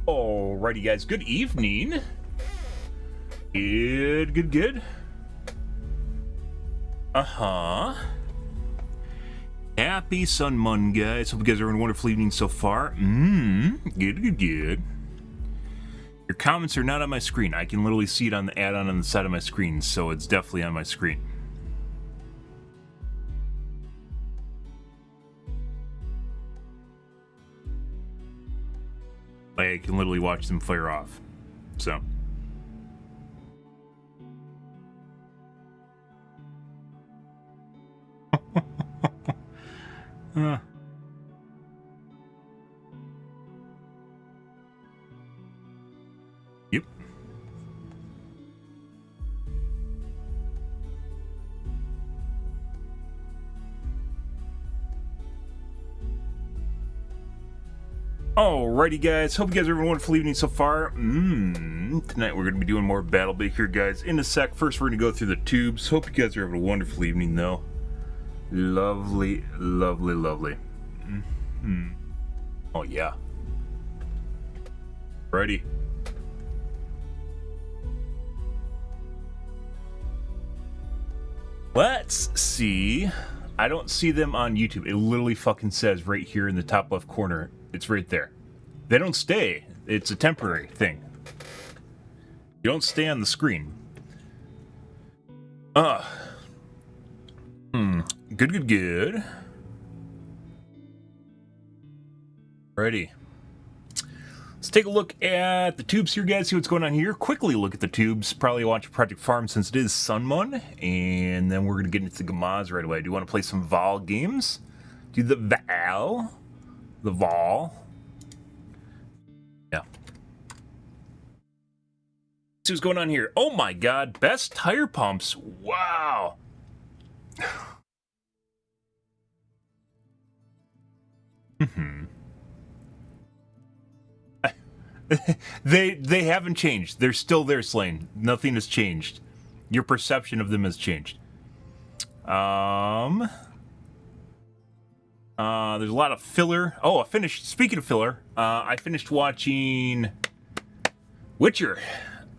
Alrighty, guys. Good evening. Good. Happy Sun Mon, guys. Hope you guys are having a wonderful evening so far. Good. Your comments are not on my screen. I can literally see it on the add-on on the side of my screen, so it's definitely on my screen. I can literally watch them fire off. So. Yep. Alrighty, guys. Hope you guys are having a wonderful evening so far. Tonight we're going to be doing more Battlebits here, guys. In a sec, first we're going to go through the tubes. Hope you guys are having a wonderful evening, though. Lovely. Oh, yeah. Ready. Let's see. I don't see them on YouTube. It literally fucking says right here in the top left corner. It's right there. They don't stay. It's a temporary thing. You don't stay on the screen. Good. Ready. Let's take a look at the tubes here, guys. See what's going on here. Quickly look at the tubes. Probably watch Project Farm since it is Sunmun. And then we're going to get into the Gamaz right away. Do you want to play some VAL games? Do the VAL. The VAL. Yeah. See what's going on here. Oh my god. Best tire pumps. Wow. They haven't changed. They're still there, Slane. Nothing has changed. Your perception of them has changed. There's a lot of filler. Oh, speaking of filler, I finished watching Witcher.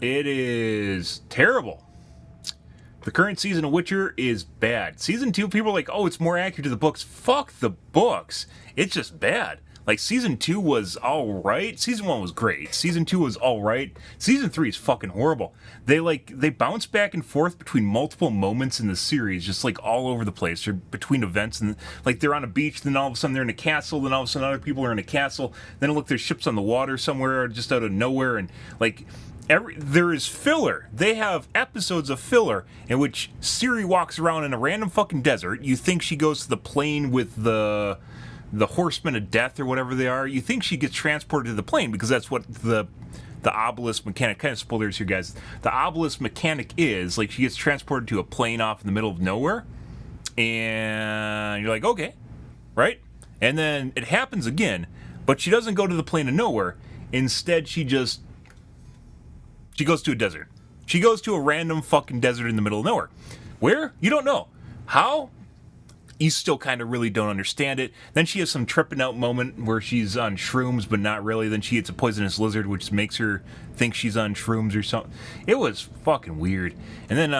It is terrible. The current season of Witcher is bad. Season 2, people are like, oh, it's more accurate to the books. Fuck the books. It's just bad. Like, Season 2 was alright. Season 1 was great. Season 2 was alright. Season 3 is fucking horrible. They bounce back and forth between multiple moments in the series, just, like, all over the place. They're between events, and, like, they're on a beach, then all of a sudden they're in a castle, then all of a sudden other people are in a castle, then look, there's ships on the water somewhere, just out of nowhere, and, like, there is filler. They have episodes of filler in which Ciri walks around in a random fucking desert. You think she goes to the plane with the horsemen of death or whatever they are. You think she gets transported to the plane because that's what the obelisk mechanic, kind of spoilers here, guys. The obelisk mechanic is, like, she gets transported to a plane off in the middle of nowhere, and you're like, okay, right? And then it happens again, but she doesn't go to the plane of nowhere. Instead, she goes to a desert. She goes to a random fucking desert in the middle of nowhere. Where? You don't know. How? You still kind of really don't understand it. Then she has some tripping out moment where she's on shrooms, but not really. Then she eats a poisonous lizard, which makes her think she's on shrooms or something. It was fucking weird. And then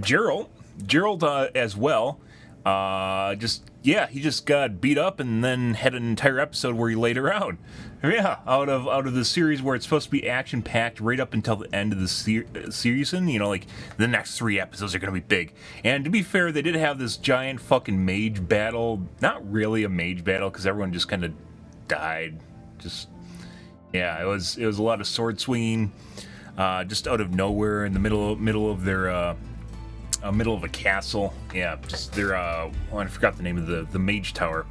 Gerald as well. He just got beat up and then had an entire episode where he laid her out. Yeah, out of the series where it's supposed to be action packed right up until the end of the season. You know, like the next 3 episodes are gonna be big. And to be fair, they did have this giant fucking mage battle. Not really a mage battle because everyone just kind of died. It was a lot of sword swinging, just out of nowhere in the middle of their. Middle of a castle. Yeah, just their I forgot the name of the mage tower,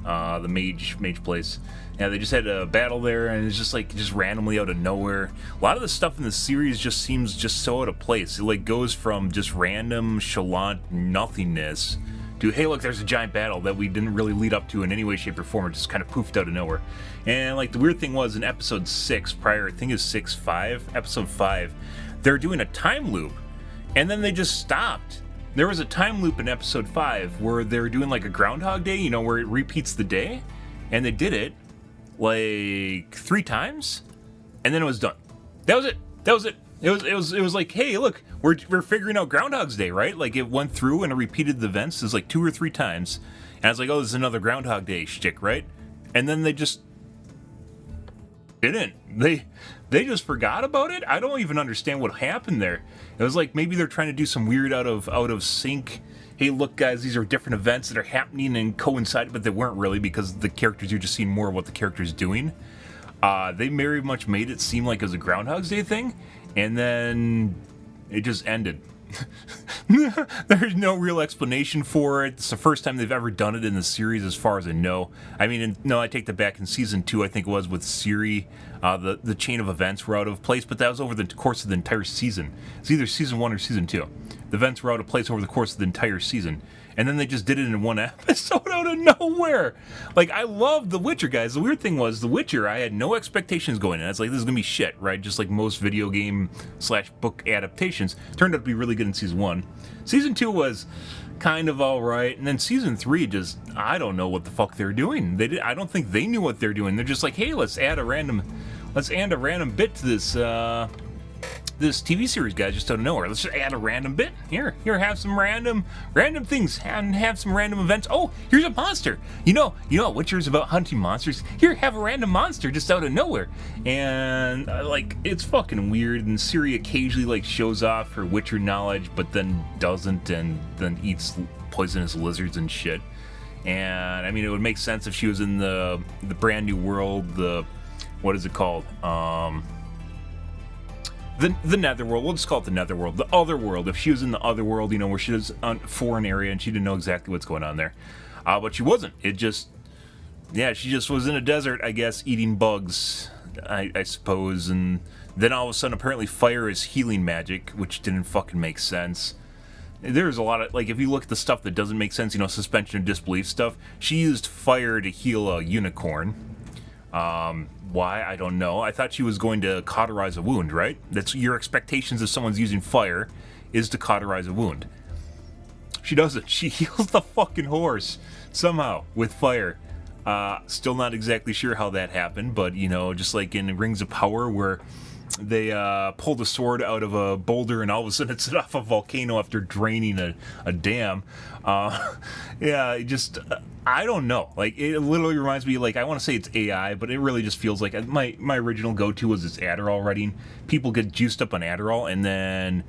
the mage place. Yeah, they just had a battle there, and it's just randomly out of nowhere. A lot of the stuff in the series just seems just so out of place. It like goes from just random chalant nothingness to, hey, look, there's a giant battle that we didn't really lead up to in any way, shape, or form. It just kind of poofed out of nowhere. And like the weird thing was in episode 6 prior, I think it was episode 5, they're doing a time loop. And then they just stopped. There was a time loop in episode 5 where they were doing like a Groundhog Day, you know, where it repeats the day. And they did it like 3 times, and then it was done. That was it. It was like, hey, look, we're figuring out Groundhog's Day, right? Like, it went through and it repeated the events. It was like 2 or 3 times, and I was like, oh, this is another Groundhog Day shtick, right? And then they just didn't. They just forgot about it. I don't even understand what happened there. It was like maybe they're trying to do some weird out of sync. Hey, look, guys, these are different events that are happening and coincide, but they weren't really, because the characters, you're just seeing more of what the character's doing. They very much made it seem like it was a Groundhog's Day thing, and then it just ended. There's no real explanation for it. It's the first time they've ever done it in the series, as far as I know. I mean, no, I take that back. In season 2, I think it was with Siri, the chain of events were out of place, but that was over the course of the entire season. It's either season 1 or season 2. The events were out of place over the course of the entire season. And then they just did it in one episode out of nowhere. Like, I love The Witcher, guys. The weird thing was, The Witcher, I had no expectations going in. I was like, this is going to be shit, right? Just like most video game / book adaptations. Turned out to be really good in season 1. Season 2 was kind of alright. And then season 3 just, I don't know what the fuck they're doing. I don't think they knew what they're doing. They're just like, hey, let's add a random bit to this TV series, guys, just out of nowhere. Let's just add a random bit. Here, have some random things, and have some random events. Oh, here's a monster. You know, Witcher's about hunting monsters. Here, have a random monster just out of nowhere. And like, it's fucking weird. And Siri occasionally like shows off her Witcher knowledge, but then doesn't, and then eats poisonous lizards and shit. And I mean, it would make sense if she was in the brand new world. What is it called? The Netherworld. We'll just call it the Netherworld. The other world. If she was in the other world, where she was on a foreign area and she didn't know exactly what's going on there. But she wasn't. She just was in a desert, I guess, eating bugs, I suppose. And then all of a sudden, apparently fire is healing magic, which didn't fucking make sense. There's a lot of, like, if you look at the stuff that doesn't make sense, suspension of disbelief stuff, she used fire to heal a unicorn. Why? I don't know. I thought she was going to cauterize a wound, right? That's your expectations if someone's using fire, is to cauterize a wound. She doesn't. She heals the fucking horse somehow with fire. Still not exactly sure how that happened, but, just like in Rings of Power, where they pulled a sword out of a boulder and all of a sudden it set off a volcano after draining a dam. I don't know. Like, it literally reminds me, like, I want to say it's AI, but it really just feels like my original go-to was this Adderall writing. People get juiced up on Adderall, and then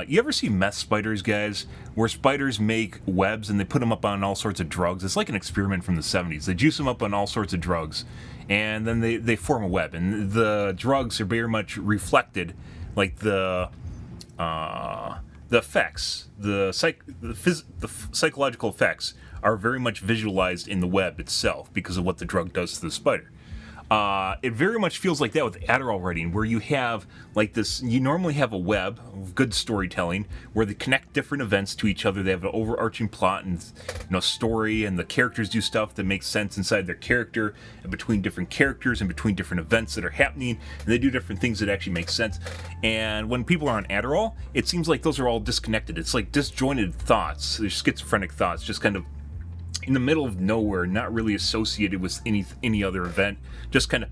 you ever see meth spiders, guys? Where spiders make webs and they put them up on all sorts of drugs. It's like an experiment from the 70s. They juice them up on all sorts of drugs, and then they form a web, and the drugs are very much reflected, like the effects, the psychological effects are very much visualized in the web itself because of what the drug does to the spider. It very much feels like that with Adderall writing, where you have like this, you normally have a web of good storytelling where they connect different events to each other. They have an overarching plot and story, and the characters do stuff that makes sense inside their character and between different characters and between different events that are happening, and they do different things that actually make sense. And when people are on Adderall, it seems like those are all disconnected. It's like disjointed thoughts. They're schizophrenic thoughts, just kind of in the middle of nowhere, not really associated with any other event, just kind of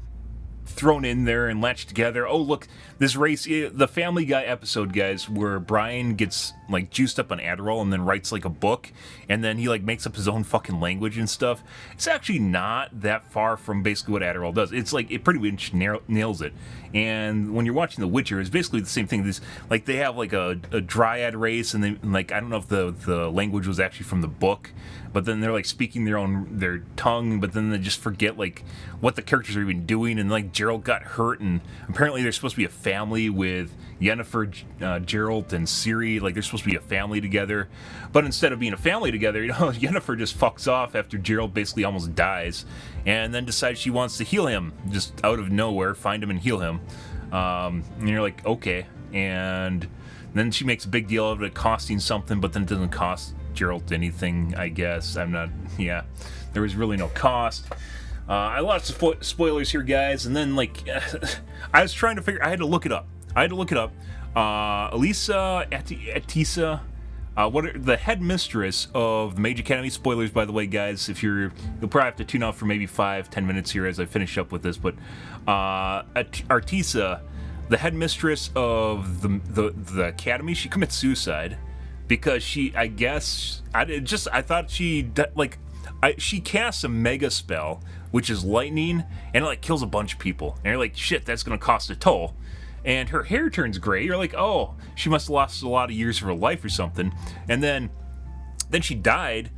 thrown in there and latched together. Oh, look, this race, the Family Guy episode, guys, where Brian gets like juiced up on Adderall and then writes like a book, and then he like makes up his own fucking language and stuff. It's actually not that far from basically what Adderall does. It's like, it pretty much nails it. And when you're watching The Witcher, it's basically the same thing. This, like, they have like a dryad race, and they, like, I don't know if the language was actually from the book, but then they're like speaking their tongue, but then they just forget like what the characters are even doing. And like Geralt got hurt, and apparently they're supposed to be a family with Yennefer, Geralt, and Ciri. Like, they're supposed to be a family together, but instead of being a family together, Yennefer just fucks off after Geralt basically almost dies, and then decides she wants to heal him just out of nowhere, find him and heal him. And you're like, okay. And then she makes a big deal of it costing something, but then it doesn't cost Geralt anything, I guess. There was really no cost. I lots of spoilers here, guys, and then like I was trying to figure. I had to look it up. Elisa Atisa, The headmistress of the Mage Academy. Spoilers, by the way, guys. You'll probably have to tune out for maybe 5-10 minutes here as I finish up with this. But Artisa, the headmistress of the academy, she commits suicide because she casts a mega spell, which is lightning, and it like kills a bunch of people. And you're like, shit, that's gonna cost a toll. And her hair turns gray. You're like, oh, she must have lost a lot of years of her life or something. And then she died,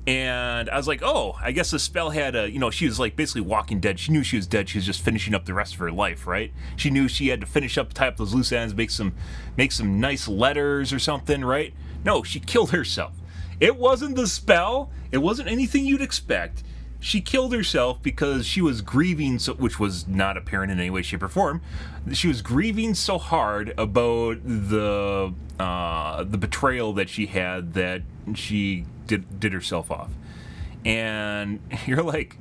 and I was like, oh, I guess the spell had she was like basically Walking Dead. She knew she was dead. She was just finishing up the rest of her life, right? She knew she had to finish up, tie up those loose ends, make some nice letters or something, right? No, she killed herself. It wasn't the spell. It wasn't anything you'd expect. She killed herself because she was grieving, which was not apparent in any way, shape, or form. She was grieving so hard about the betrayal that she had that she did herself off. And you're like,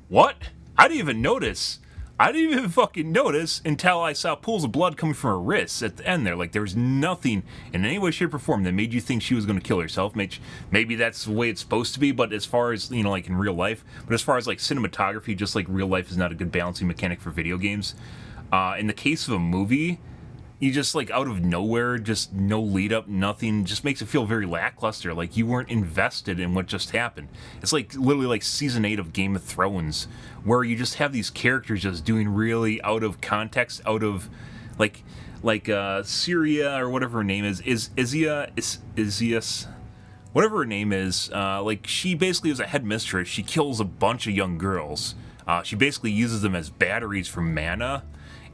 what? I didn't even notice. I didn't even fucking notice until I saw pools of blood coming from her wrists at the end there. Like, there was nothing in any way, shape, or form that made you think she was going to kill herself. Maybe that's the way it's supposed to be, but as far as, like in real life, but as far as like cinematography, just like real life is not a good balancing mechanic for video games. In the case of a movie, you just like out of nowhere, just no lead up, nothing, just makes it feel very lackluster. Like you weren't invested in what just happened. It's like literally like season 8 of Game of Thrones, where you just have these characters just doing really out of context, out of like Syria or whatever her name is Izias, whatever her name is. Like she basically is a headmistress. She kills a bunch of young girls. She basically uses them as batteries for mana.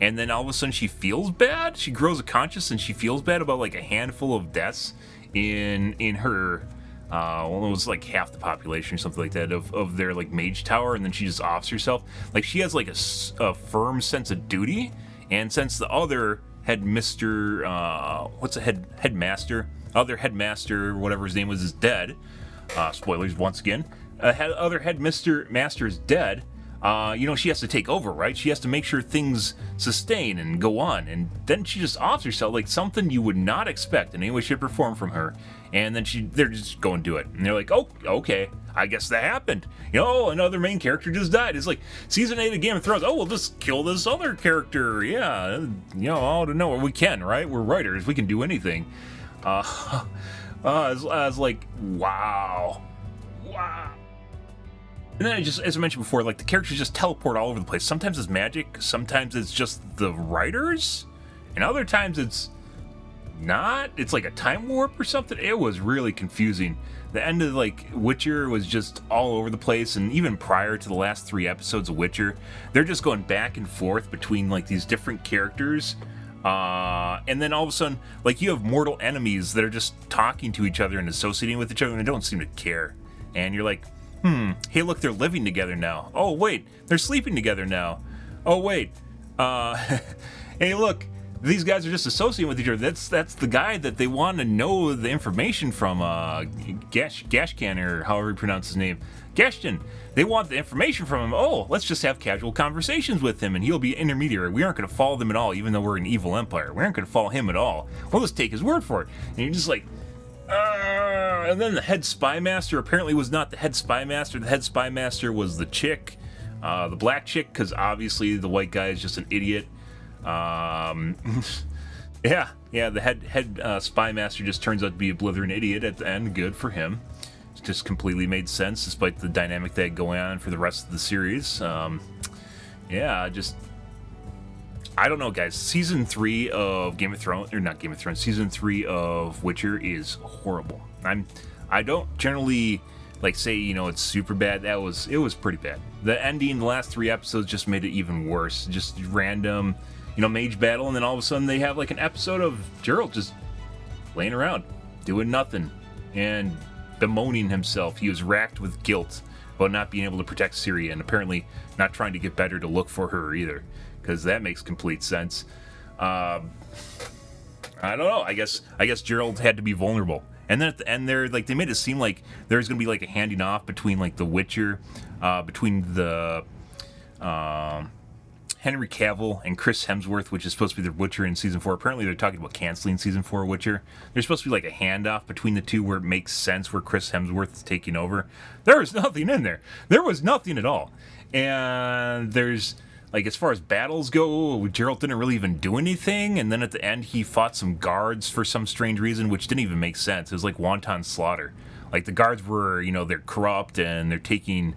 And then all of a sudden she feels bad. She grows a conscience and she feels bad about like a handful of deaths in her, well, it was like half the population or something like that of their like mage tower. And then she just offs herself. Like she has like a firm sense of duty. And since the other headmaster, other headmaster, whatever his name was, is dead. Spoilers once again. Other headmaster is dead. She has to take over, right? She has to make sure things sustain and go on. And then she just offs herself, like something you would not expect in any way, shape, or form from her. And then they're just go and do it. And they're like, oh, okay, I guess that happened. Another main character just died. It's like season 8 of Game of Thrones. Oh, we'll just kill this other character. Yeah, out of nowhere. We can, right? We're writers. We can do anything. I was like, wow. And then as I mentioned before, like the characters just teleport all over the place. Sometimes it's magic, sometimes it's just the writers, and other times it's not. It's like a time warp or something. It was really confusing. The end of like Witcher was just all over the place, and even prior to the last 3 episodes of Witcher, they're just going back and forth between like these different characters. And then all of a sudden, like you have mortal enemies that are just talking to each other and associating with each other, and they don't seem to care. And you're like, hey, look, they're living together now. Oh, wait, they're sleeping together now. Oh, wait, hey, look, these guys are just associating with each other. That's the guy that they want to know the information from, Gashkan, or however you pronounce his name. Gashtan. They want the information from him. Oh, let's just have casual conversations with him, and he'll be an intermediary. We aren't going to follow them at all, even though we're an evil empire. We aren't going to follow him at all. We'll just take his word for it. And you're just like, and then the head spy master apparently was not the head spy master. The head spy master was the chick, the black chick, because obviously the white guy is just an idiot. Yeah, the head spy master just turns out to be a blithering idiot at the end. Good for him. It just completely made sense despite the dynamic that had going on for the rest of the series. I don't know, guys. Season 3 of Game of Thrones, or not Game of Thrones, Season 3 of Witcher is horrible. I don't generally like say, it's super bad. It was pretty bad. The ending, the last 3 episodes just made it even worse. Just random, mage battle, and then all of a sudden they have like an episode of Geralt just laying around, doing nothing, and bemoaning himself. He was racked with guilt about not being able to protect Ciri, and apparently not trying to get better to look for her either. Because that makes complete sense. I don't know. I guess Gerald had to be vulnerable. And then at the end there, like they made it seem like there's gonna be like a handing off between like the Witcher, between the Henry Cavill and Chris Hemsworth, which is supposed to be the Witcher in season 4. Apparently, they're talking about canceling season 4 Witcher. There's supposed to be like a handoff between the two where it makes sense where Chris Hemsworth is taking over. There was nothing in there. There was nothing at all. And there's, like, as far as battles go, Geralt didn't really even do anything. And then at the end, he fought some guards for some strange reason, which didn't even make sense. It was like wanton slaughter. Like, the guards were, you know, they're corrupt and they're taking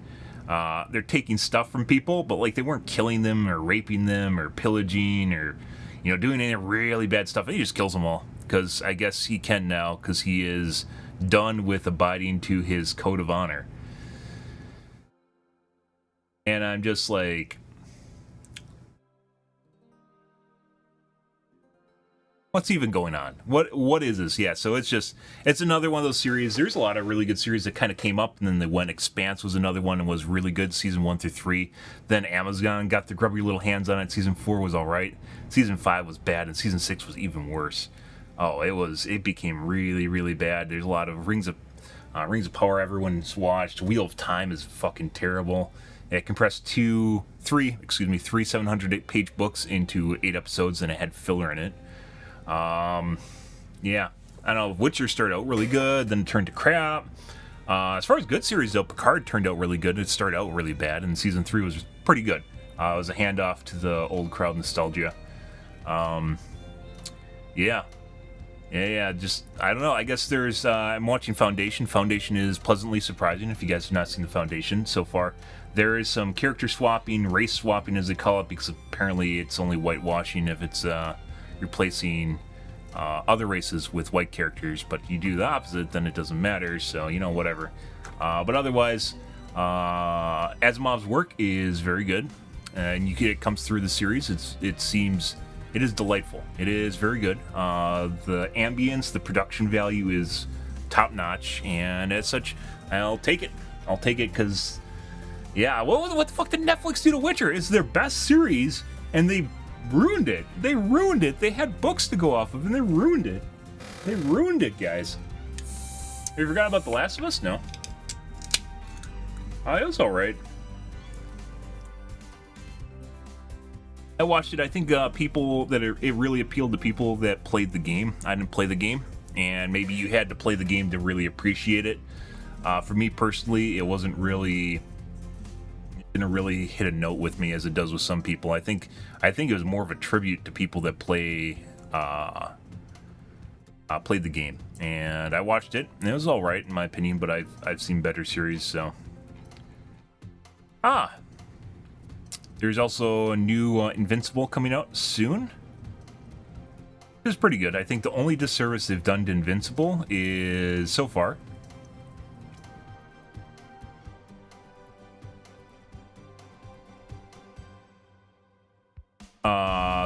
stuff from people, but like they weren't killing them or raping them or pillaging or, you know, doing any really bad stuff. And he just kills them all because I guess he can now because he is done with abiding to his code of honor. And I'm just like, what's even going on? What is this? Yeah, so it's another one of those series. There's a lot of really good series that kind of came up, and then they went. Expanse was another one and was really good, season 1 through 3. Then Amazon got their grubby little hands on it. Season 4 was all right. Season 5 was bad, and season 6 was even worse. Oh, it became really, really bad. There's a lot of Rings of Power everyone's watched. Wheel of Time is fucking terrible. It compressed three 700-page books into 8 episodes, and it had filler in it. Yeah, I don't know. Witcher started out really good, then it turned to crap. As far as good series though, Picard turned out really good. It started out really bad, and season 3 was pretty good. It was a handoff to the old crowd nostalgia. Yeah. Just I don't know. I guess there's. I'm watching Foundation. Foundation is pleasantly surprising. If you guys have not seen the Foundation so far, there is some character swapping, race swapping as they call it, because apparently it's only whitewashing if it's replacing other races with white characters, but you do the opposite, then it doesn't matter, so, you know, whatever. But otherwise, Asimov's work is very good, and it comes through the series. It is delightful. It is very good. The ambience, the production value is top-notch, and as such, I'll take it. I'll take it because, yeah, what the fuck did Netflix do to Witcher? It's their best series, and they ruined it. They ruined it. They had books to go off of, and they ruined it. They ruined it, guys. Have you forgot about The Last of Us? No. It was alright. I watched it. I think it really appealed to people that played the game. I didn't play the game, and maybe you had to play the game to really appreciate it. For me personally, it didn't really hit a note with me as it does with some people. I think it was more of a tribute to people that played the game, and I watched it, and it was all right in my opinion. But I've seen better series. So there's also a new Invincible coming out soon. It's pretty good. I think the only disservice they've done to Invincible is so far.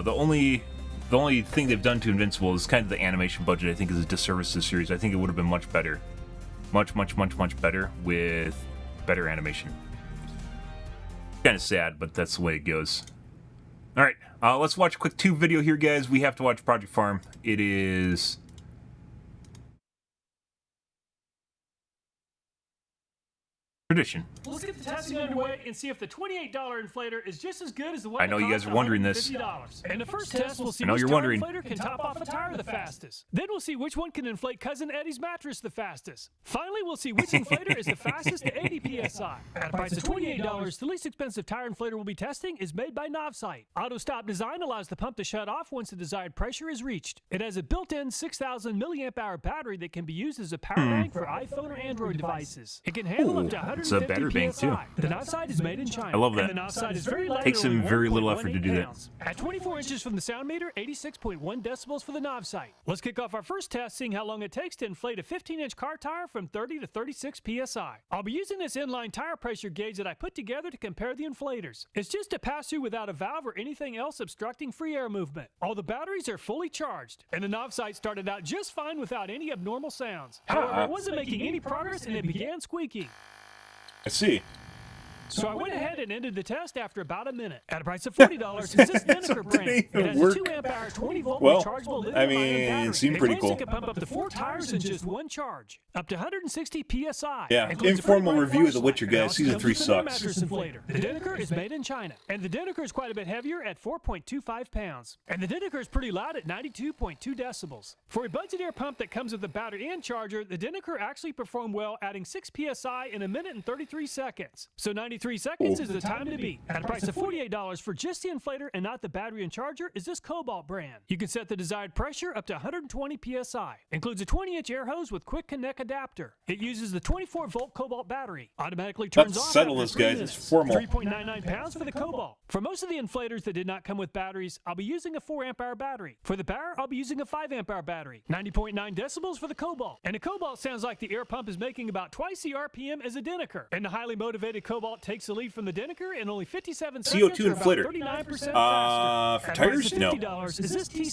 The only thing they've done to Invincible is kind of the animation budget. I think is a disservice to the series. I think it would have been much better, much better with better animation. Kind of sad, but that's the way it goes. All right, let's watch a quick tube video here, guys. We have to watch Project Farm. It is tradition. Let's get the testing underway and see if the $28 inflator is just as good as the one. I know you guys are wondering this. In the first test, we'll see which inflator can top off a tire the fastest. Then we'll see which one can inflate Cousin Eddie's mattress the fastest. Finally, we'll see which inflator is the fastest to 80 psi. At a price of $28, the least expensive tire inflator we'll be testing is made by Novsite. Auto stop design allows the pump to shut off once the desired pressure is reached. It has a built-in 6,000 milliamp hour battery that can be used as a power bank for iPhone or Android devices. It can handle up to 150 it's a better bank too. The Novsite is made in China. I love that. And the Novsite is very light. Takes them very little effort to do that. At 24 inches from the sound meter, 86.1 decibels for the Novsite. Let's kick off our first test, seeing how long it takes to inflate a 15-inch car tire from 30 to 36 psi. I'll be using this inline tire pressure gauge that I put together to compare the inflators. It's just a pass-through without a valve or anything else obstructing free air movement. All the batteries are fully charged, and the Novsite started out just fine without any abnormal sounds. However, it wasn't making any progress, and it began squeaking. I see. So I went ahead and ended the test after about a minute. At a price of $40, is this Deneker brand. It has a 2 amp hour, 20 volt rechargeable lithium-ion battery. It seemed pretty cool. It can pump up to 4 tires in just one charge, up to 160 psi. Yeah, informal review of The Witcher, guys. Season 3 sucks. The Deneker is made in China, and the Deneker is quite a bit heavier at 4.25 pounds. And the Deneker is pretty loud at 92.2 decibels. For a budget air pump that comes with a battery and charger, the Deneker actually performed well, adding 6 psi in 1 minute and 33 seconds. So 93 seconds is the time to beat. At a price of $48 for just the inflator and not the battery and charger is this Cobalt brand. You can set the desired pressure up to 120 psi. Includes a 20-inch air hose with quick connect adapter. It uses the 24-volt Cobalt battery. Automatically turns off. Let's settle this, guys. It's formal. 3.99 pounds for the Cobalt. For most of the inflators that did not come with batteries, I'll be using a 4 amp hour battery. For the Bower, I'll be using a 5 amp hour battery. 90.9 decibels for the Cobalt. And the Cobalt sounds like the air pump is making about twice the RPM as a Deneker. And the highly motivated Cobalt takes the lead from the Deneker in only 57 seconds. CO2 inflator. 39% faster. For tires? No.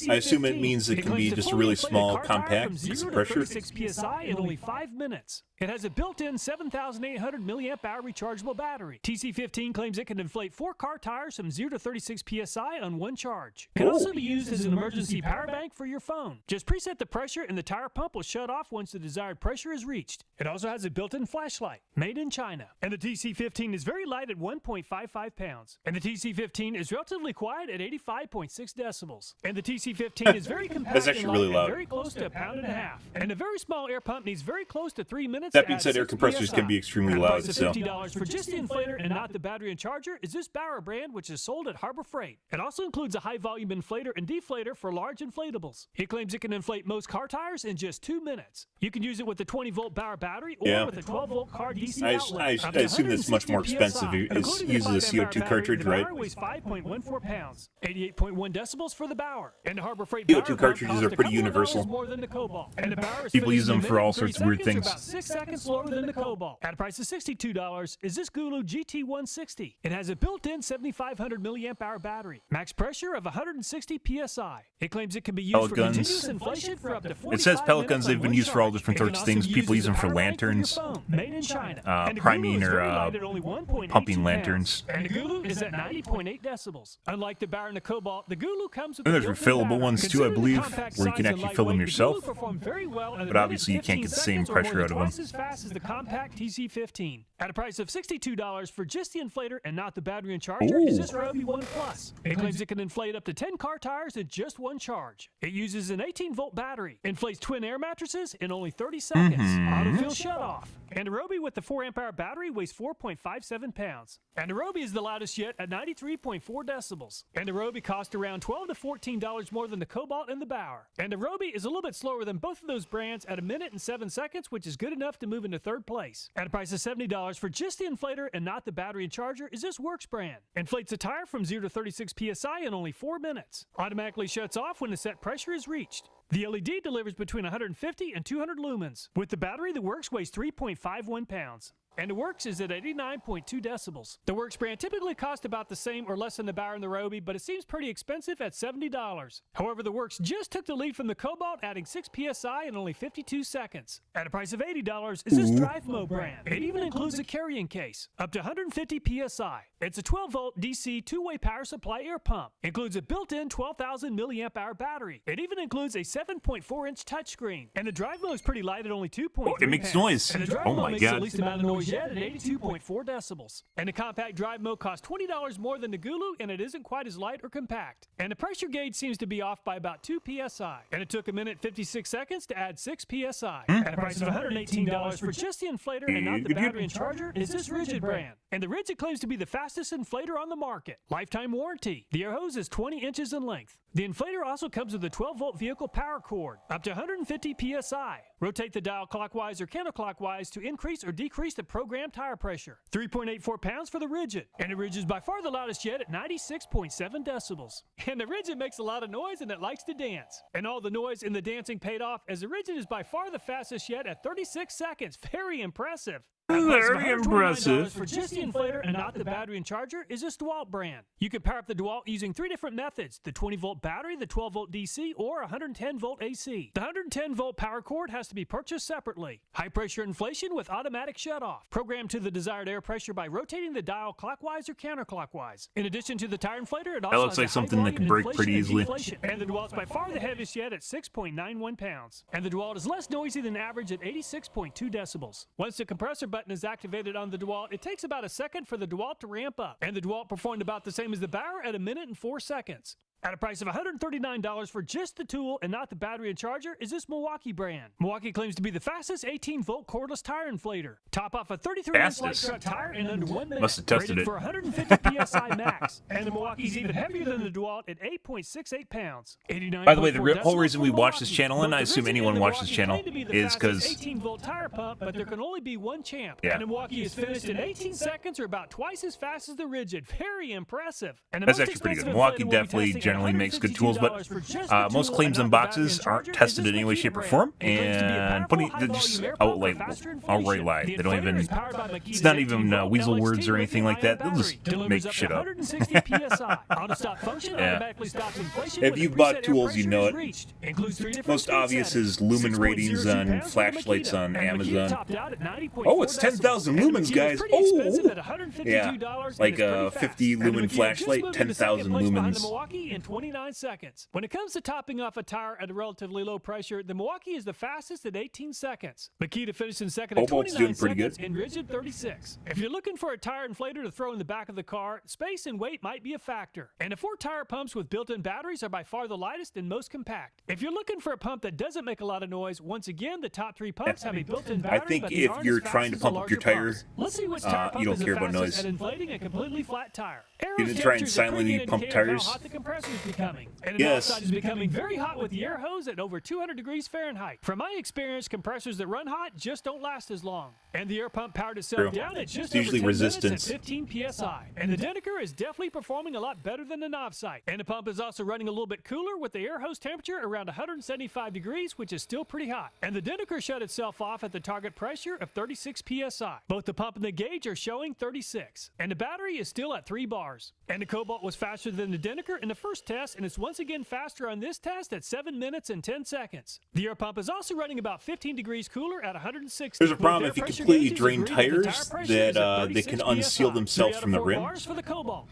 I assume it means it can be just a really small, compact pressure. 36 psi in only 5 minutes. It has a built-in 7,800 milliamp hour rechargeable battery. TC15 claims it can inflate 4 car tires from 0 to 36 psi on one charge. It can also be used as an emergency power bank for your phone. Just preset the pressure and the tire pump will shut off once the desired pressure is reached. It also has a built-in flashlight, made in China. And the TC15 is very light at 1.55 pounds. And the TC15 is relatively quiet at 85.6 decibels. And the TC15 is very compact. That's actually really loud. Very close to 1.5 pounds. And a very small air pump needs very close to 3 minutes. That being said, air compressors can be extremely loud. So $50 for just the inflator and not the battery and charger is this Bower brand, which is sold at Harbor Freight. It also includes a high-volume inflator and deflator for large inflatables. It claims it can inflate most car tires in just 2 minutes. You can use it with the 20-volt Bower battery or with a 12-volt car DC outlet. I assume it's much more expensive. It uses a CO2 cartridge, right? The Bower weighs 5.14 pounds, 88.1 decibels for the Bower. And the Harbor Freight CO2 cartridges are pretty universal. More than the Cobalt. And the Bower is people use them for all sorts of weird things. About 6 seconds slower than the Cobalt. At a price of $62 is this Gulu GT160. It has a built-in 7,500 milliamp hour battery, max pressure of 160 psi. It claims it can be used for continuous inflation for up to 45 It says pellet guns. They've been used for all different charge. sorts of things. People use them for lanterns, made in China. priming or pumping lanterns. And the Gulu is at 90.8 decibels. Unlike the Bower and the Cobalt, the Gulu comes with and there's refillable ones too, I believe, where you can actually fill them yourself. But obviously you can't get the same pressure out of them. As fast as the compact TC15. At a price of $62 for just the inflator and not the battery and charger is this Ryobi 1 Plus. It claims it can inflate up to 10 car tires in just one charge. It uses an 18-volt battery, inflates twin air mattresses in only 30 seconds. Autofill shut off. And a Ryobi with the 4 amp hour battery weighs 4.57 pounds. And a Ryobi is the loudest yet at 93.4 decibels. And a Ryobi costs around $12 to $14 more than the Cobalt and the Bower. And a Ryobi is a little bit slower than both of those brands at 1 minute and 7 seconds, which is good enough to move into 3rd place. At a price of $70 for just the inflator and not the battery and charger is this Works brand. Inflates a tire from 0 to 36 psi in only 4 minutes. Automatically shuts off when the set pressure is reached. The LED delivers between 150 and 200 lumens. With the battery, the Works weighs 3.51 pounds. And the Works is at 89.2 decibels. The Works brand typically costs about the same or less than the Bower and the Ryobi, but it seems pretty expensive at $70. However, the Works just took the lead from the Cobalt, adding 6 psi in only 52 seconds. At a price of $80 is this DriveMo brand. It even includes a carrying case, up to 150 psi. It's a 12-volt DC two-way power supply air pump. Includes a built-in 12,000 milliamp hour battery. It even includes a 7.4-inch touchscreen. And the DriveMo is pretty light at only 2.3 it makes noise. And the Oh my makes god. the least amount of noise yet at 82.4 decibels. And the compact DriveMo costs $20 more than the Gulu, and it isn't quite as light or compact. And the pressure gauge seems to be off by about 2 psi. And it took 1 minute 56 seconds to add 6 psi. At a price of $118 for just the inflator and not the battery and charger is this Rigid brand. And the Rigid claims to be the fastest inflator on the market. Lifetime warranty. The air hose is 20 inches in length. The inflator also comes with a 12-volt vehicle power cord, up to 150 psi. Rotate the dial clockwise or counterclockwise to increase or decrease the programmed tire pressure. 3.84 pounds for the Rigid. And the Rigid is by far the loudest yet at 96.7 decibels. And the Rigid makes a lot of noise and it likes to dance. And all the noise and the dancing paid off, as the Rigid is by far the fastest yet at 36 seconds. Very impressive. Very impressive. For just the inflator and not the battery and charger is this DeWalt brand. You can power up the DeWalt using 3 different methods: the 20-volt battery, the 12-volt DC, or 110-volt AC. The 110-volt power cord has to be purchased separately. High-pressure inflation with automatic shut-off. Programmed to the desired air pressure by rotating the dial clockwise or counterclockwise. In addition to the tire inflator, it also looks like something that can break pretty easily. And the DeWalt's by far the heaviest yet at 6.91 pounds. And the DeWalt is less noisy than average at 86.2 decibels. Once the compressor button is activated on the DeWalt, it takes about a second for the DeWalt to ramp up. And the DeWalt performed about the same as the Bauer at 1 minute and 4 seconds. At a price of $139 for just the tool and not the battery and charger is this Milwaukee brand. Milwaukee claims to be the fastest 18-volt cordless tire inflator. Top off a 33-inch light truck tire in under 1 minute. Must have tested rated it. for 150 psi max. And the Milwaukee's even heavier than the DeWalt at 8.68 pounds. By the way, the whole reason we watch this channel, and I assume anyone watches this channel, is because 18-volt tire pump, but there can only be one champ. Yeah. And the Milwaukee is finished in 18 seconds, or about twice as fast as the Rigid. Very impressive. And the that's most actually pretty good. expensive Milwaukee inflator we'll be definitely testing at generally makes good tools, but $152 most claims and boxes aren't tested in any way, shape, or form, and putting just outright lie. They don't even. It's not even weasel words or anything like that. They'll just make shit up. Yeah. If you've bought tools, you know it. Most obvious is lumen ratings on flashlights on Amazon. Oh, it's 10,000 lumens, guys. Oh, yeah, like a 50 lumen flashlight, 10,000 lumens. In 29 seconds. When it comes to topping off a tire at a relatively low pressure, the Milwaukee is the fastest at 18 seconds. Makita finished in second at 29 doing pretty seconds good. and Rigid 36. If you're looking for a tire inflator to throw in the back of the car, space and weight might be a factor. And the 4 tire pumps with built-in batteries are by far the lightest and most compact. If you're looking for a pump that doesn't make a lot of noise, once again, the top 3 pumps have a built-in battery. I think but if you're trying to pump up your tire, let's see which tire pump you don't is the care about fastest noise. at inflating a completely flat tire. You didn't try and silently pump tires. How hot the compressor is becoming. And Yes. outside is becoming very hot with the air hose at over 200 degrees Fahrenheit. From my experience, compressors that run hot just don't last as long. And the air pump powered itself True. down at just It's usually over 10 resistance. minutes at 15 psi. And the Deneker is definitely performing a lot better than the Novsight. And the pump is also running a little bit cooler with the air hose temperature around 175 degrees, which is still pretty hot. And the Deneker shut itself off at the target pressure of 36 psi. Both the pump and the gauge are showing 36. And the battery is still at 3 bars. And the Cobalt was faster than the Deneker in the first test, and it's once again faster on this test at 7 minutes and 10 seconds. The air pump is also running about 15 degrees cooler at 160. There's a problem if you completely drain tires that they can unseal themselves from the rim,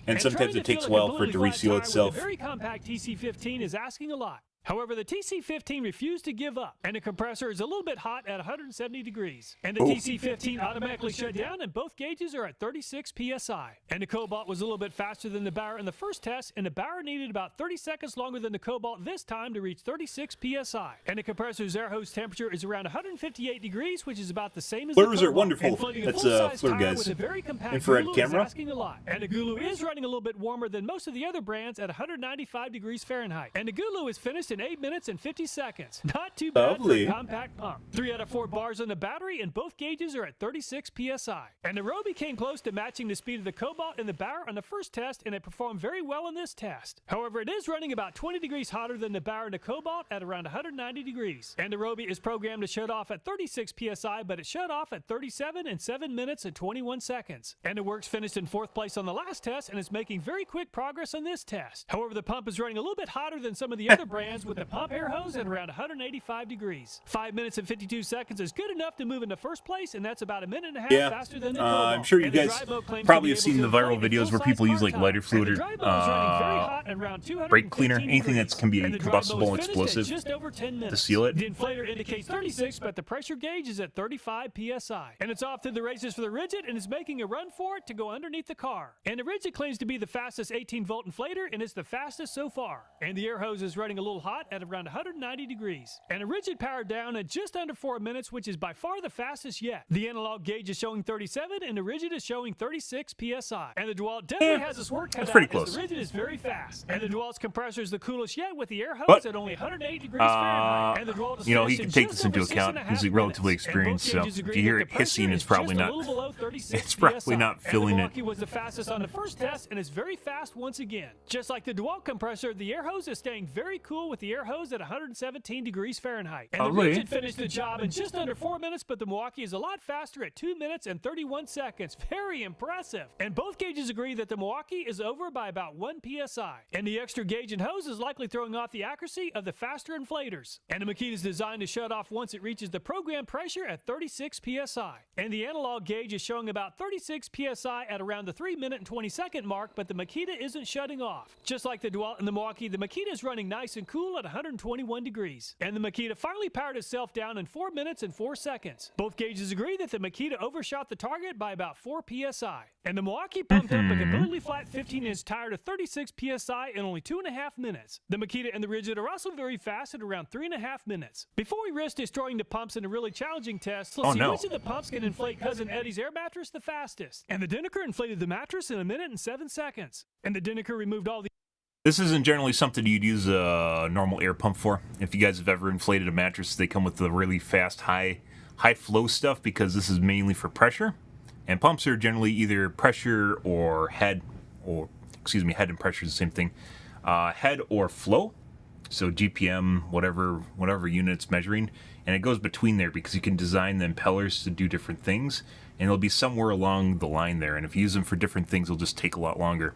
and sometimes it takes a while for it to reseal itself. The very compact TC15 is asking a lot. However, the TC15 refused to give up, and the compressor is a little bit hot at 170 degrees. And the TC15 automatically shut down, and both gauges are at 36 psi. And the Cobalt was a little bit faster than the Bauer in the first test, and the Bauer needed about 30 seconds longer than the Cobalt this time to reach 36 psi. And the compressor's air hose temperature is around 158 degrees, which is about the same as the Flares are Cobalt. wonderful. Inflating a That's full-size Flare tire guys. with a very compact Infrared Gulu camera. is asking a lot. And the Gulu is running a little bit warmer than most of the other brands at 195 degrees Fahrenheit. And the Gulu is finished in 8 minutes and 50 seconds. Not too bad Lovely. for a compact pump. 3 out of 4 bars on the battery, and both gauges are at 36 psi. And the Roby came close to matching the speed of the Cobalt and the Bauer on the first test, and it performed very well in this test. However, it is running about 20 degrees hotter than the Bauer and the Cobalt at around 190 degrees. And the Roby is programmed to shut off at 36 psi, but it shut off at 37 in 7 minutes and 21 seconds. And the Works finished in 4th place on the last test, and is making very quick progress on this test. However, the pump is running a little bit hotter than some of the other brands, with the pump air hose at around 185 degrees. 5 minutes and 52 seconds is good enough to move into 1st place, and that's about a minute and a half faster than the Cobalt. I'm sure you And the guys dry mode claims probably to have be seen the able to viral inflate a videos where full-size people use car like tire. lighter fluid And or the dry mode is running very hot and around 215 brake cleaner, anything that can be and the dry mode combustible and is finished at explosive just over 10 minutes. to seal it. The inflator indicates 36, but the pressure gauge is at 35 psi. And it's off to the races for the Rigid, and is making a run for it to go underneath the car. And the Rigid claims to be the fastest 18-volt inflator, and it's the fastest so far. And the air hose is running a little hot at around 190 degrees. And the Rigid powered down at just under 4 minutes, which is by far the fastest yet. The analog gauge is showing 37, and the Rigid is showing 36 psi. And the DeWalt definitely has its work cut out, pretty as close. the Rigid is very fast. And the DeWalt's compressor is the coolest yet, with the air hose But, at only 108 degrees Fahrenheit. And the DeWalt is you know, he finished can in take just this into over account. 6.5 He's relatively minutes. And experienced, both so gauges if agree you hear that it the pressure hissing, it's is probably just a not. little below 36 It's probably PSI. not filling and it. the Milwaukee was the fastest on the first test, and is very fast once again. Just like the DeWalt compressor, the air hose is staying very cool with the air hose at 117 degrees Fahrenheit. And the Really? rigid finished the job in just under 4 minutes, but the Milwaukee is a lot faster at 2 minutes and 31 seconds. Very impressive. And both gauges agree that the Milwaukee is over by about 1 psi. And the extra gauge and hose is likely throwing off the accuracy of the faster inflators. And the Makita is designed to shut off once it reaches the program pressure at 36 psi. And the analog gauge is showing about 36 psi at around the 3 minute and 20 second mark, but the Makita isn't shutting off. Just like the DeWalt and the Milwaukee, the Makita is running nice and cool at 121 degrees. And the Makita finally powered itself down in 4 minutes and 4 seconds. Both gauges agree that the Makita overshot the target by about 4 psi. And the Milwaukee pumped up a completely flat 15-inch tire to 36 psi in only 2.5 minutes. The Makita and the Rigid are also very fast at around 3.5 minutes. Before we risk destroying the pumps in a really challenging test, let's see which of the pumps can inflate Cousin Eddie's air mattress the fastest. And the Dinniker inflated the mattress in 1 minute and 7 seconds. And the Dinniker removed all the... This isn't generally something you'd use a normal air pump for. If you guys have ever inflated a mattress, they come with the really fast, high flow stuff because this is mainly for pressure. And pumps are generally either pressure or head, or excuse me, head and pressure is the same thing. Head or flow, so GPM, whatever unit it's measuring, and it goes between there because you can design the impellers to do different things, and it'll be somewhere along the line there. And if you use them for different things, it'll just take a lot longer.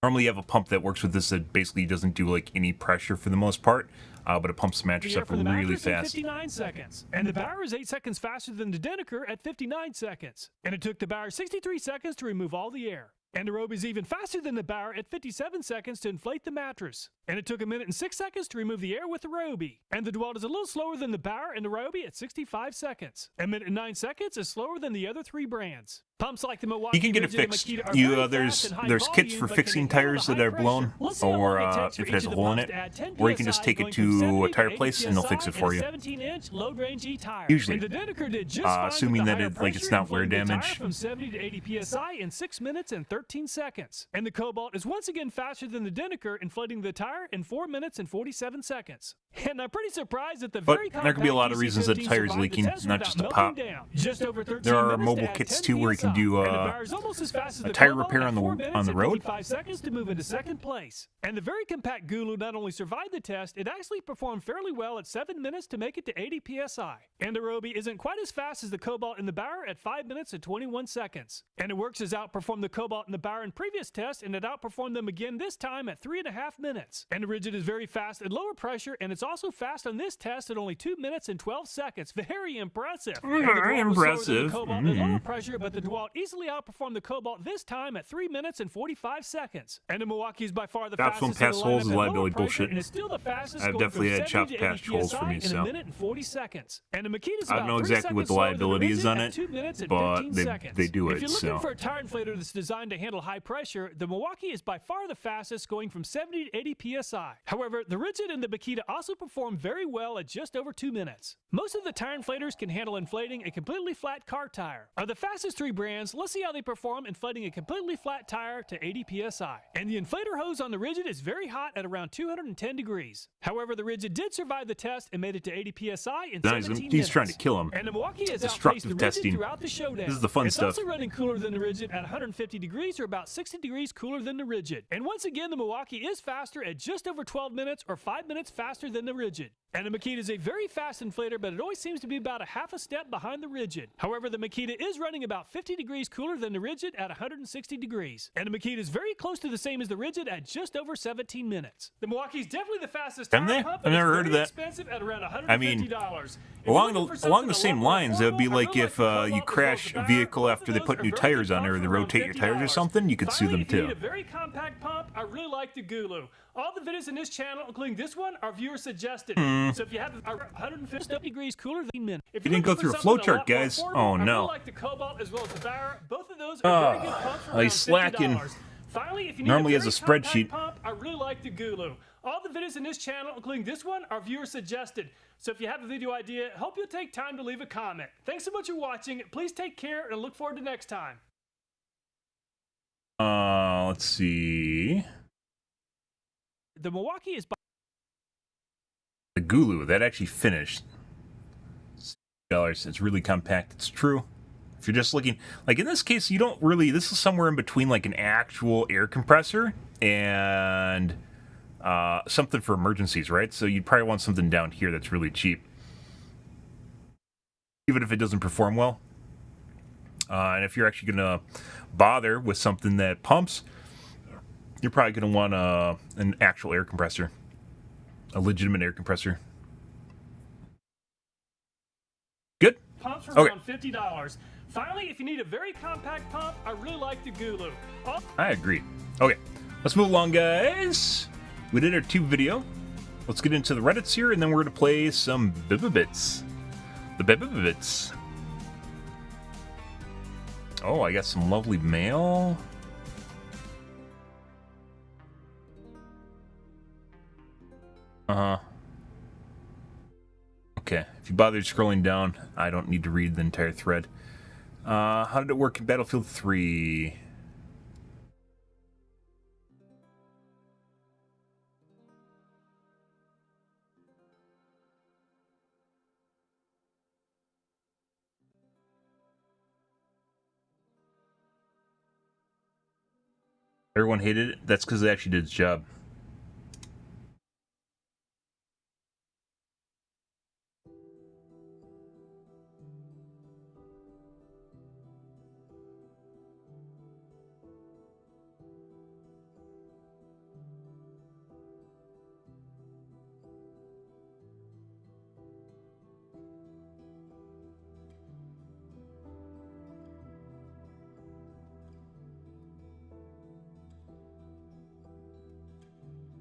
Normally you have a pump that works with this that basically doesn't do like any pressure for the most part, but it pumps the mattress up really fast. 59 seconds. And the Bauer is 8 seconds faster than the Dinniker at 59 seconds. And it took the Bauer 63 seconds to remove all the air. And the Robe is even faster than the Bauer at 57 seconds to inflate the mattress. And it took 1 minute and 6 seconds to remove the air with the Robe. And the DeWalt is a little slower than the Bauer and the Robe at 65 seconds. 1 minute and 9 seconds is slower than the other 3 brands. Pumps like the Milwaukee, you can get it fixed. There's kits for fixing tires that are blown, or if it has a hole in it, or you can just take it to a tire place and they'll fix it for you. Usually, assuming that it's not wear damage. From 70 to 80 psi in 6 minutes and 13 seconds. And the Cobalt is once again faster than the Dinniker, inflating the tire in 4 minutes and 47 seconds. And I'm pretty surprised that the very there could be a lot of reasons that the tire is leaking, not just a pop. There are mobile kits too where you can do a tire repair on the road. 5 seconds to move into second place. And the very compact Gulu not only survived the test, it actually performed fairly well at 7 minutes to make it to 80 psi. And the Robe isn't quite as fast as the Cobalt and the Bauer at 5 minutes and 21 seconds. And it works has outperformed the Cobalt and the Bauer in previous tests, and it outperformed them again this time at 3.5 minutes. And the Rigid is very fast at lower pressure, and it's also fast on this test at only 2 minutes and 12 seconds. Very impressive. Very impressive. The Cobalt at lower pressure, but the DeWalt easily outperformed the Cobalt this time at 3 minutes and 45 seconds. And the Milwaukee is by far the fastest. One pass holes is liability bullshit. And it's still the fastest. I've definitely had chops past holes for me, so. In 1 minute and 40 seconds. And the Makita's I don't know exactly what the liability is on it, but they do it. If you're looking for a tire inflator that's designed to handle high pressure, the Milwaukee is by far the fastest, going from 70 to 80 psi. However, the Rigid and the Makita also perform very well at just over 2 minutes. Most of the tire inflators can handle inflating a completely flat car tire. Of the fastest 3 brands, let's see how they perform inflating a completely flat tire to 80 psi. And the inflator hose on the Rigid is very hot at around 210 degrees. However, the Rigid did survive the test and made it to 80 psi in 17 minutes. He's trying to kill him. And the Milwaukee has outpaced the Rigid throughout the showdown. This is the fun stuff. It's also running cooler than the Rigid at 150 degrees, or about 60 degrees cooler than the Rigid. And once again, the Milwaukee is faster at just over 12 minutes, or 5 minutes faster than the Rigid. And the Makita is a very fast inflator, but it always seems to be about a half a step behind the Rigid. However, the Makita is running about 50 degrees cooler than the Rigid at 160 degrees. And the Makita is very close to the same as the Rigid at just over 17 minutes. The Milwaukee is definitely the fastest tire pump. I've never heard of that. Expensive at around $150. I mean, along the same lines, it would be like if you crash a vehicle after they put new tires on it, or they rotate your tires or something, you could sue them too. If you need a very compact pump, I really like the Gulu. All the videos in this channel, including this one, are viewer suggested. So if you have 150 degrees cooler than minute. If you didn't go through a flowchart, guys. Oh no. I like the Cobalt as well as the Bauer. Both of those are very good pumps for around he's slacking. $50. Finally, if you need Normally a has a very spreadsheet. compact pump, I really like the Gulu. All the videos in this channel, including this one, are viewer suggested. So if you have a video idea, I hope you'll take time to leave a comment. Thanks so much for watching. Please take care, and I look forward to next time. Let's see. The Milwaukee is by the Gulu that actually finished. $60. It's really compact. It's true. If you're just looking, like in this case, you don't really. This is somewhere in between like an actual air compressor and something for emergencies, right? So you'd probably want something down here that's really cheap, even if it doesn't perform well. And if you're actually going to bother with something that pumps, you're probably going to want an actual air compressor, a legitimate air compressor. Good? Pumps for around $50. Finally, if you need a very compact pump, I really like the Gulu. I agree. Okay, let's move along, guys. We did our tube video. Let's get into the Reddits here, and then we're going to play some Battlebits. The Battlebits. Oh, I got some lovely mail. Okay, if you bother scrolling down, I don't need to read the entire thread. How did it work in Battlefield 3? Everyone hated it? That's because it actually did its job.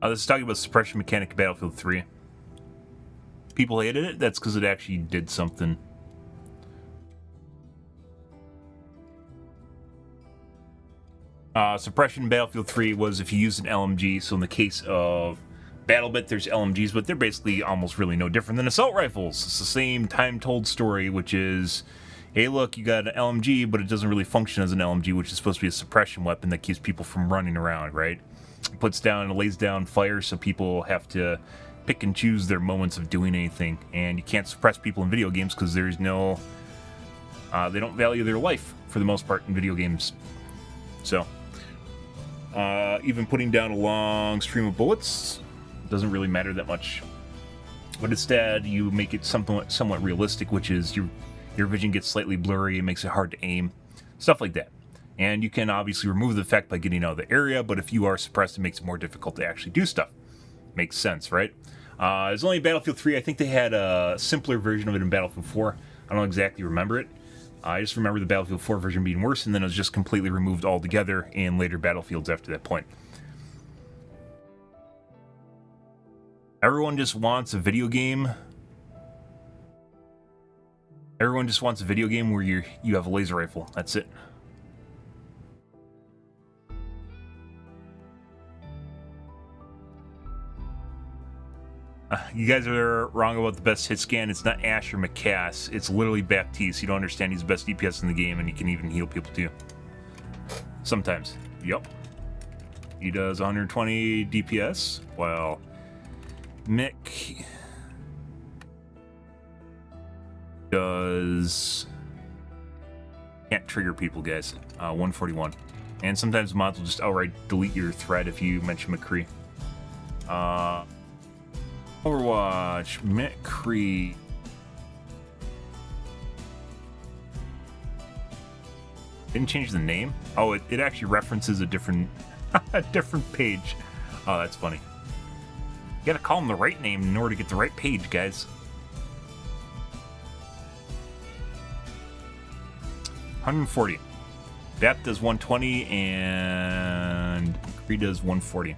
This is talking about suppression mechanic in Battlefield 3. People hated it? That's because it actually did something. Suppression in Battlefield 3 was if you use an LMG, so in the case of Battlebit, there's LMGs, but they're basically almost really no different than assault rifles. It's the same time-told story, which is, hey, look, you got an LMG, but it doesn't really function as an LMG, which is supposed to be a suppression weapon that keeps people from running around, right? It puts down and lays down fire, so people have to pick and choose their moments of doing anything. And you can't suppress people in video games because there's no... they don't value their life, for the most part, in video games. So, even putting down a long stream of bullets doesn't really matter that much. But instead, you make it somewhat realistic, which is your vision gets slightly blurry, it makes it hard to aim, stuff like that. And you can obviously remove the effect by getting out of the area, but if you are suppressed, it makes it more difficult to actually do stuff. Makes sense, right? It's only in Battlefield 3. I think they had a simpler version of it in Battlefield 4. I don't exactly remember it. I just remember the Battlefield 4 version being worse, and then it was just completely removed altogether in later Battlefields after that point. Everyone just wants a video game. Everyone just wants a video game where you have a laser rifle. That's it. You guys are wrong about the best hit scan. It's not Ash or McCass. It's literally Baptiste. You don't understand. He's the best DPS in the game, and he can even heal people too. Sometimes. Yup. He does 120 DPS, while Mick does... Can't trigger people, guys. 141. And sometimes mods will just outright delete your thread if you mention McCree. Overwatch, McCree. Didn't change the name? Oh, it actually references a different a different page. Oh, that's funny. You gotta call him the right name in order to get the right page, guys. 140. Bap does 120 and McCree does 140.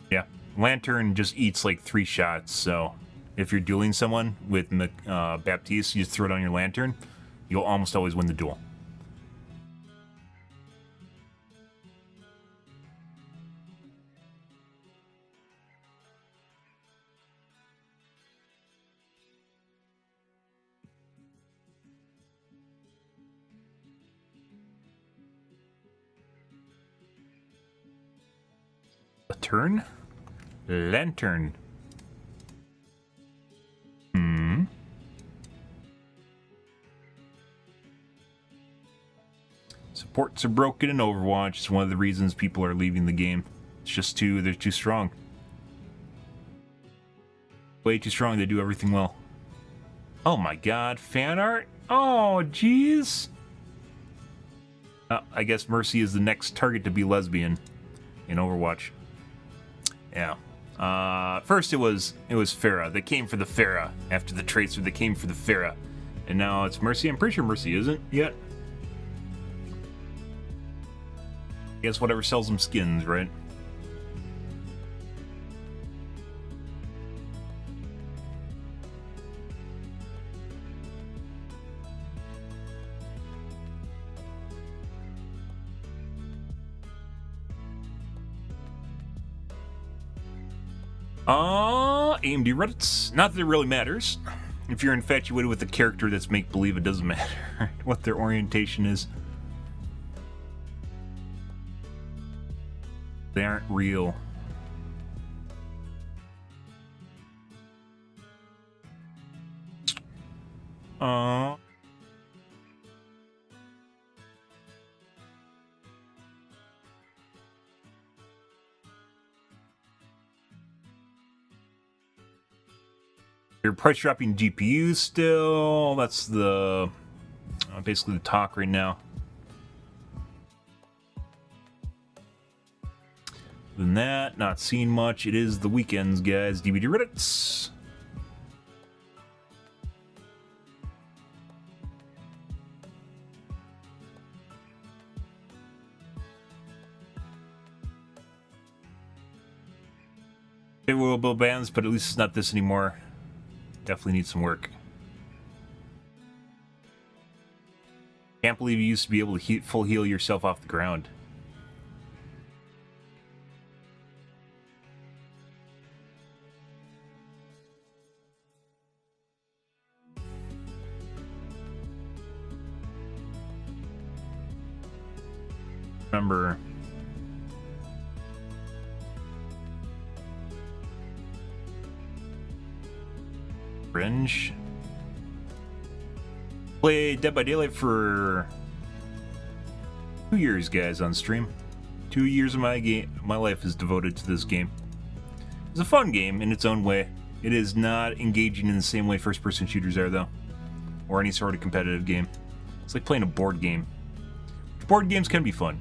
Yeah, Lantern just eats like 3 shots, so if you're dueling someone with Baptiste, you just throw it on your Lantern, you'll almost always win the duel. Lantern? Lantern. Hmm. Supports are broken in Overwatch. It's one of the reasons people are leaving the game. It's just they're too strong. Way too strong, they do everything well. Oh my god, fan art? Oh, jeez. I guess Mercy is the next target to be lesbian in Overwatch. Yeah. First it was Pharah. They came for the Pharah. After the Tracer, they came for the Pharah. And now it's Mercy. I'm pretty sure Mercy isn't yet. I guess whatever sells them skins, right? AMD Reddits. Not that it really matters. If you're infatuated with a character that's make-believe, it doesn't matter what their orientation is. They aren't real. You're price dropping GPUs still. That's the basically the talk right now. Than that, not seeing much. It is the weekends, guys. DVD Reddits. It will build bands, but at least it's not this anymore. Definitely needs some work. Can't believe you used to be able to full heal yourself off the ground. Remember, Fringe. Played Dead by Daylight for 2 years, guys, on stream. 2 years of my life is devoted to this game. It's a fun game in its own way. It is not engaging in the same way first-person shooters are, though, or any sort of competitive game. It's like playing a board game. Board games can be fun.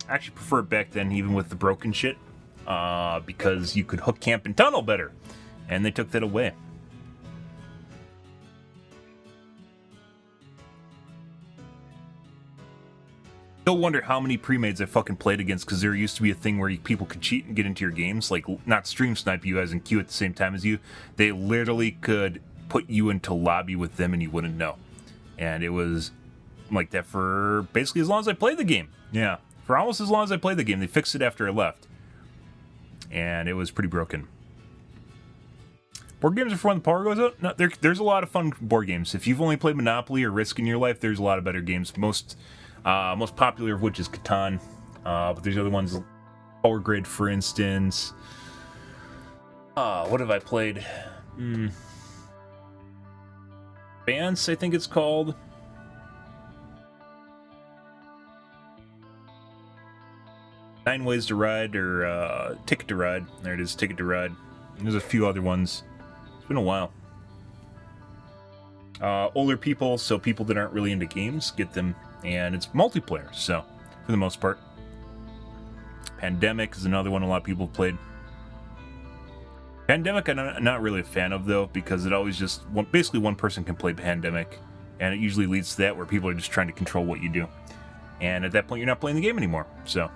I actually prefer it back then, even with the broken shit, because you could hook camp and tunnel better, and they took that away. Still wonder how many pre-mades I fucking played against, because there used to be a thing where people could cheat and get into your games, like not stream snipe you as in queue at the same time as you. They literally could put you into lobby with them and you wouldn't know. And it was like that for basically as long as I played the game. Yeah. For almost as long as I played the game. They fixed it after I left. And it was pretty broken. Board games are fun. The power goes up. No, there's a lot of fun board games. If you've only played Monopoly or Risk in your life, there's a lot of better games. Most popular of which is Catan. But there's other ones, Power Grid, for instance. What have I played? Bance, I think it's called. Nine Ways to Ride, or Ticket to Ride. There it is, Ticket to Ride. And there's a few other ones. It's been a while. Older people, so people that aren't really into games, get them. And it's multiplayer, so, for the most part. Pandemic is another one a lot of people have played. Pandemic I'm not really a fan of, though, because it always just... basically one person can play Pandemic. And it usually leads to that, where people are just trying to control what you do. And at that point, you're not playing the game anymore, so...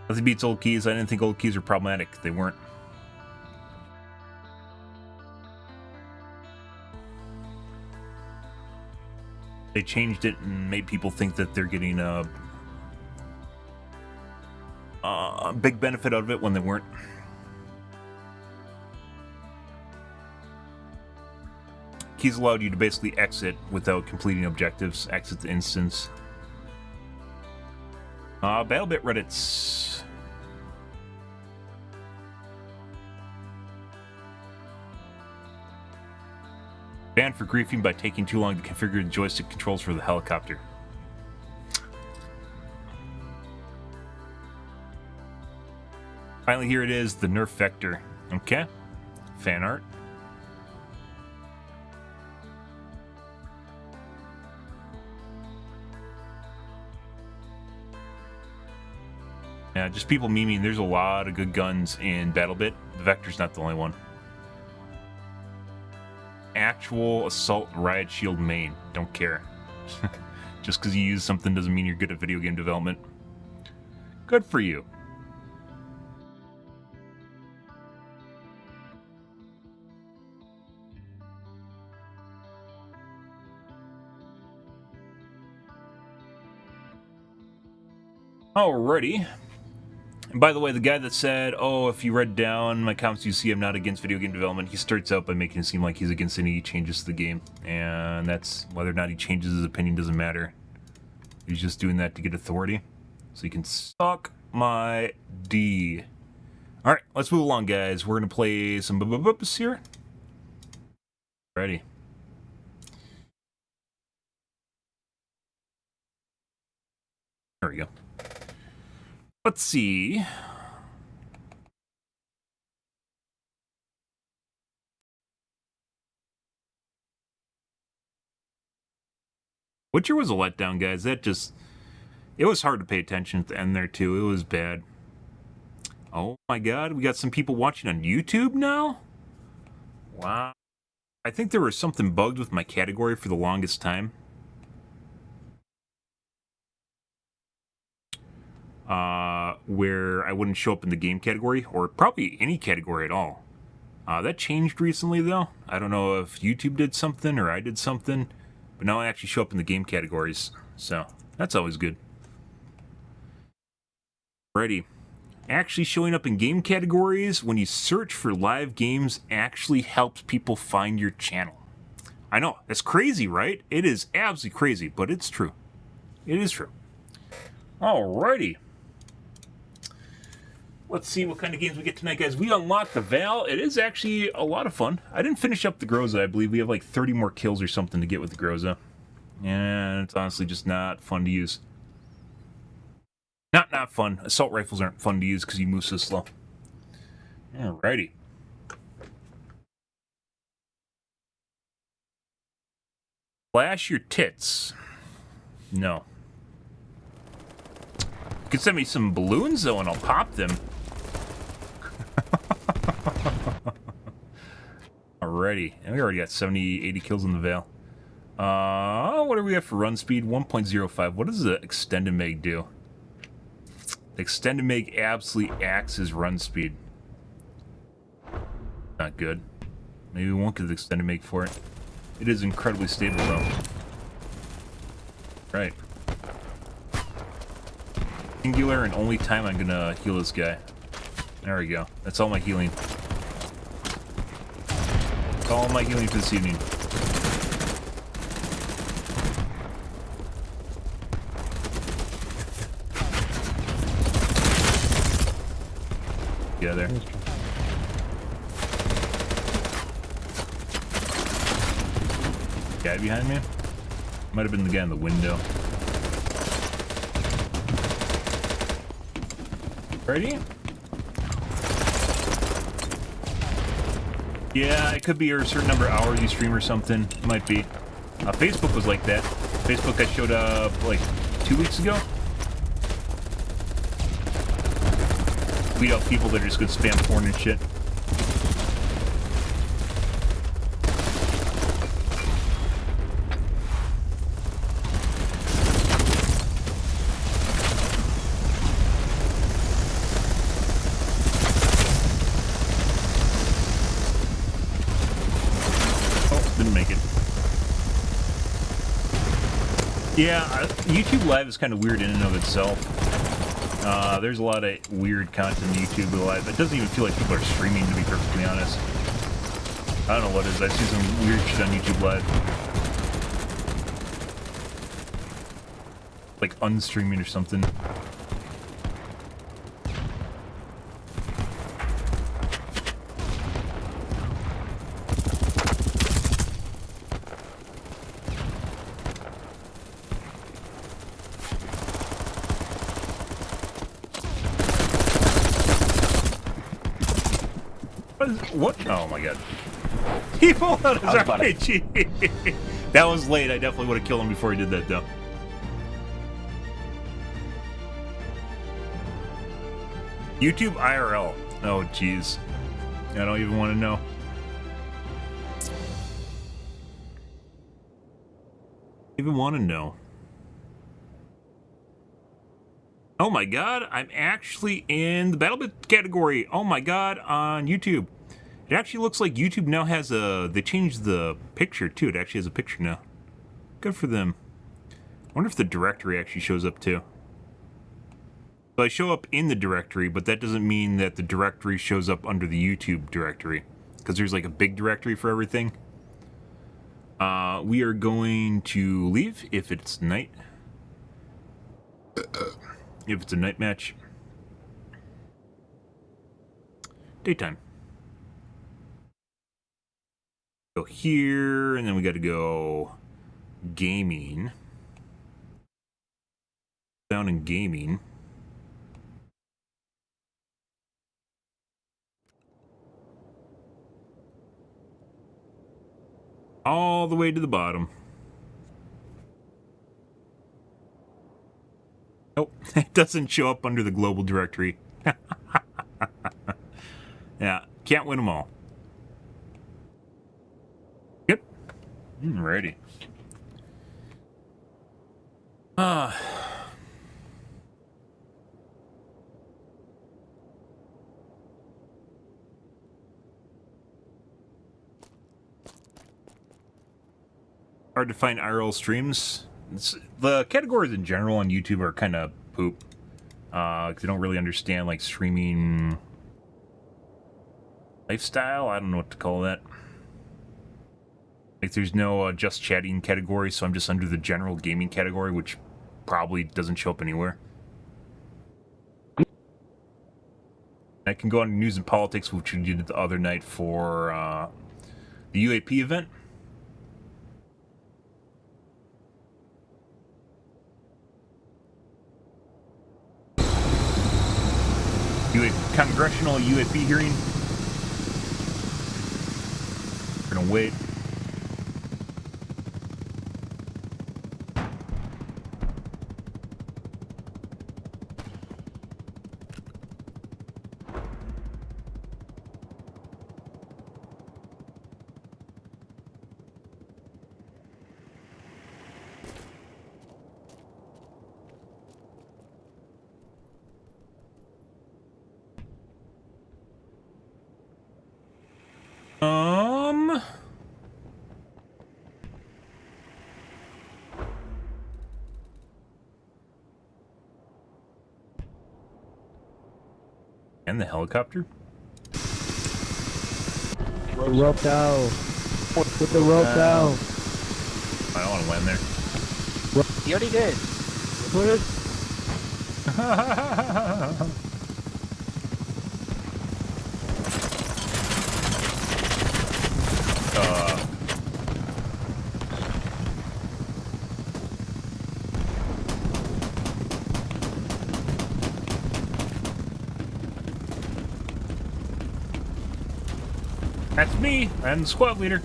Nothing beats old keys. I didn't think old keys were problematic. They weren't. They changed it and made people think that they're getting a big benefit out of it when they weren't. Keys allowed you to basically exit without completing objectives. Exit the instance. Battlebit Reddits. Banned for griefing by taking too long to configure the joystick controls for the helicopter. Finally, here it is, the Nerf Vector. Okay. Fan art. Yeah, just people memeing. There's a lot of good guns in BattleBit. The Vector's not the only one. Actual assault riot shield main. Don't care. Just because you use something doesn't mean you're good at video game development. Good for you. Alrighty. And by the way, the guy that said, oh, if you read down my comments, you see I'm not against video game development, he starts out by making it seem like he's against any changes to the game. And that's whether or not he changes his opinion doesn't matter. He's just doing that to get authority. So he can suck my D. Alright, let's move along, guys. We're going to play some Battlebits here. Ready. There we go. Let's see. Witcher was a letdown, guys. That just... It was hard to pay attention at the end there, too. It was bad. Oh my god, we got some people watching on YouTube now? Wow. I think there was something bugged with my category for the longest time. Where I wouldn't show up in the game category, or probably any category at all. That changed recently, though. I don't know if YouTube did something or I did something, but now I actually show up in the game categories, so that's always good. Ready. Actually showing up in game categories when you search for live games actually helps people find your channel. I know, that's crazy, right? It is absolutely crazy, but it's true. It is true. Alrighty. Let's see what kind of games we get tonight, guys. We unlocked the VAL. It is actually a lot of fun. I didn't finish up the Groza. I believe we have like 30 more kills or something to get with the Groza. And it's honestly just not fun to use. Not fun. Assault rifles aren't fun to use because you move so slow. Alrighty. Flash your tits. No. You could send me some balloons, though, and I'll pop them. Alrighty. And we already got 70, 80 kills in the VAL. What do we have for run speed? 1.05. What does the extended mag do? The extended mag absolutely axes run speed. Not good. Maybe we won't get the extended mag for it. It is incredibly stable, though. Right. Singular and only time I'm gonna heal this guy. There we go. That's all my healing. That's all my healing for this evening. Yeah, there. Guy behind me? Might have been the guy in the window. Ready? Yeah, it could be a certain number of hours you stream or something. It might be. Facebook was like that. Facebook, I showed up like 2 weeks ago. Weed out people that are just good spam porn and shit. Yeah, YouTube Live is kind of weird in and of itself. There's a lot of weird content on YouTube live. It doesn't even feel like people are streaming, to be perfectly honest. I don't know what it is. I see some weird shit on YouTube live. Like unstreaming or something. What? Oh my god. He pulled out his RPG. That was late. I definitely would have killed him before he did that, though. YouTube IRL. Oh, jeez. I don't even want to know. Even want to know. Oh my god, I'm actually in the Battlebits category. Oh my god, on YouTube. It actually looks like YouTube now has a... They changed the picture, too. It actually has a picture now. Good for them. I wonder if the directory actually shows up, too. So I show up in the directory, but that doesn't mean that the directory shows up under the YouTube directory. Because there's like a big directory for everything. We are going to leave if it's night. If it's a night match. Daytime. Go here, and then we got to go gaming. Down in gaming. All the way to the bottom. Nope, it doesn't show up under the global directory. Yeah, can't win them all. Yep. Alrighty. Hard to find IRL streams. The categories in general on YouTube are kind of poop. Cause they don't really understand like streaming lifestyle. I don't know what to call that. Like there's no just chatting category, so I'm just under the general gaming category, which probably doesn't show up anywhere. I can go on news and politics, which we did the other night for the UAP event. Congressional UAP hearing. We're gonna wait. And the helicopter? Rope down. Put the rope down. I don't want to land there. He already did. Put it. That's me. I'm the squad leader.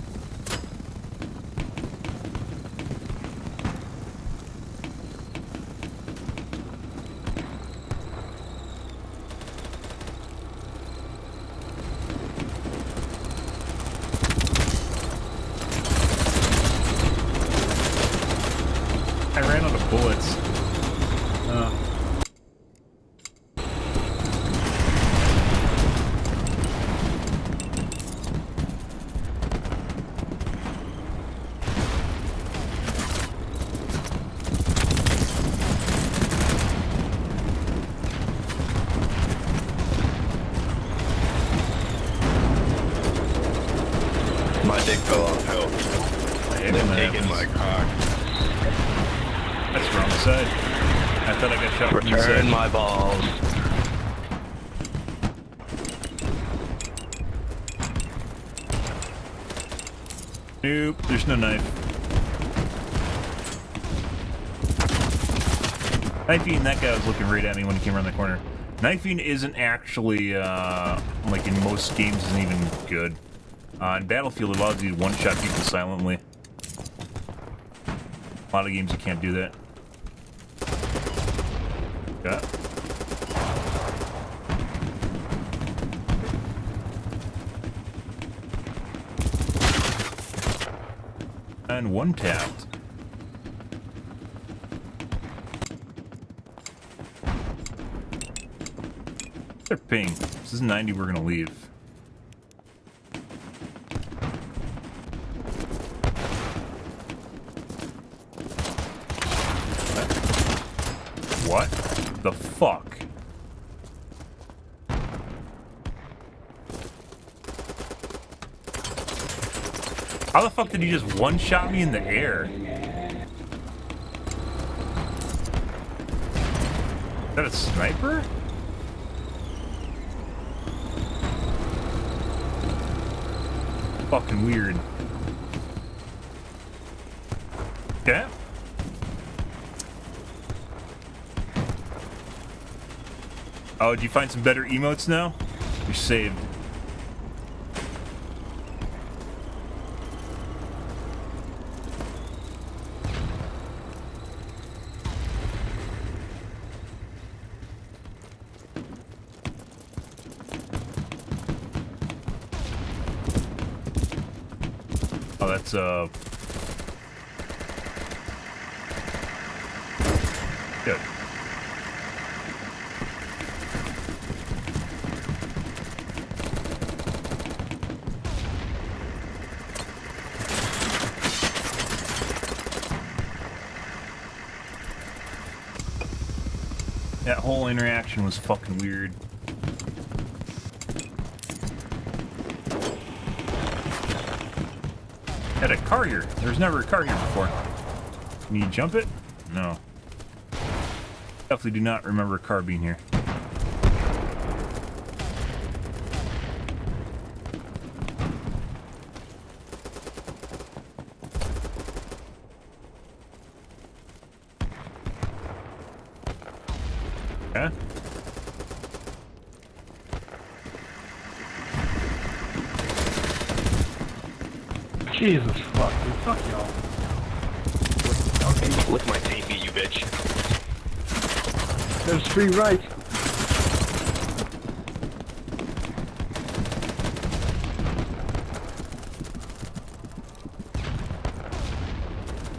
I ran out of bullets. go. I hate They're when that taking happens. my cock. That's the wrong side. I thought I got shot from the Return side. my balls. Nope, there's no knife. Knifing, that guy was looking right at me when he came around the corner. Knifing isn't actually, like in most games, isn't even good. In Battlefield, it allows you to one-shot people silently. A lot of games you can't do that. Yeah. And one tapped. They're ping. This is 90, we're gonna leave. What the fuck? How the fuck did he just one-shot me in the air? Is that a sniper? Fucking weird. Okay. Oh, did you find some better emotes now? You're saved. Oh, that's good. That whole interaction was fucking weird. Had a car here. There was never a car here before. Can you jump it? No. Definitely do not remember a car being here. Okay. Jesus fuck, dude. Fuck y'all. Lick my teepee, you bitch. There's free rights.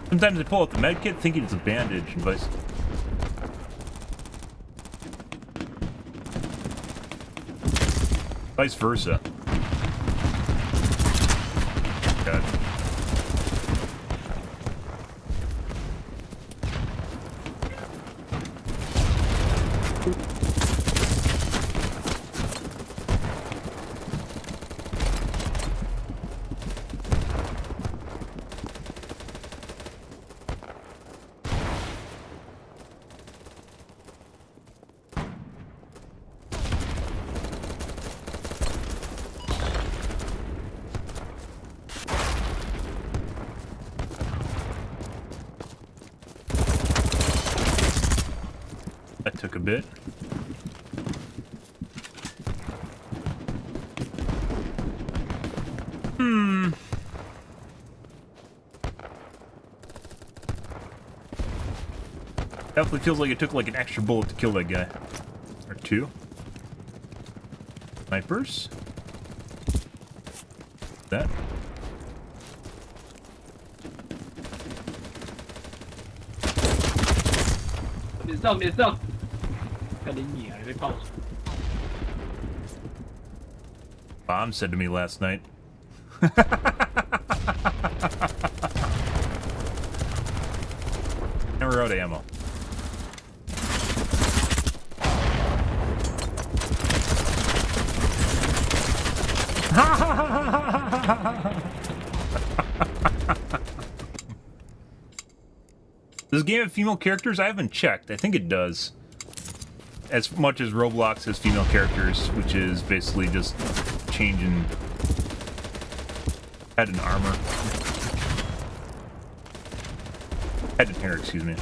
Sometimes I pull out the med kit thinking it's a bandage and vice versa. God. That took a bit. Definitely feels like it took like an extra bullet to kill that guy. Or two. Snipers. That. Missar! Ska ni ner er i paus? Bomb said to me last night. And we're out of ammo. Does the game have female characters? I haven't checked. I think it does. As much as Roblox has female characters, which is basically just changing head and armor. Head and hair, excuse me.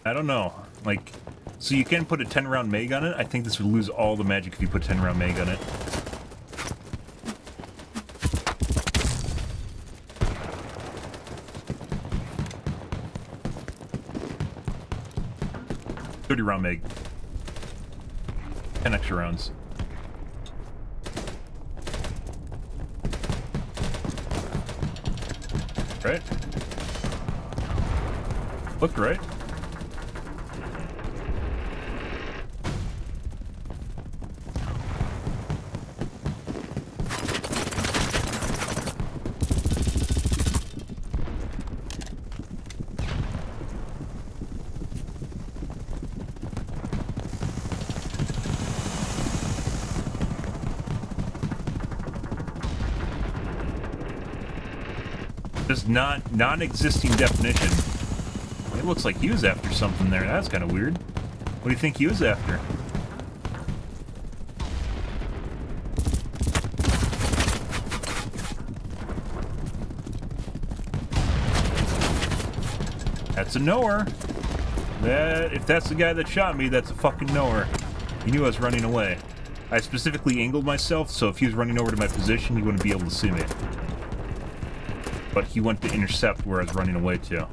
I don't know. Like, so you can put a 10-round mag on it. I think this would lose all the magic if you put 10-round mag on it. $30-round mag. 10 extra rounds. Right? Looked right. Just non-existing definition. It looks like he was after something there. That's kind of weird. What do you think he was after? That's a knower. If that's the guy that shot me, that's a fucking knower. He knew I was running away. I specifically angled myself, so if he was running over to my position, he wouldn't be able to see me. But he went to intercept where I was running away to.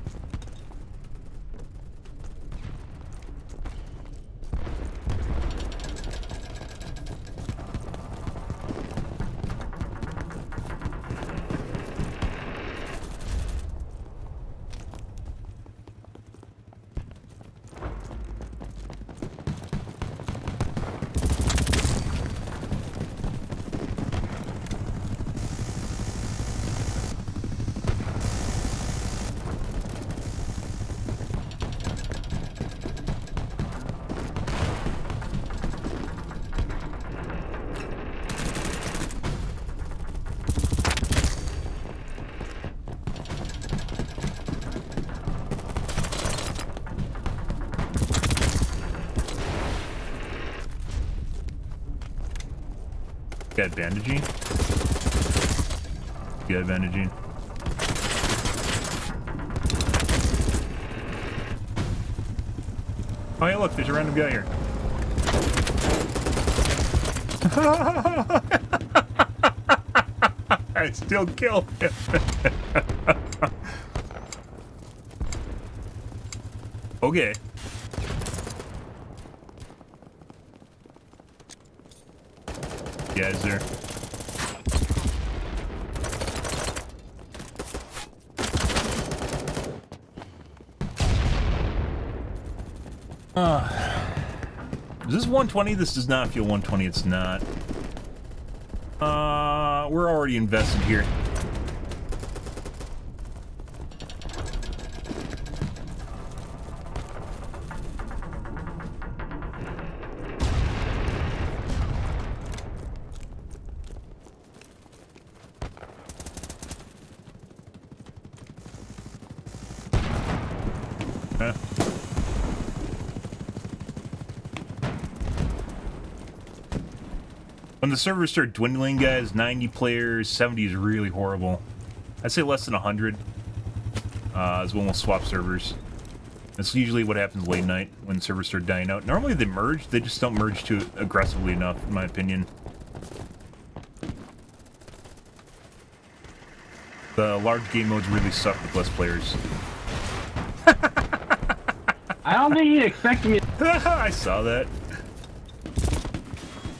Got bandaging. Got bandaging. Oh yeah, look, there's a random guy here. I still killed him. Okay. Guys there. Is this 120? This does not feel 120. It's not. We're already invested here. When the servers start dwindling, guys, 90 players, 70 is really horrible. I'd say less than 100 is when we'll swap servers. That's usually what happens late night when servers start dying out. Normally they merge, they just don't merge too aggressively enough, in my opinion. The large game modes really suck with less players. I don't think he expected me. I saw that.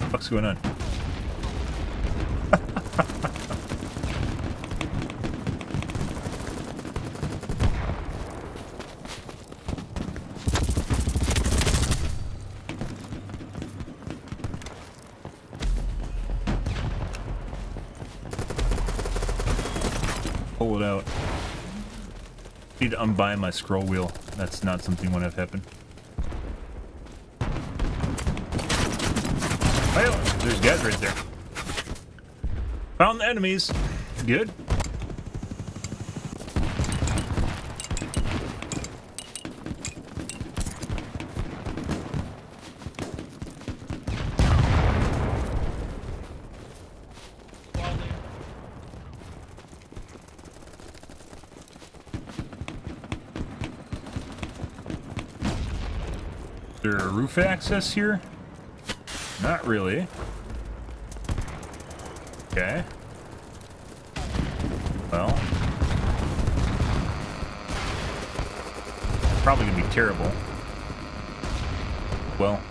What's going on? Pull it out. Need to unbind my scroll wheel. That's not something that would have happened. there's guys right there. Found the enemies. Good. Is there a roof access here? Not really. Okay. Well. Probably gonna be terrible. Well.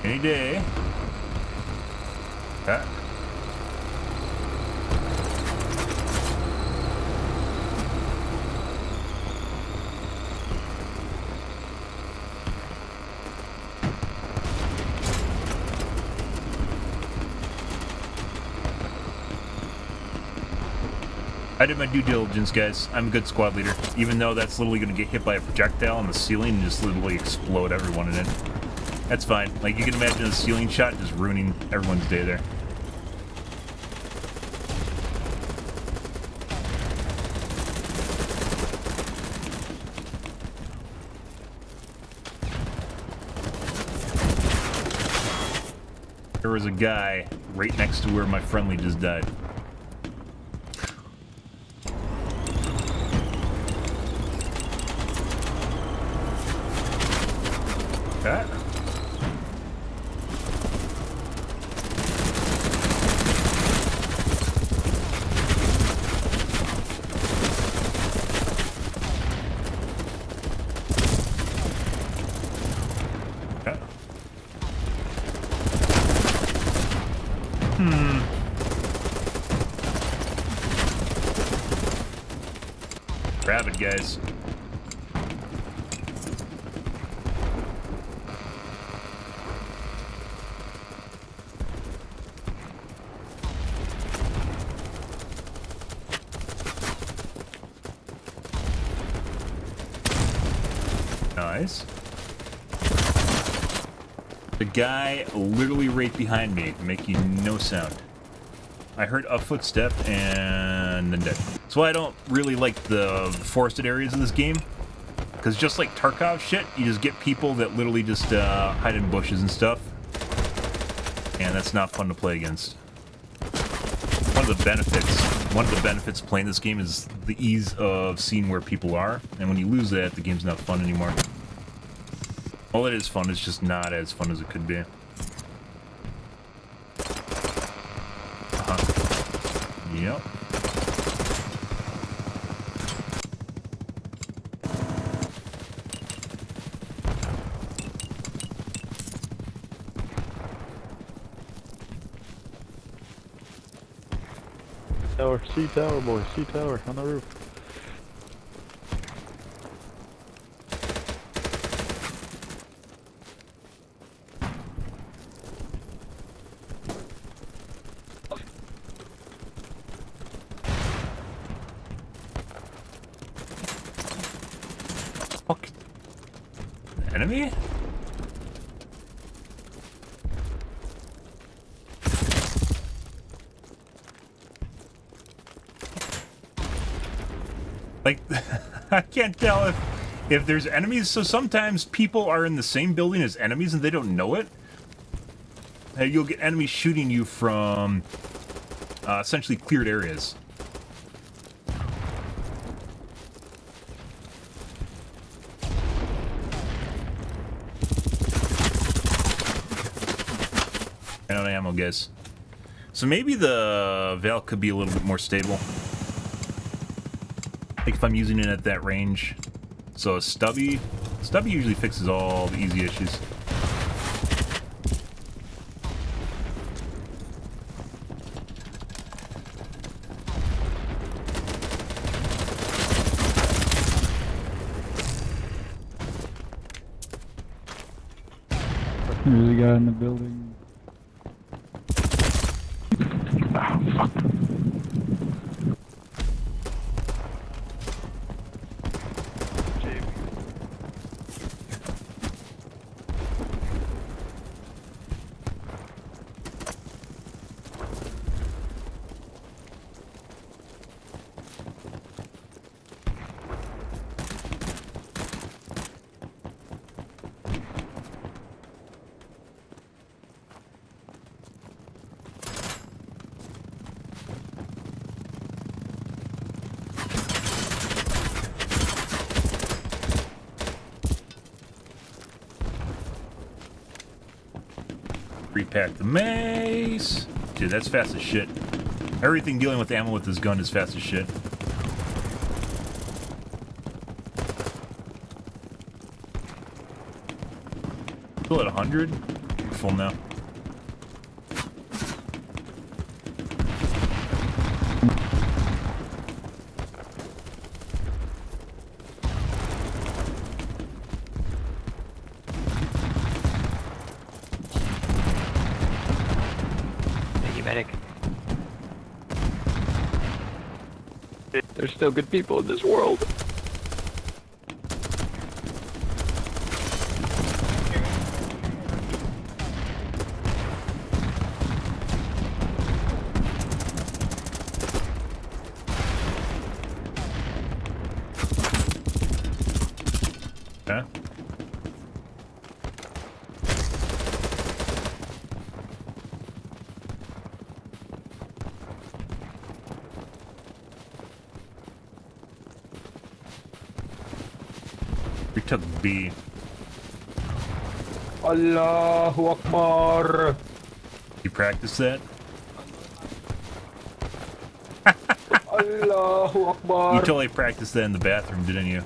Any day. Okay. I did my due diligence, guys. I'm a good squad leader. Even though that's literally going to get hit by a projectile on the ceiling and just literally explode everyone in it. That's fine. Like, you can imagine a ceiling shot just ruining everyone's day there. There was a guy right next to where my friendly just died. Okay. Okay. Grab it, guys. Nice. The guy literally right behind me, making no sound. I heard a footstep and then dead. That's why I don't really like the forested areas in this game. Because just like Tarkov shit, you just get people that literally just hide in bushes and stuff. And that's not fun to play against. One of the benefits of playing this game is the ease of seeing where people are. And when you lose that, the game's not fun anymore. All it is fun is just not as fun as it could be. Yep. Tower, C tower, boy, C tower on the roof. Fuck. Enemy? Like, I can't tell if there's enemies, so sometimes people are in the same building as enemies and they don't know it. You'll get enemies shooting you from essentially cleared areas. I don't have ammo, guys. So maybe the VAL could be a little bit more stable. Like if I'm using it at that range. So a stubby usually fixes all the easy issues. There's a guy in the building. Oh, fuck. Repack the mace. Dude, that's fast as shit. Everything dealing with ammo with this gun is fast as shit. Still at 100? We're full now. Thank you, medic. There's still good people in this world. Okay. We took B. Allahu Akbar. You practice that? Allahu Akbar. You totally practiced that in the bathroom, didn't you?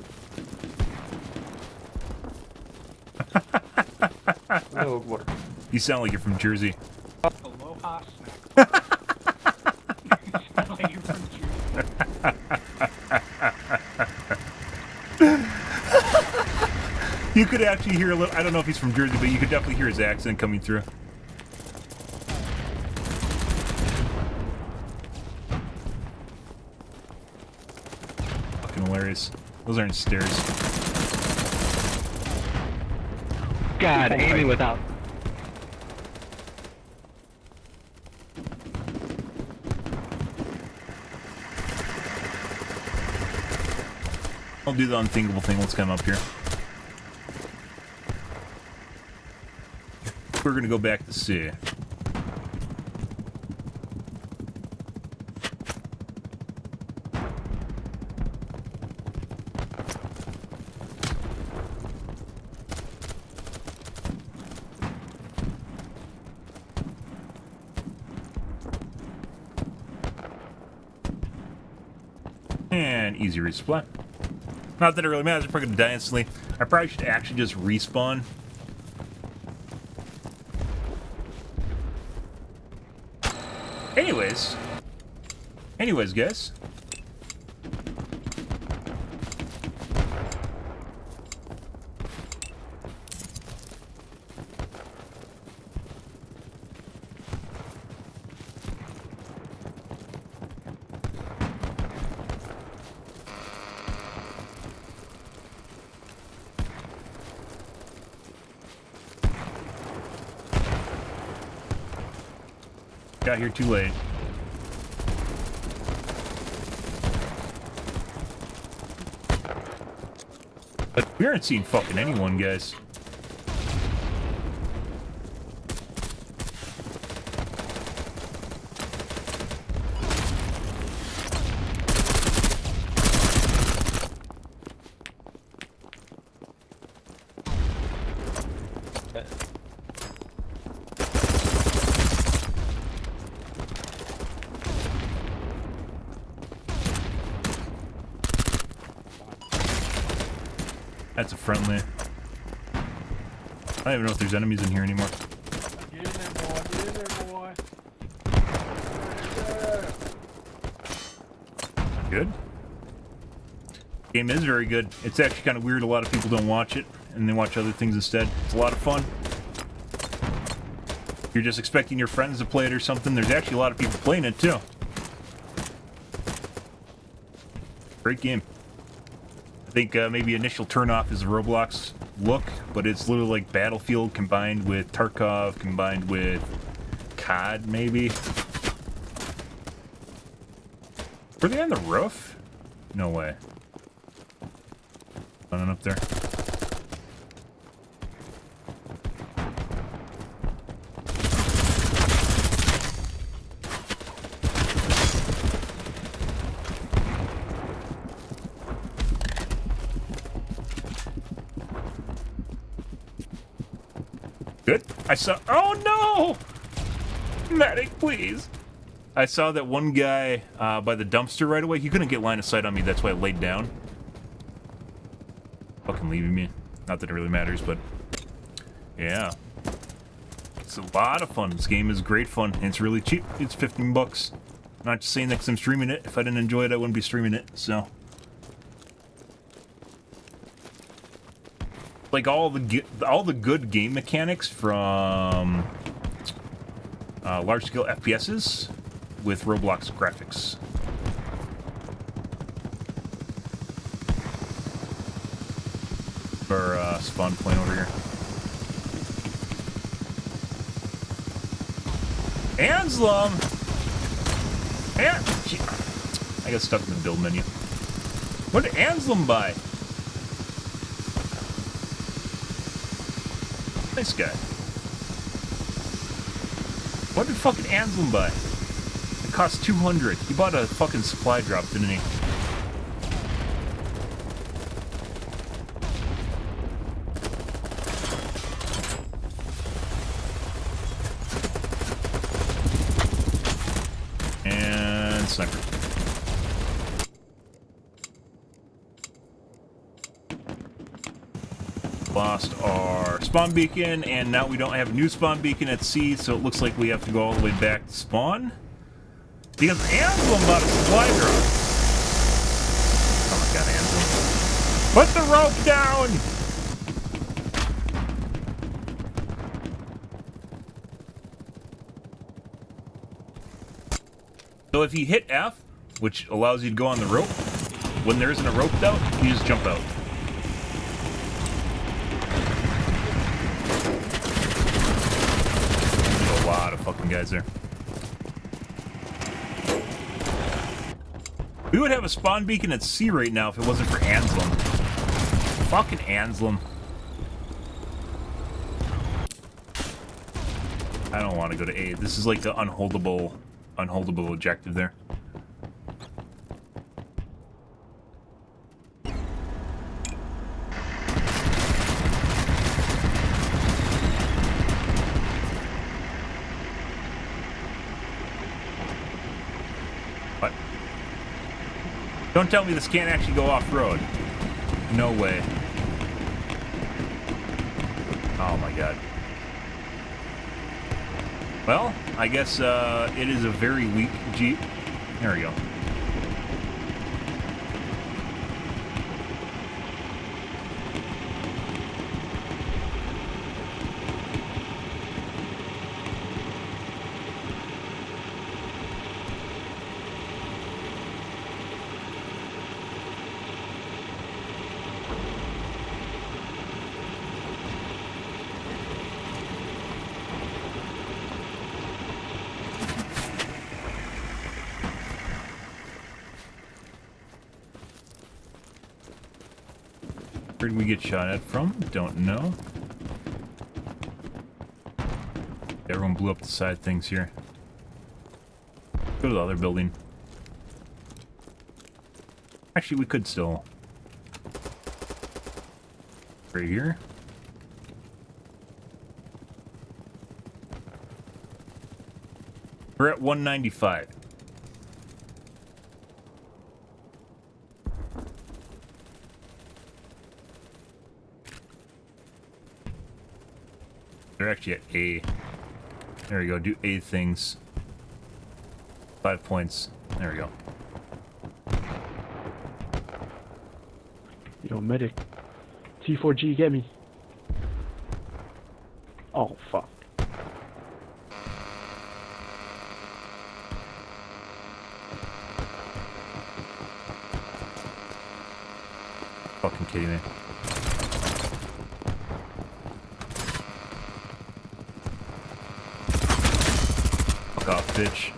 Allahu Akbar. You sound like you're from Jersey. Aloha snack. Sound like you're from Jersey. You could actually hear a little. I don't know if he's from Jersey, but you could definitely hear his accent coming through. Fucking hilarious. Those aren't stairs. God, aiming without. I'll do the unthinkable thing. Let's come up here. We're gonna go back to C. And easy resupply. Not that it really matters if we're gonna die instantly. I probably should actually just respawn. Anyways, guys. Got here too late. We aren't seeing fucking anyone, guys. That's a friendly. I don't even know if there's enemies in here anymore. Get in there, boy. Get in there, boy. Good. Game is very good. It's actually kind of weird. A lot of people don't watch it, and they watch other things instead. It's a lot of fun. If you're just expecting your friends to play it or something, there's actually a lot of people playing it too. Great game. I think maybe initial turnoff is the Roblox look, but it's literally like Battlefield combined with Tarkov, combined with COD, maybe. Were they on the roof? No way. Running up there. Good. I saw. Oh no! Medic, please. I saw that one guy by the dumpster right away. He couldn't get line of sight on me. That's why I laid down. Fucking leaving me. Not that it really matters, but yeah. It's a lot of fun. This game is great fun, and it's really cheap. It's 15 bucks. I'm not just saying that because I'm streaming it. If I didn't enjoy it, I wouldn't be streaming it, so. Like all the good game mechanics from large-scale FPSs with Roblox graphics. Our spawn point over here. Anslum! I got stuck in the build menu. What did Anslum buy? Nice guy. What did fucking Anslum buy? It cost 200. He bought a fucking supply drop, didn't he? And sniper. Lost our spawn beacon, and now we don't have a new spawn beacon at sea, so it looks like we have to go all the way back to spawn. Because Anslum bought a supply drop. Oh my god, Anslum. Put the rope down! So if you hit F, which allows you to go on the rope, when there isn't a rope out, you just jump out. There's a lot of fucking guys there. We would have a spawn beacon at sea right now if it wasn't for Anslum. Fucking Anslum. I don't want to go to A. This is like the unholdable objective there. What? Don't tell me this can't actually go off-road. No way. Oh my god. Well, I guess it is a very weak Jeep. There we go. Where did we get shot at from? Don't know. Everyone blew up the side things here. Go to the other building. Actually, we could still. Right here. We're at 195. They're actually at A. There we go. Do A things. 5 points. There we go. Yo, medic. T4G, get me. Oh, fuck. Fucking kidding me. Fuck off, bitch.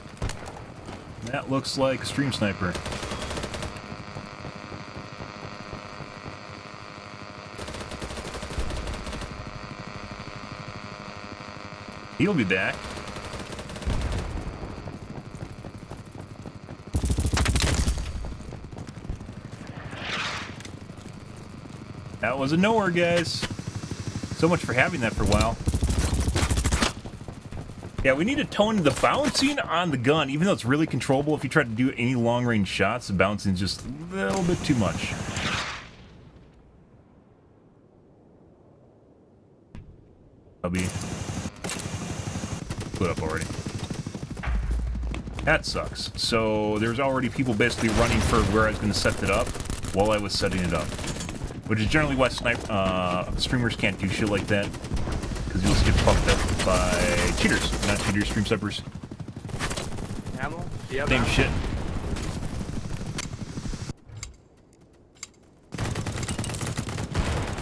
That looks like a stream sniper. He'll be back. That was a nowhere, guys. So much for having that for a while. Yeah, we need to tone the bouncing on the gun, even though it's really controllable. If you try to do any long-range shots, the bouncing is just a little bit too much. I'll be put up already. That sucks. So there's already people basically running for where I was going to set it up while I was setting it up, which is generally why streamers can't do shit like that, because you'll just get fucked up by cheaters, not cheaters, stream steppers. Ammo? Yeah, Same shit.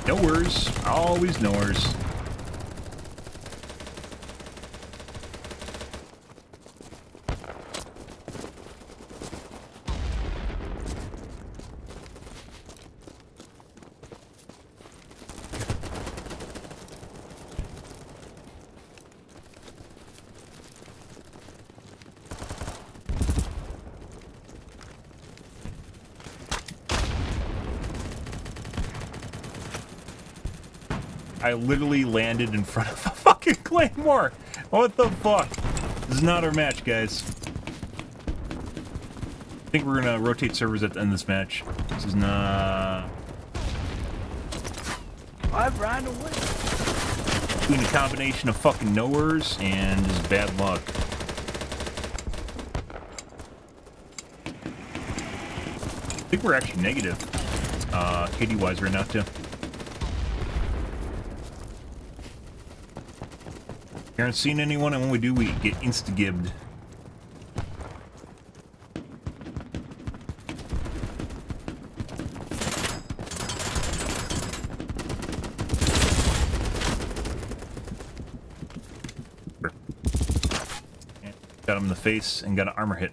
Nowheres, always nowheres. I literally landed in front of a fucking claymore. What the fuck? This is not our match, guys. I think we're gonna rotate servers at the end of this match. This is not... I ran away. Between a combination of fucking nowheres and just bad luck. I think we're actually negative. KD-wise right now, too. We aren't seeing anyone, and when we do, we get insta-gibbed. Got him in the face and got an armor hit.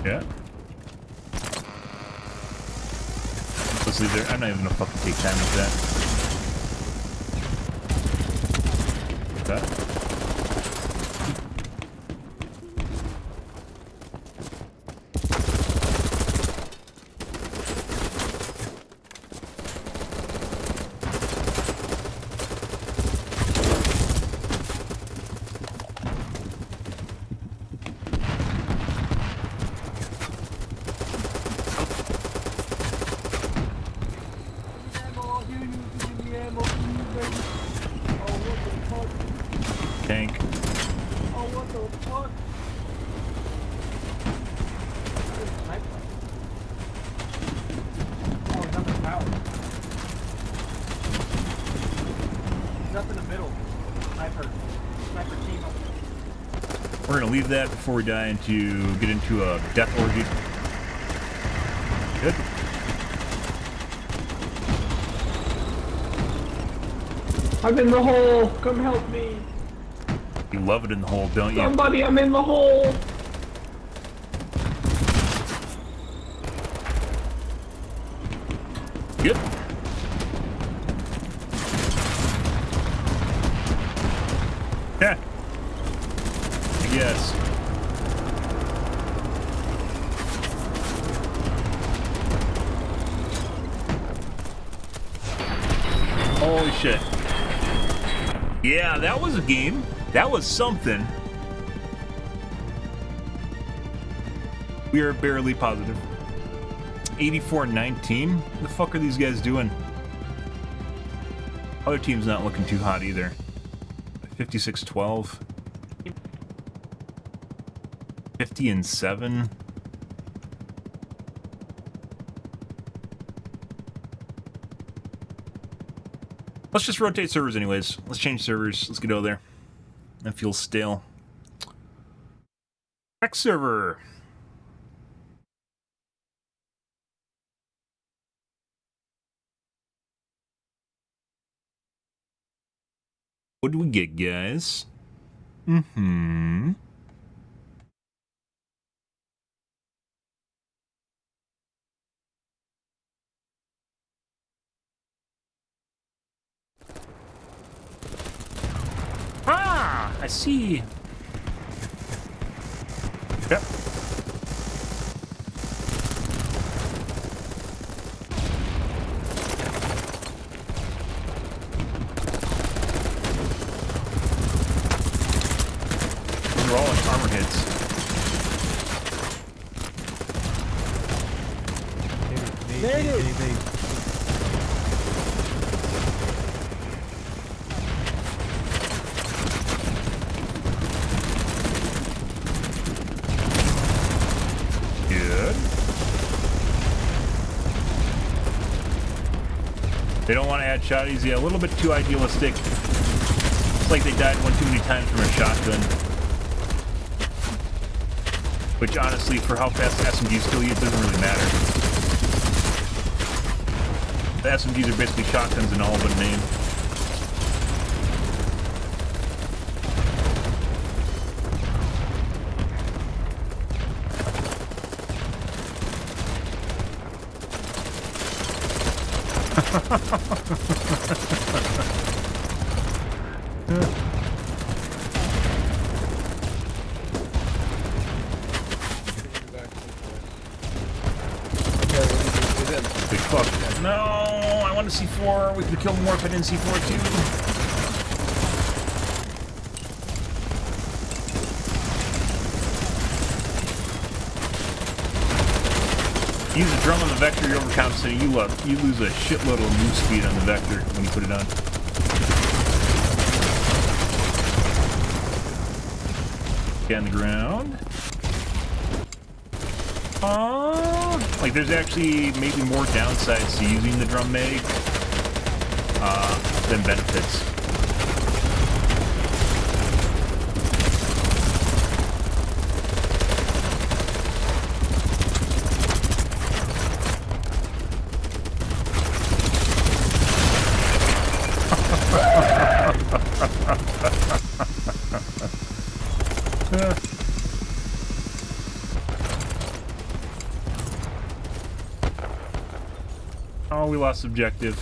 Yeah. Let's leave there. I'm not even gonna fucking take time with that. That. Tank. Oh, what the fuck? Oh, he's up in the tower. He's up in the middle. Sniper. Sniper team up. We're gonna leave that before we die into get into a death orgy. Good. I'm in the hole. Come help me. You love it in the hole, don't you? Somebody, I'm in the hole. Good. Yeah. I guess. Holy shit. Yeah, that was a game. That was something. We are barely positive. 84-19? What the fuck are these guys doing? Other team's not looking too hot either. 56-12. 50-7. Let's just rotate servers anyways. Let's change servers. Let's get over there. That feels stale. Next server. What do we get, guys? Mm-hmm. Ah! see. Yep. They're all in armor hits. There it is. Good. They don't want to add shotties. Yeah, a little bit too idealistic. It's like they died one too many times from a shotgun. Which honestly, for how fast SMGs kill you, it doesn't really matter. The SMGs are basically shotguns in all but name. Big fuck. No, I want to C4. We could kill more if I didn't C4 too. Use a drum on the vector, you're overcompensating. You lose a shitload of move speed on the vector when you put it on. Okay, on the ground. Like there's actually maybe more downsides to using the drum mag than benefits. Oh, we lost objective.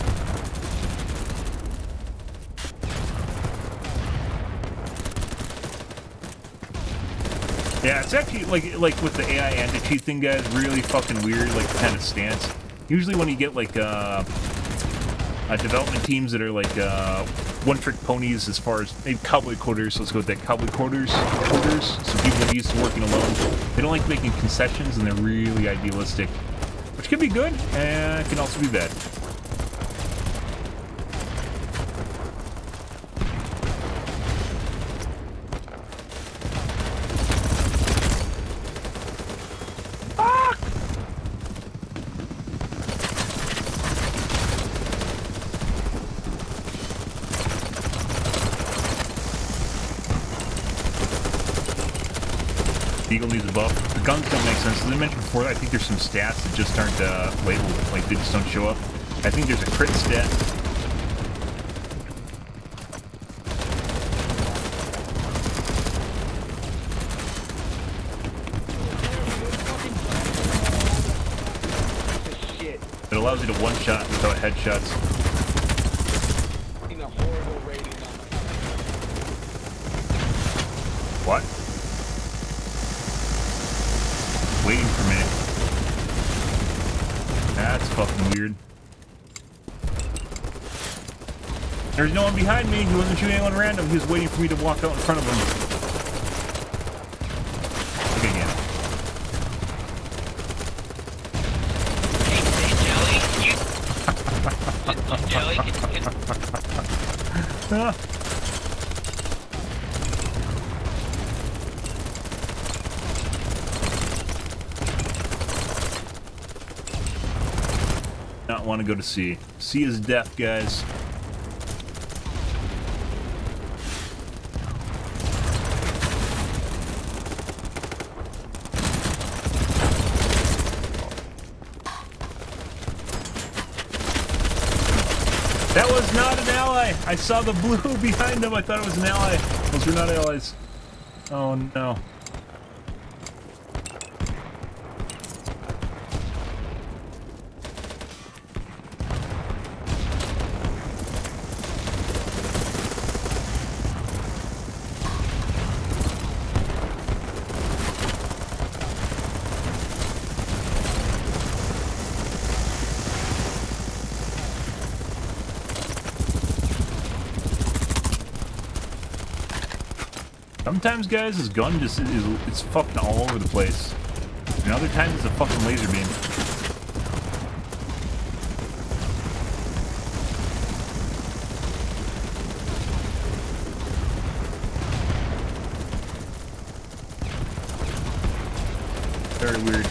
Yeah, it's actually like with the AI anti-cheat thing, guys, really fucking weird, like kind of stance. Usually when you get like development teams that are like one-trick ponies as far as maybe cowboy coders, let's go with that, cowboy coders, so people that are used to working alone, they don't like making concessions and they're really idealistic. Which can be good, and it can also be bad. Fuck! Eagle needs a buff. The guns don't make sense. As I mentioned before, I think there's some stats that just aren't labeled, like they just don't show up. I think there's a crit stat. It allows you to one-shot without headshots. What? Waiting for me. That's fucking weird. There's no one behind me. He wasn't shooting anyone random. He was waiting for me to walk out in front of him. Okay, again. Hey, Joey, Joey, Not want to go to C. C is death, guys. That was not an ally. I saw the blue behind him. I thought it was an ally. Those were not allies. Oh no. Sometimes, guys, his gun just it's fucking all over the place. And other times it's a fucking laser beam. Very weird.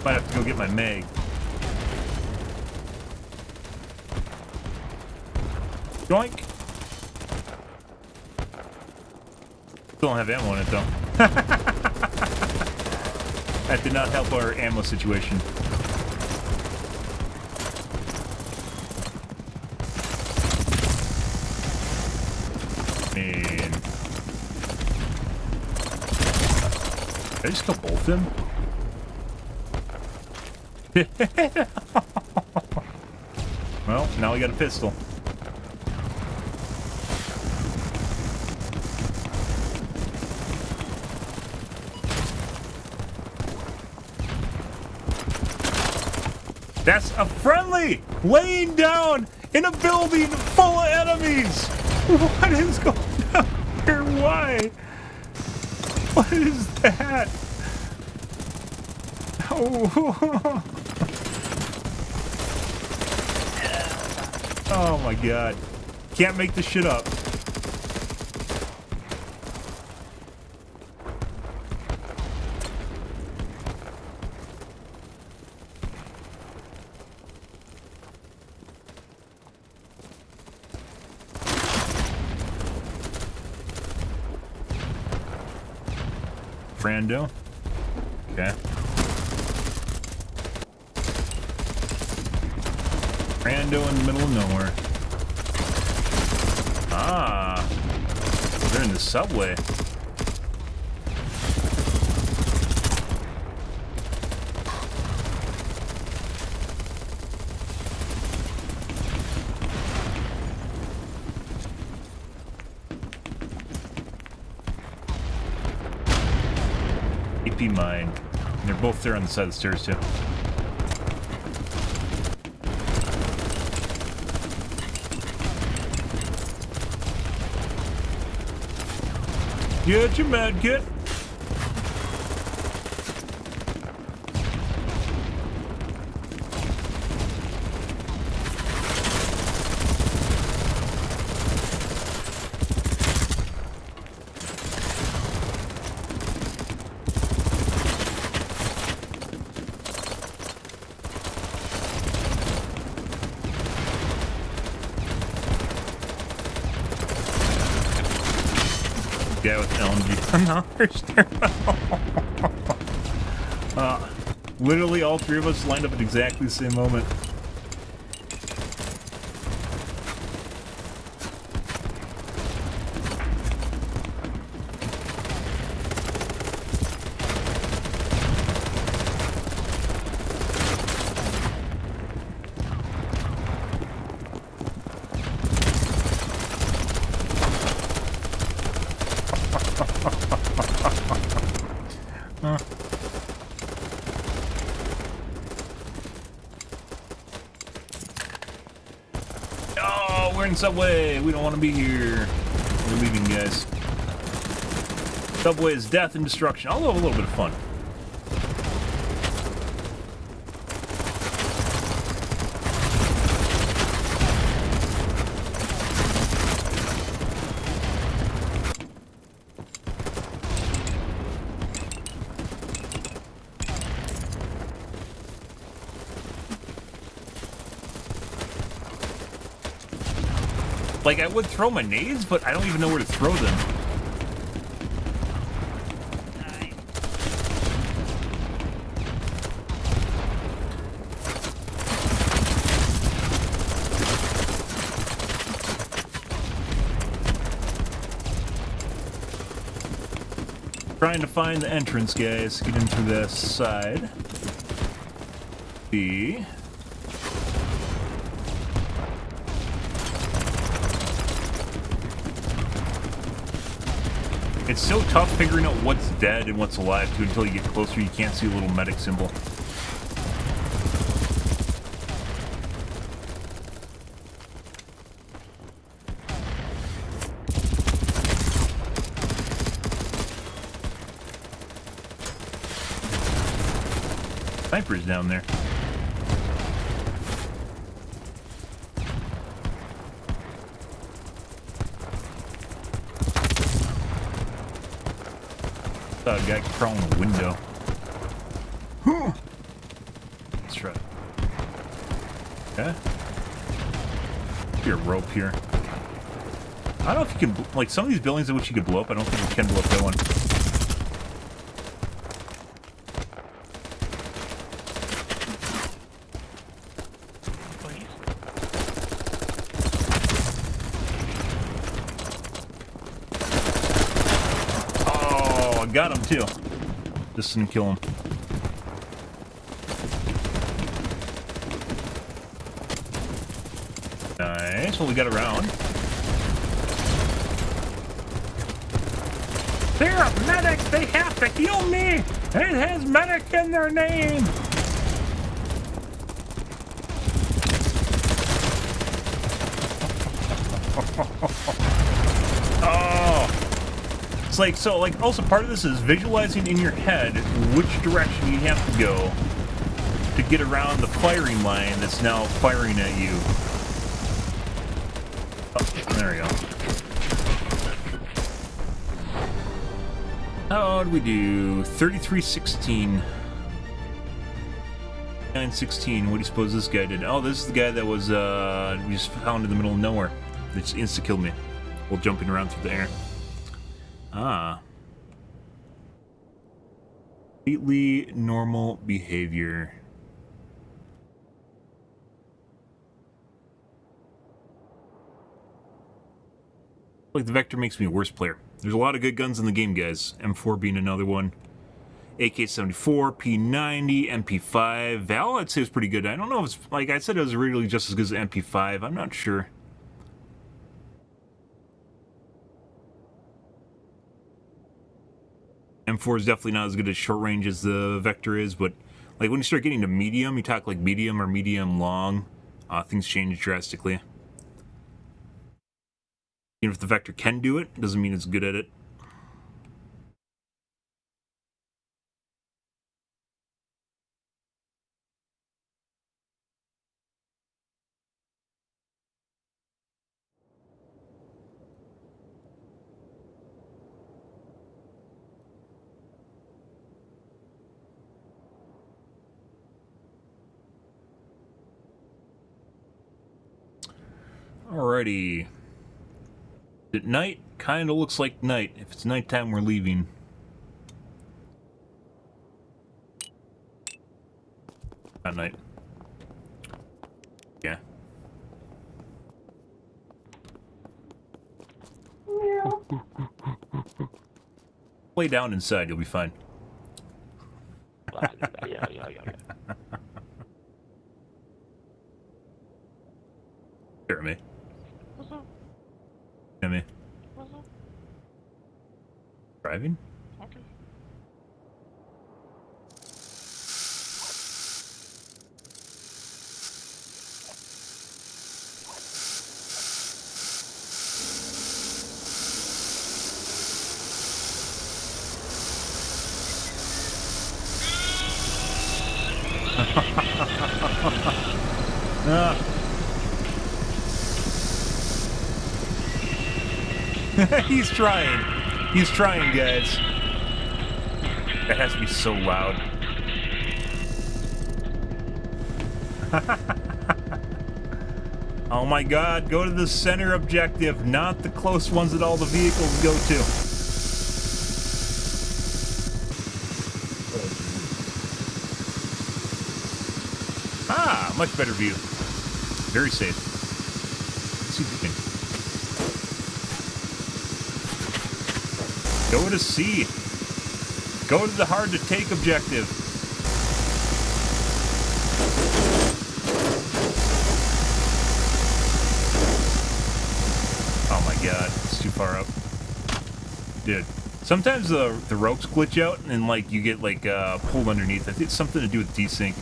Might have to go get my mag. Yoink! Still don't have ammo in it though. That did not help our ammo situation. Man. Did I just kill both of them? Well, now we got a pistol. That's a friendly laying down in a building full of enemies. What is going on here? Why? What is that? Oh. Oh my god. Can't make this shit up. Brando. Okay. Brando in the middle of nowhere. Ah. They're in the subway. AP mine. And they're both there on the side of the stairs too. Get your med kit. Guy with LMG. No, literally all three of us lined up at exactly the same moment. Oh, we're in Subway. We don't want to be here. We're leaving, guys. Subway is death and destruction. Although a little bit of fun. Like, I would throw my nades, but I don't even know where to throw them. Trying to find the entrance, guys. Get in through this side. B. It's so tough figuring out what's dead and what's alive, too, until you get closer. You can't see a little medic symbol. Sniper's down there. Saw a guy crawling the window. Let's try. Okay. Be a rope here. I don't know if you can, like, some of these buildings in which you could blow up, I don't think you can blow up that one. Got him too. Just didn't kill him. Nice. Well, we got around. They're medics. They have to heal me. It has medic in their name. Oh. It's like, so, like, also part of this is visualizing in your head which direction you have to go to get around the firing line that's now firing at you. Oh, there we go. How did we do? 33-16. 9-16. What do you suppose this guy did? Oh, this is the guy that was, we just found in the middle of nowhere. That just insta-killed me while jumping around through the air. Ah. Completely normal behavior. Like the Vector makes me a worse player. There's a lot of good guns in the game, guys. M4 being another one. AK-74, P90, MP5. VAL, I'd say is pretty good. I don't know if it's, like I said, it was really just as good as MP5. I'm not sure. M4 is definitely not as good at short range as the Vector is, but like when you start getting to medium, you talk like medium or medium long, things change drastically. Even if the Vector can do it, doesn't mean it's good at it. Alrighty. At night, kind of looks like night. If it's nighttime, we're leaving. At night. Yeah. Lay down inside, you'll be fine. Jeremy. What's up? Jeremy. What's up? Driving? Okay. He's trying. He's trying, guys. That has to be so loud. Oh my god, go to the center objective, not the close ones that all the vehicles go to. Ah, much better view. Very safe. Let's see if we can go to C. Go to the hard to take objective. Oh my god, it's too far up. Dude, sometimes the ropes glitch out and like you get like pulled underneath. I think it's something to do with desync.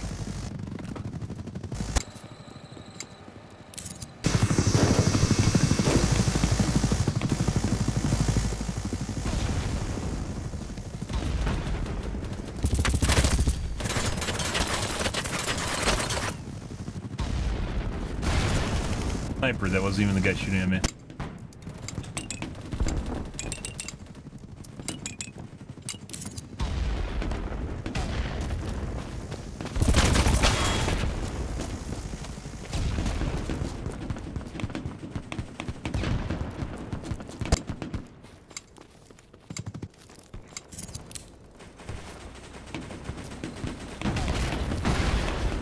Sniper, that wasn't even the guy shooting at me.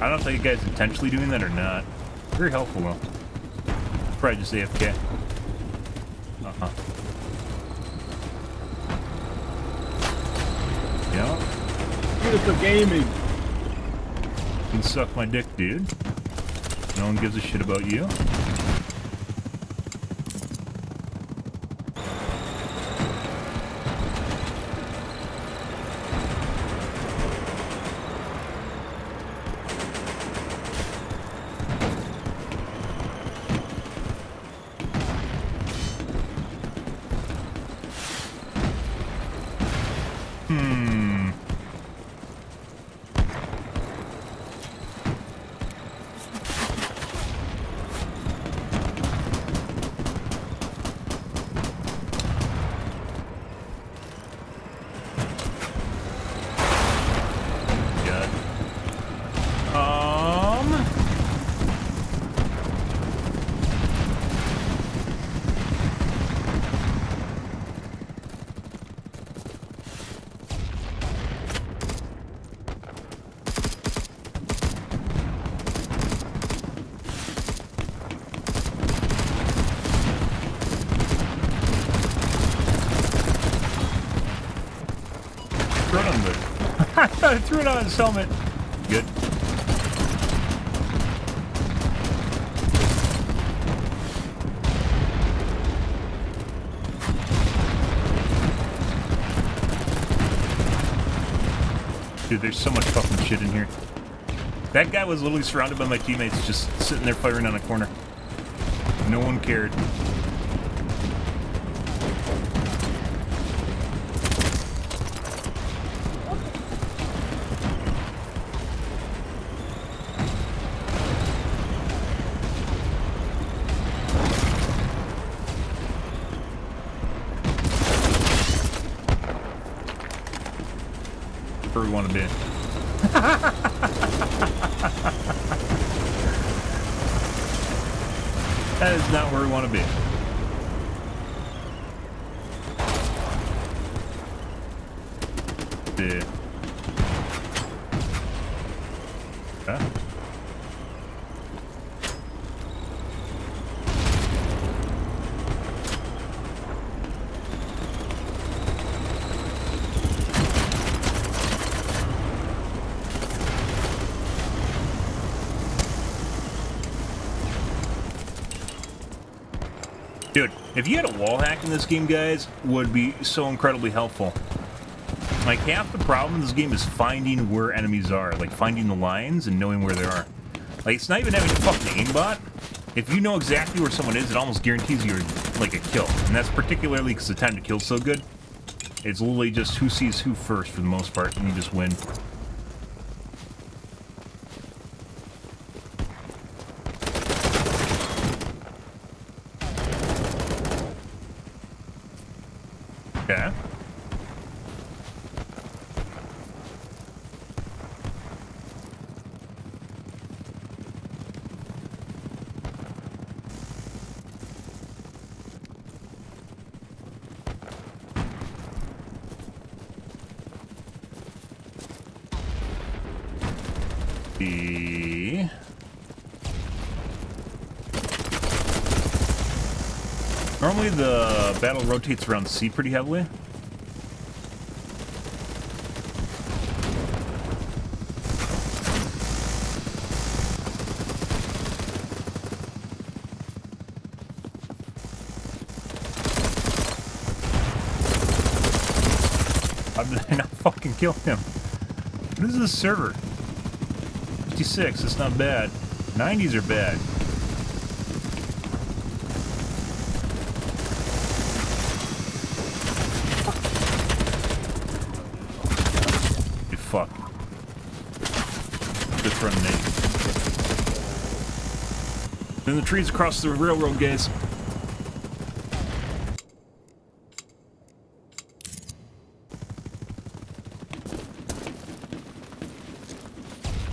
I don't know if you guys intentionally doing that or not. Very helpful though. Probably just AFK. Uh-huh. Yeah. Beautiful gaming. You can suck my dick, dude. No one gives a shit about you. I threw it on his helmet. Good. Dude, there's so much fucking shit in here. That guy was literally surrounded by my teammates just sitting there firing on a corner. No one cared. Where we want to be. That is not where we want to be. Yeah. Huh? Dude, if you had a wall hack in this game, guys, would be so incredibly helpful. Like, half the problem in this game is finding where enemies are. Like, finding the lines and knowing where they are. Like, it's not even having a fucking aimbot. If you know exactly where someone is, it almost guarantees you, like, a kill. And that's particularly because the time to kill is so good. It's literally just who sees who first for the most part, and you just win. Okay. Normally the battle rotates around C pretty heavily. did I not fucking kill him? What is this server? 56, that's not bad. 90s are bad. Fuck. Just running in. Then the trees across the railroad, guys.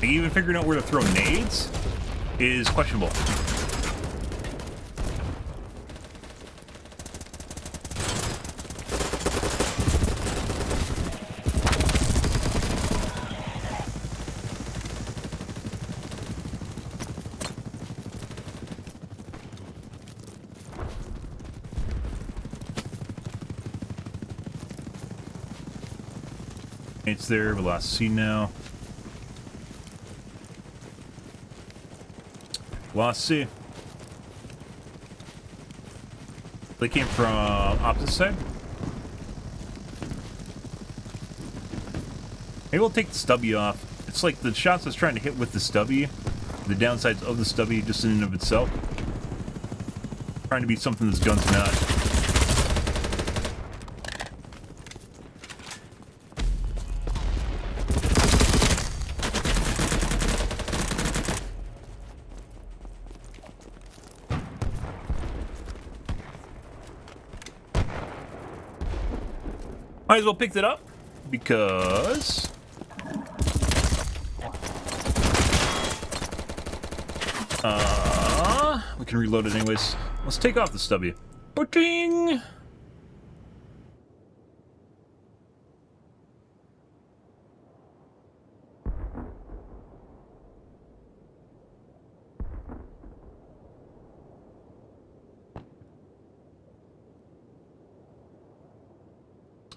Even figuring out where to throw nades is questionable. It's there, velocity now. Velocity. They came from opposite side. Maybe we'll take the stubby off. It's like the shots I was trying to hit with the stubby, the downsides of the stubby just in and of itself. Trying to be something this gun's not. Might as well pick that up, because... we can reload it anyways. Let's take off the stubby. Ba-ding!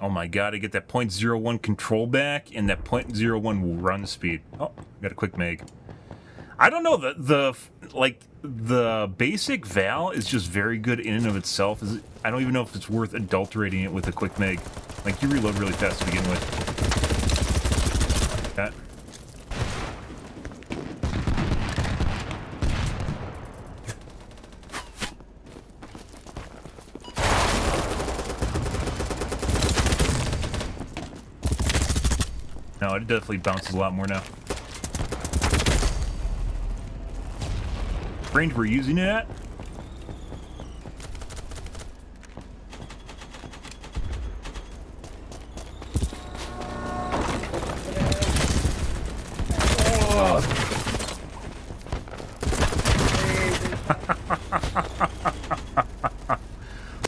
Oh my god, I get that 0.01 control back and that 0.01 run speed. Oh, got a quick mag. I don't know, the basic VAL is just very good in and of itself. I don't even know if it's worth adulterating it with a quick mag. Like, you reload really fast to begin with. That. No, it definitely bounces a lot more now. Range we're using it at?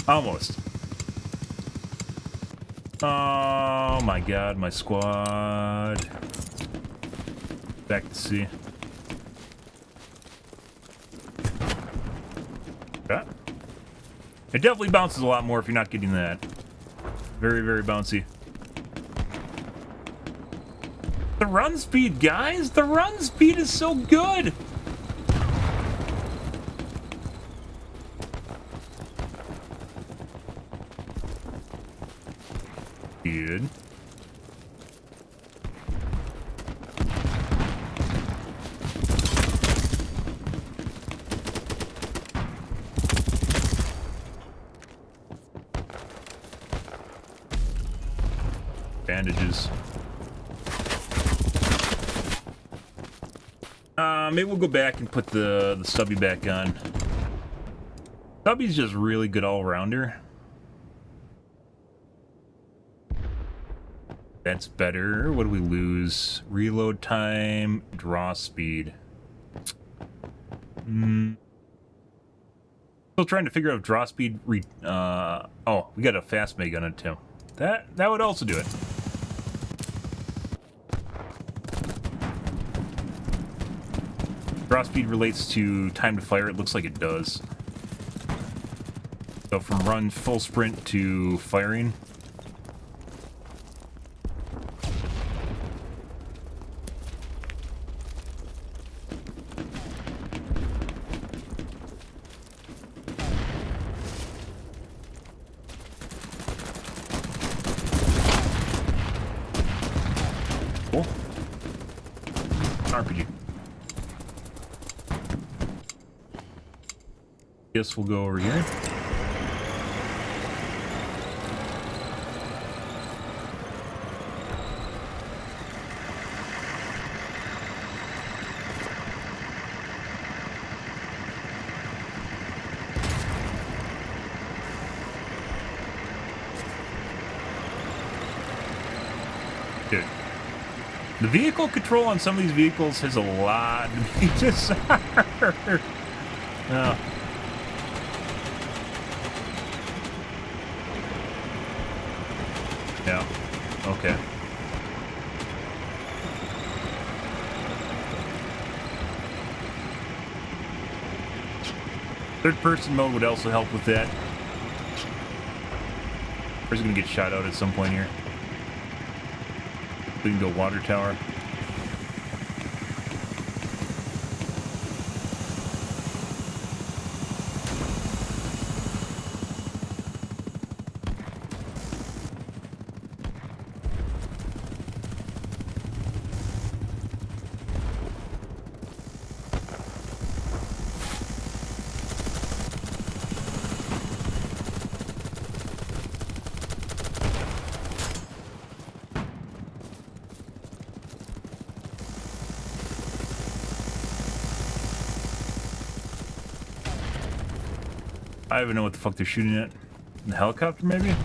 Almost. Oh my god, my squad. Back to sea. Okay. It definitely bounces a lot more if you're not getting that. Very, very bouncy. The run speed, guys! The run speed is so good! Good. Bandages. Maybe we'll go back and put the stubby back on. Stubby's just really good all-rounder. That's better. What do we lose? Reload time, draw speed. Still trying to figure out if draw speed oh, we got a fast mag on it too. That would also do it. Draw speed relates to time to fire. It looks like it does. So from run full sprint to firing. Guess we'll go over here. Dude, the vehicle control on some of these vehicles has a lot to be desired. Oh. Yeah. Okay. Third-person mode would also help with that. Or is gonna get shot out at some point here. We can go water tower. I don't even know what the fuck they're shooting at. The helicopter, maybe?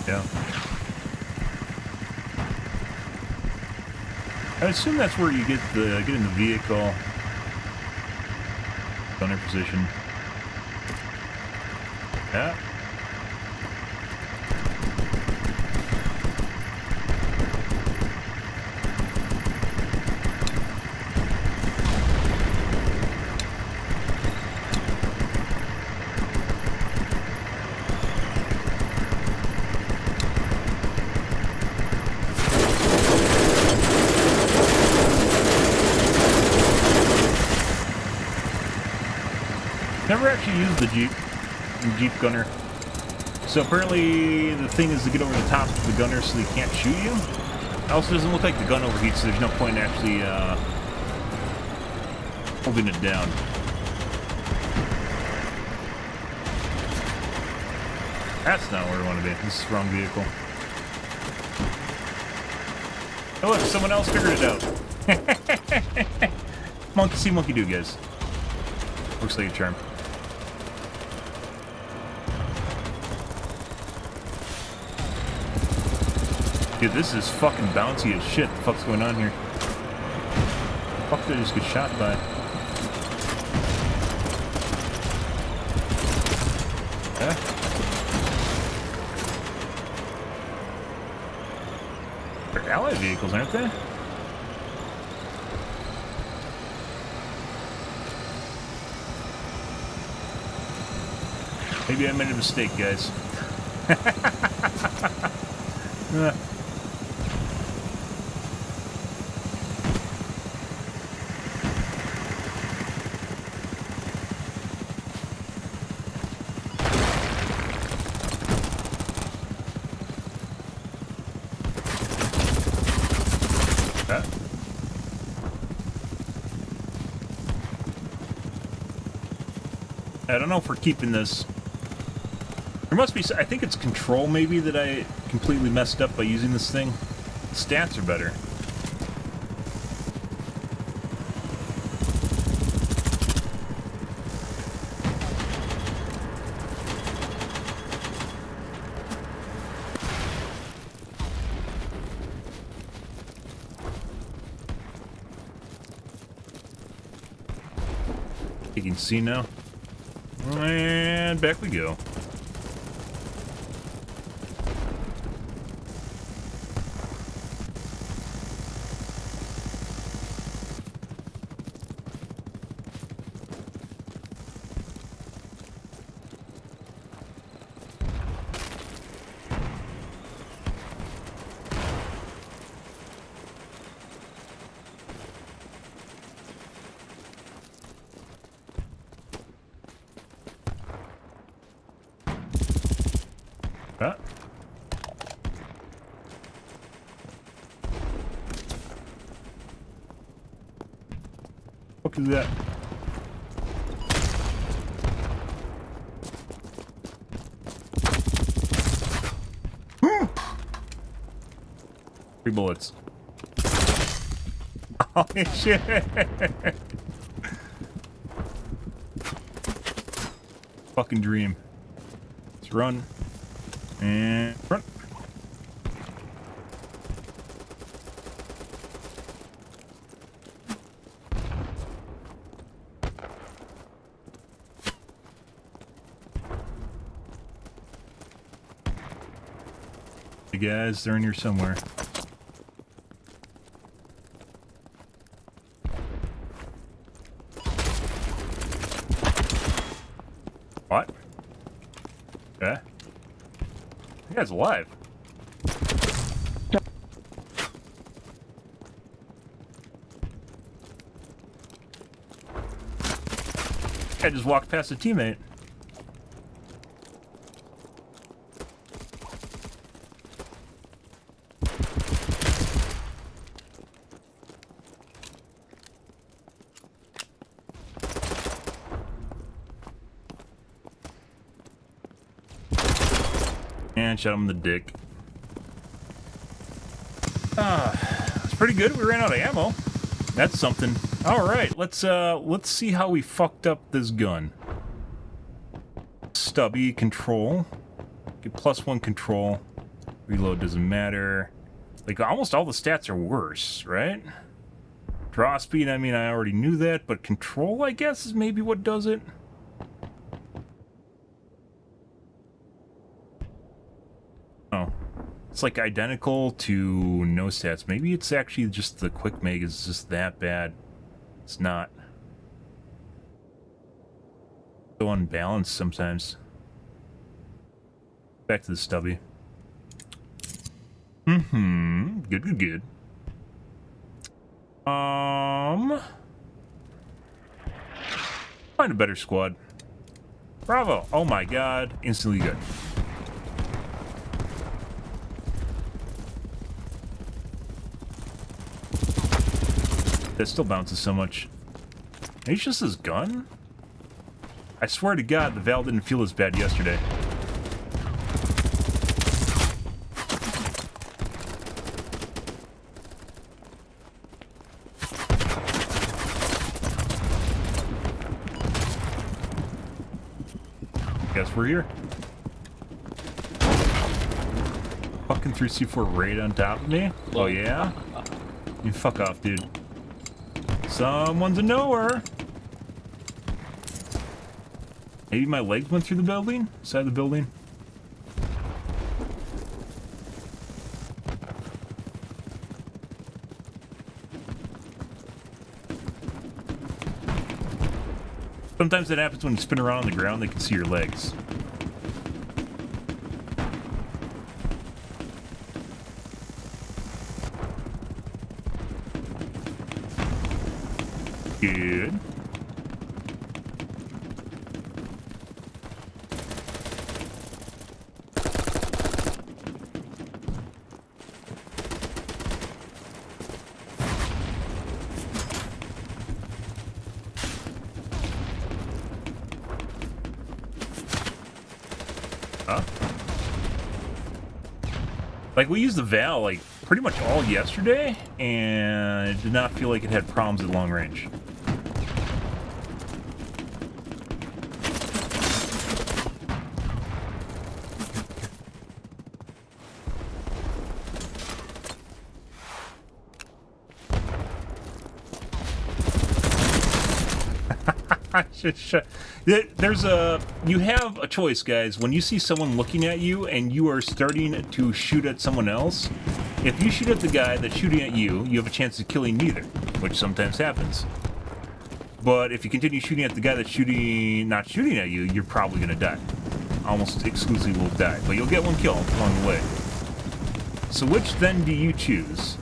Yeah. I assume that's where you get in the vehicle. Gunner position. Yeah. Never actually used the Jeep gunner. So apparently the thing is to get over the top of the gunner so they can't shoot you. It also doesn't look like the gun overheats, so there's no point in actually holding it down. That's not where we want to be. This is the wrong vehicle. Oh look, someone else figured it out. Monkey see, monkey do, guys. Looks like a charm. Dude, this is fucking bouncy as shit. What the fuck's going on here? Fuck, did I just get shot by? Yeah? They're allied vehicles, aren't they? Maybe I made a mistake, guys. I don't know if we're keeping this. There must be, I think it's control maybe that I completely messed up by using this thing. The stats are better. You can see now. And back we go. Who's that? Three bullets. Oh shit! Fucking dream. Let's run. And run. Hey guys, they're in here somewhere. What? Okay. You guy's alive. I just walked past a teammate. And shot him in the dick. It's pretty good. We ran out of ammo. That's something. All right, let's see how we fucked up this gun. Stubby control. Get +1 control. Reload doesn't matter. Like almost all the stats are worse, right? Draw speed. I mean, I already knew that, but control, I guess, is maybe what does it. Oh, it's like identical to no stats. Maybe it's actually just the quick mag is just that bad. It's not. So unbalanced sometimes. Back to the stubby. Good, good, good. Find a better squad. Bravo. Oh my god. Instantly good. That still bounces so much. Maybe it's just his gun? I swear to God, the VAL didn't feel as bad yesterday. Guess we're here. Fucking 3C4 raid on top of me? Oh yeah? You fuck off, dude. Someone's a knower. Maybe my legs went through the building? Side of the building? Sometimes that happens when you spin around on the ground, they can see your legs. Good. Huh? Like, we used the VAL, like, pretty much all yesterday, and it did not feel like it had problems at long range. There's a... You have a choice, guys. When you see someone looking at you and you are starting to shoot at someone else, if you shoot at the guy that's shooting at you, you have a chance of killing neither, which sometimes happens. But if you continue shooting at the guy that's not shooting at you, you're probably going to die. Almost exclusively will die. But you'll get one kill along the way. So which then do you choose?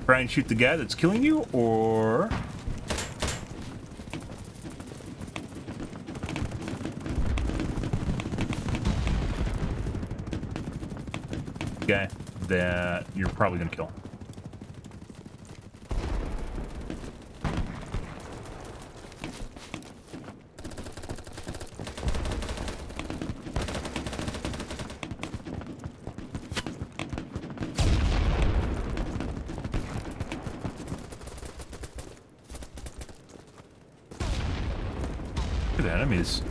Try and shoot the guy that's killing you, or... guy that you're probably gonna kill. Look at the enemies.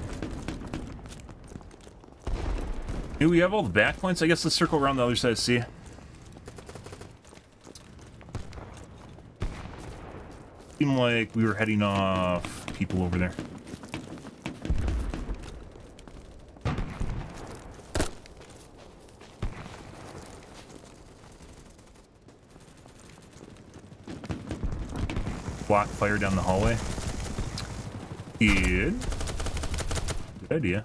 Do we have all the back points? I guess let's circle around the other side, see. Seemed like we were heading off people over there. Block fire down the hallway. Good. Good idea.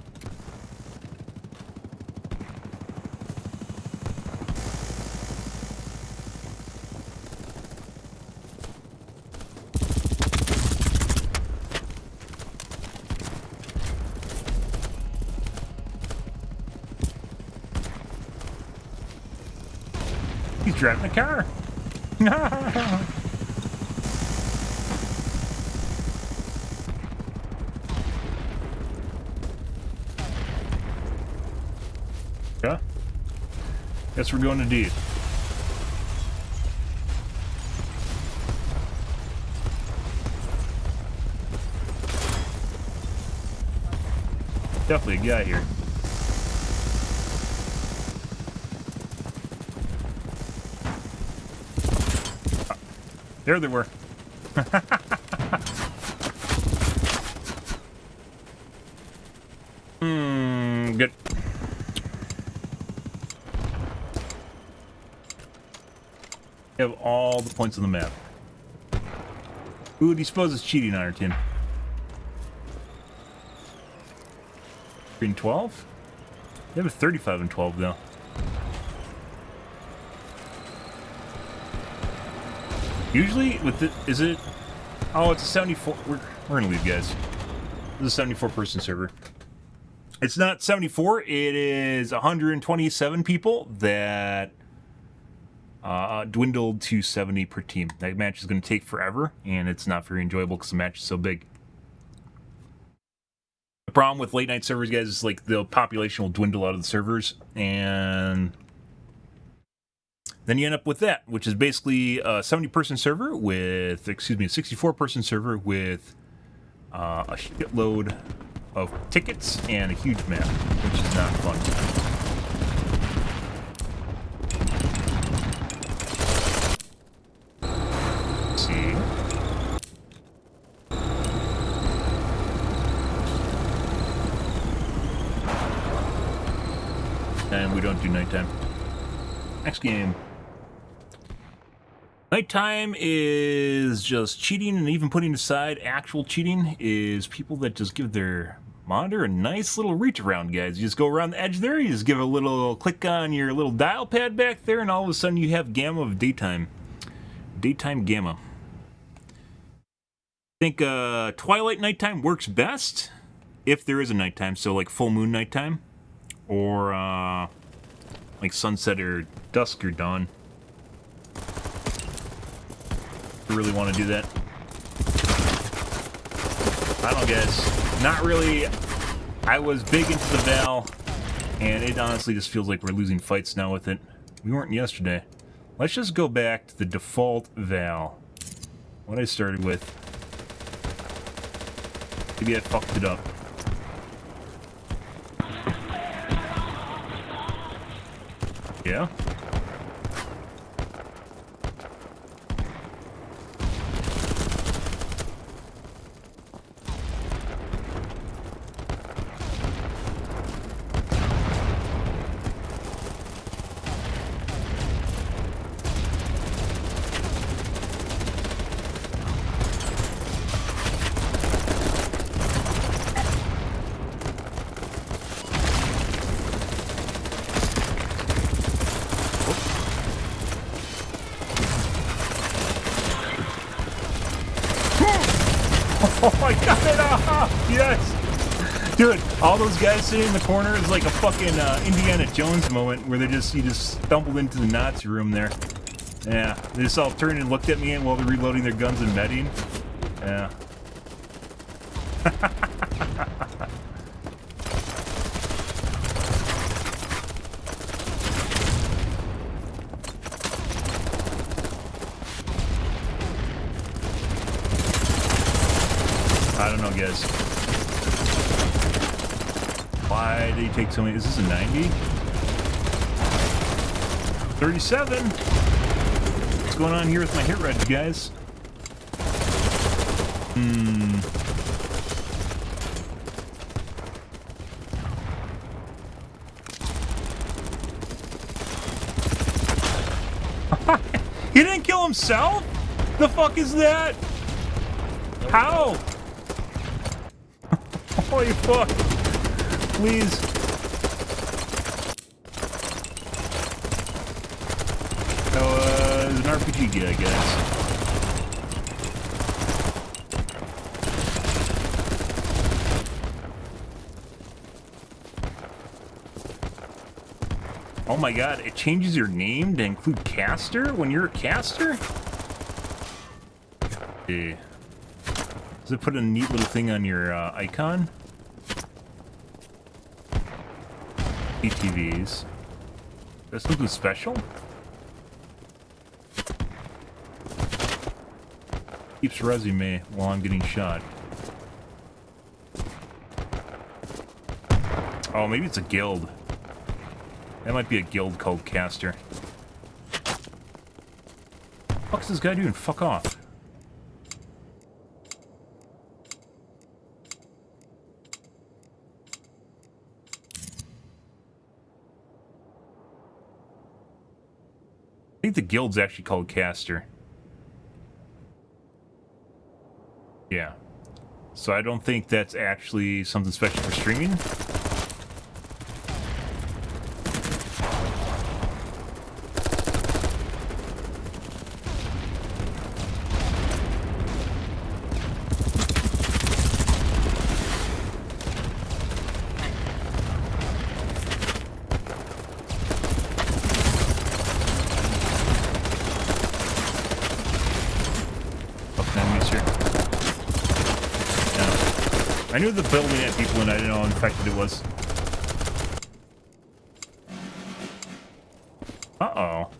He's driving a car. Yeah. Guess we're going to D. Definitely a guy here. There they were. Good. We have all the points on the map. Who do you suppose is cheating on our team? Green 12? They have a 35 and 12 though. Usually with the, is it? Oh, it's a 74. We're gonna leave, guys. This is a 74 person server. It's not 74. It is 127 people that dwindled to 70 per team. That match is going to take forever, and it's not very enjoyable because the match is so big. The problem with late night servers, guys, is like the population will dwindle out of the servers, and then you end up with that, which is basically a 70-person server with, excuse me, a 64-person server with a shitload of tickets and a huge map, which is not fun. Let's see. And we don't do nighttime. Next game. Nighttime is just cheating, and even putting aside actual cheating is people that just give their monitor a nice little reach around, guys. You just go around the edge there, you just give a little click on your little dial pad back there, and all of a sudden you have gamma of daytime. Daytime gamma. I think twilight nighttime works best if there is a nighttime, so like full moon nighttime, or like sunset or dusk or dawn. I really want to do that. I don't know, guys. Not really. I was big into the VAL, and it honestly just feels like we're losing fights now with it. We weren't yesterday. Let's just go back to the default VAL. What I started with. Maybe I fucked it up. Yeah? Oh, I got it off! Yes! Dude, all those guys sitting in the corner is like a fucking Indiana Jones moment where you just stumbled into the Nazi room there. Yeah, they just all turned and looked at me while they're reloading their guns and medding. Yeah. I don't know, guys. Why did he take so many? Is this a 90? 37. What's going on here with my hit reg, guys? He didn't kill himself? The fuck is that? How? Holy fuck. Please. Oh, there's an RPG guy, guys. Oh my god, it changes your name to include caster when you're a caster? Okay. Does it put a neat little thing on your icon? ATVs. That's something special? Keeps resume while I'm getting shot. Oh, maybe it's a guild. That might be a guild called Caster. What's this guy doing? Fuck off. I think the guild's actually called Caster. Yeah. So I don't think that's actually something special for streaming. I knew the building had people and I didn't know how infected it was. Uh-oh.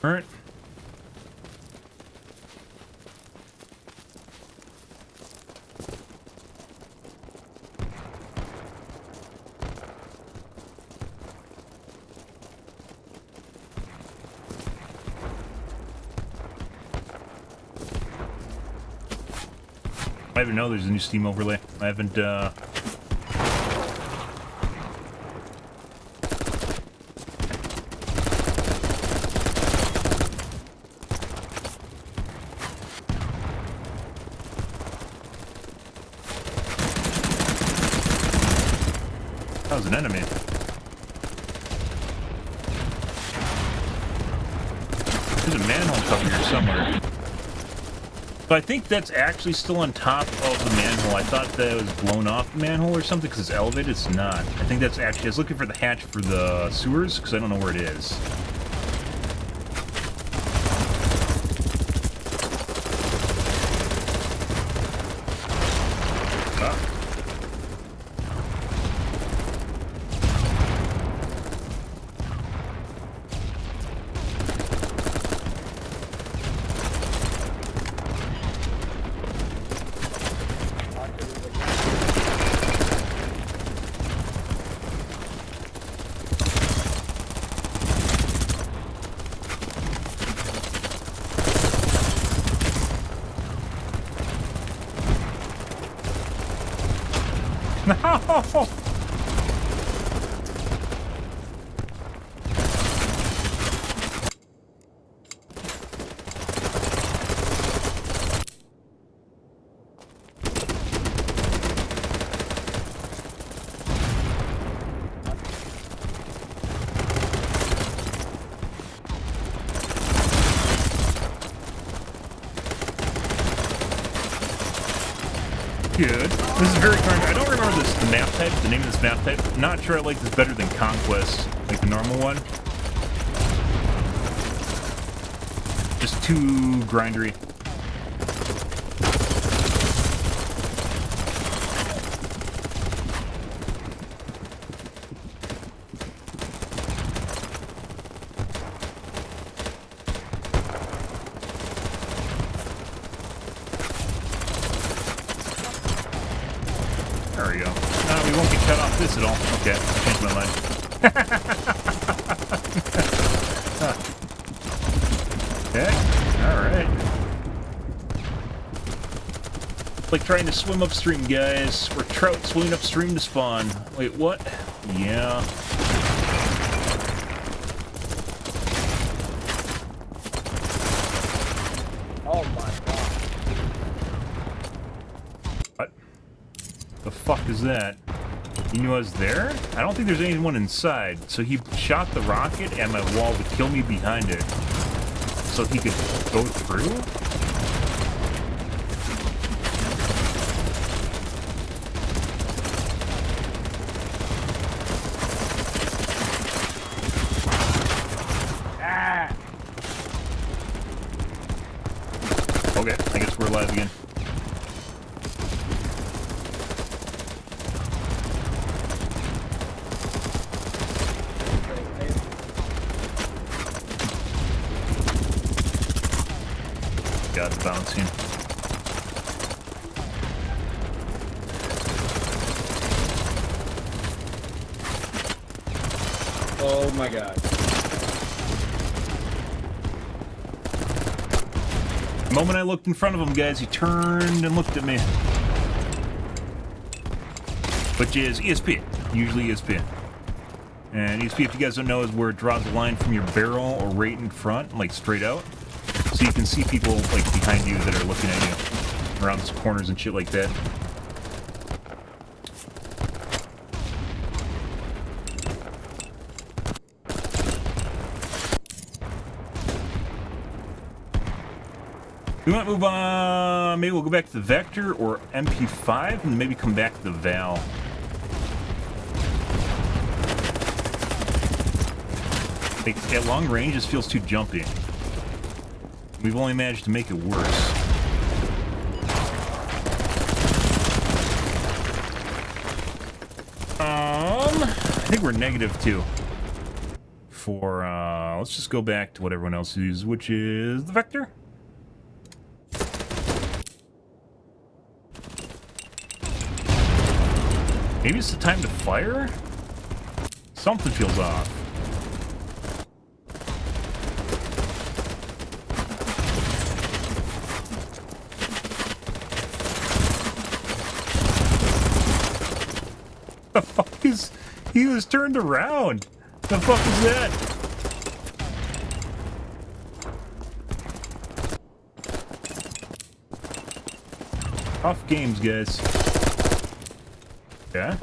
Alright. I even know there's a new Steam overlay. I haven't, That was an enemy. There's a manhole cover here somewhere. So I think that's actually still on top of the manhole. I thought that it was blown off the manhole or something because it's elevated. It's not. I think that's actually... I was looking for the hatch for the sewers because I don't know where it is. No! Good. This is very kind. I don't remember the map type, the name of this map type. I'm not sure I like this better than Conquest, like the normal one. Just too grindery. There we go. We won't get cut off this at all. Okay, changed my mind. Okay, alright. Like trying to swim upstream, guys. Or trout swimming upstream to spawn. Wait, what? Yeah. Oh my god. What? The fuck is that? He knew I was there? I don't think there's anyone inside. So he shot the rocket at my wall to kill me behind it. So he could go through? Okay, I guess we're alive again. God, it's bouncing. Oh my god. The moment I looked in front of him, guys, he turned and looked at me. Which is ESP. Usually ESP. And ESP, if you guys don't know, is where it draws a line from your barrel or right in front, like straight out. So you can see people like behind you that are looking at you. Around the corners and shit like that. We might move on. Maybe we'll go back to the Vector or MP5 and maybe come back to the VAL. Like, at long range, this feels too jumpy. We've only managed to make it worse. I think we're -2 for, let's just go back to what everyone else uses, which is the Vector. Maybe it's the time to fire? Something feels off. The fuck is... He was turned around! The fuck is that? Tough games, guys. Yeah?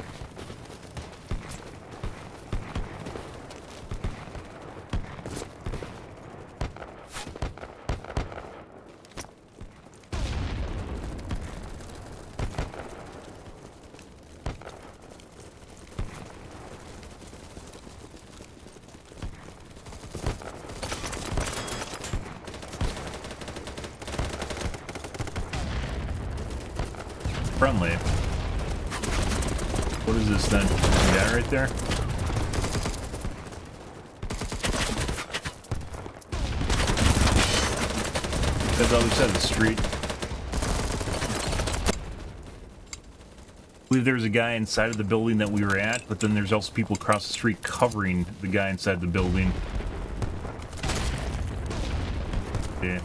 Friendly. What is this then? Yeah, right there. That's the other side of the street. I believe there's a guy inside of the building that we were at, but then there's also people across the street covering the guy inside the building. Yeah.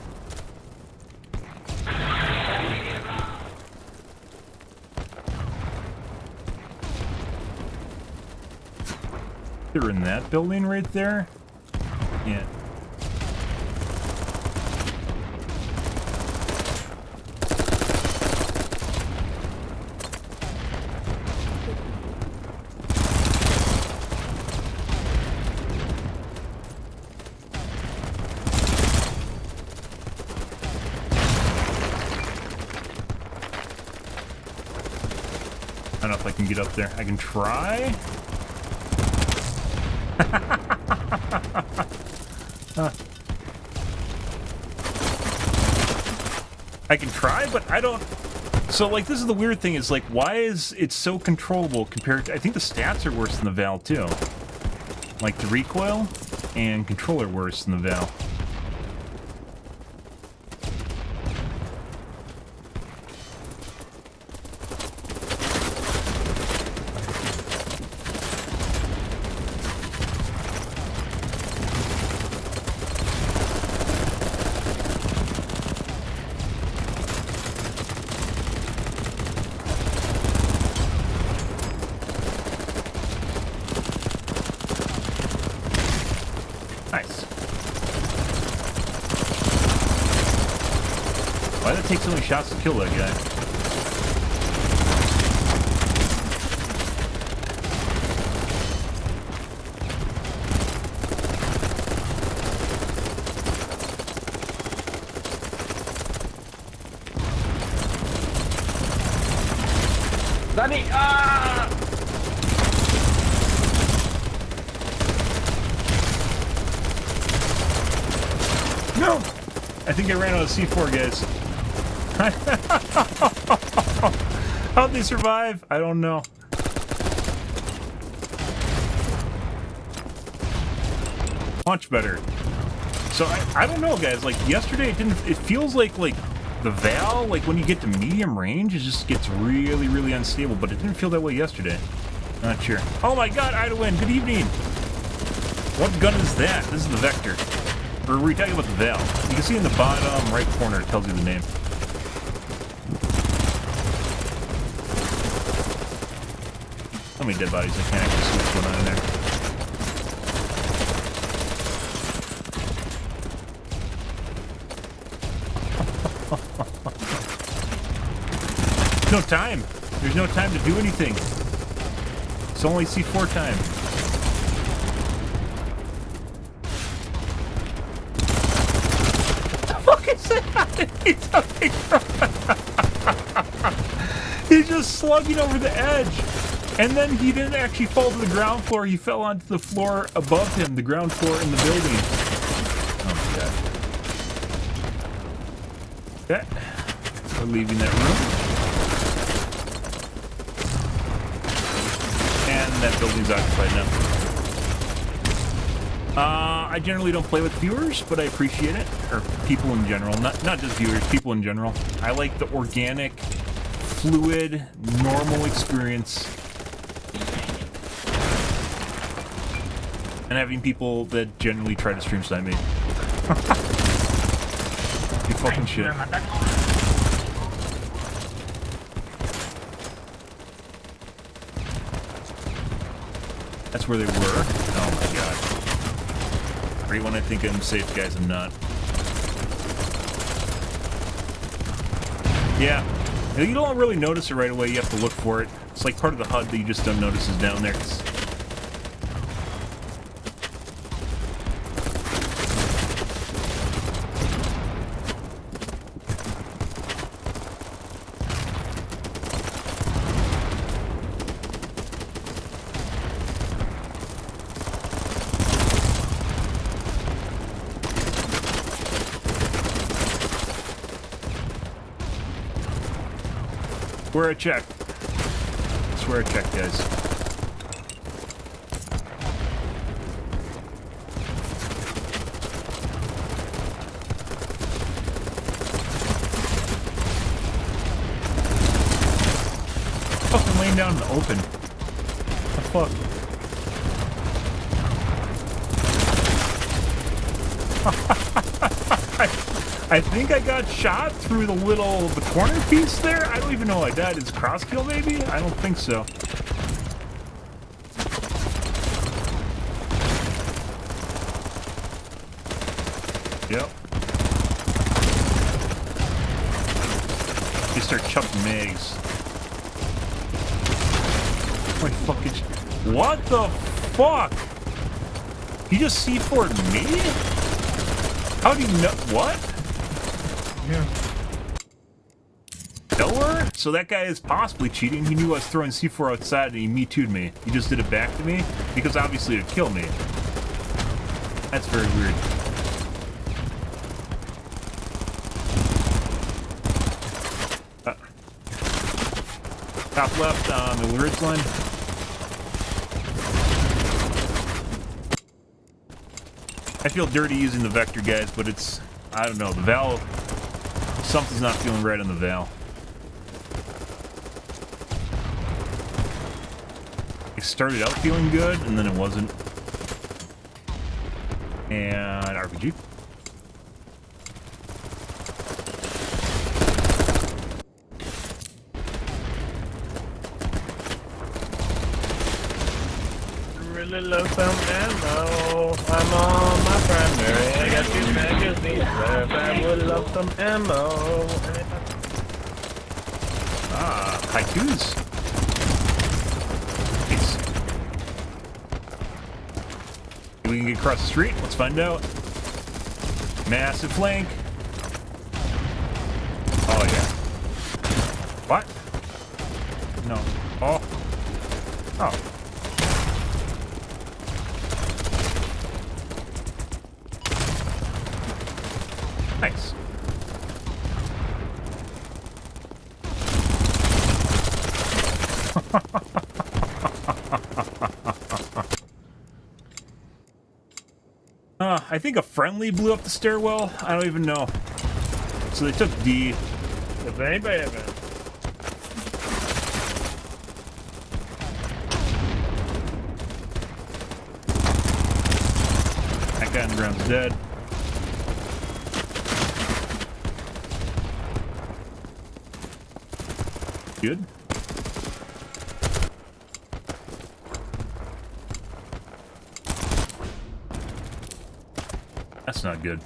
They're in that building right there? Yeah. I don't know if I can get up there. I can try? I can try, but I don't... So, like, this is the weird thing, is, like, why is it so controllable compared to... I think the stats are worse than the VAL, too. Like, the recoil and control are worse than the VAL. it take so many shots to kill that guy? Danny! Ah! No! I think I ran out of C4, guys. How'd they survive? I don't know. Much better. So I don't know, guys. Like yesterday, it feels like the VAL, like when you get to medium range, it just gets really, really unstable. But it didn't feel that way yesterday. Not sure. Oh my God, Idawin, good evening. What gun is that? This is the Vector. Or were we talking about the VAL? You can see in the bottom right corner, it tells you the name. How many dead bodies? I can't actually see what's going on in there. No time. There's no time to do anything. It's only C4 time. What the fuck is that? He's just slugging over the edge. And then he didn't actually fall to the ground floor. He fell onto the floor above him, the ground floor in the building. Oh my God. Okay. We're leaving that room. And that building's occupied now. I generally don't play with viewers, but I appreciate it. Or people in general. Not just viewers, people in general. I like the organic, fluid, normal experience. And having people that generally try to stream snipe me. You fucking shit. That's where they were. Oh my God. Right when I think I'm safe, guys, I'm not. Yeah. You don't really notice it right away. You have to look for it. It's like part of the HUD that you just don't notice is down there. Swear I checked. Swear I checked, guys. Fucking laying down in the open. What the fuck? I think I got shot through the corner piece there. I don't even know how I died. Is cross kill maybe? I don't think so. Yep. You start chucking mags. My fucking. What the fuck? He just C4'd me? How do you know? What? Yeah. Nowhere? So that guy is possibly cheating. He knew I was throwing C4 outside and he Me Too'd me. He just did it back to me because obviously it'd kill me. That's very weird. Top left on the lyrics line. I feel dirty using the Vector, guys, but it's, I don't know, the VAL, something's not feeling right on the VAL. It started out feeling good, and then it wasn't. And RPG. Really love some ammo. I'm on my primary. I got 2 magazines left. I would love some ammo. haikus. Nice. We can get across the street. Let's find out. Massive flank. Oh, yeah. What? No. Oh. Oh. Nice. I think a friendly blew up the stairwell. I don't even know. So they took D. That guy on the ground's dead. Good. That's not good.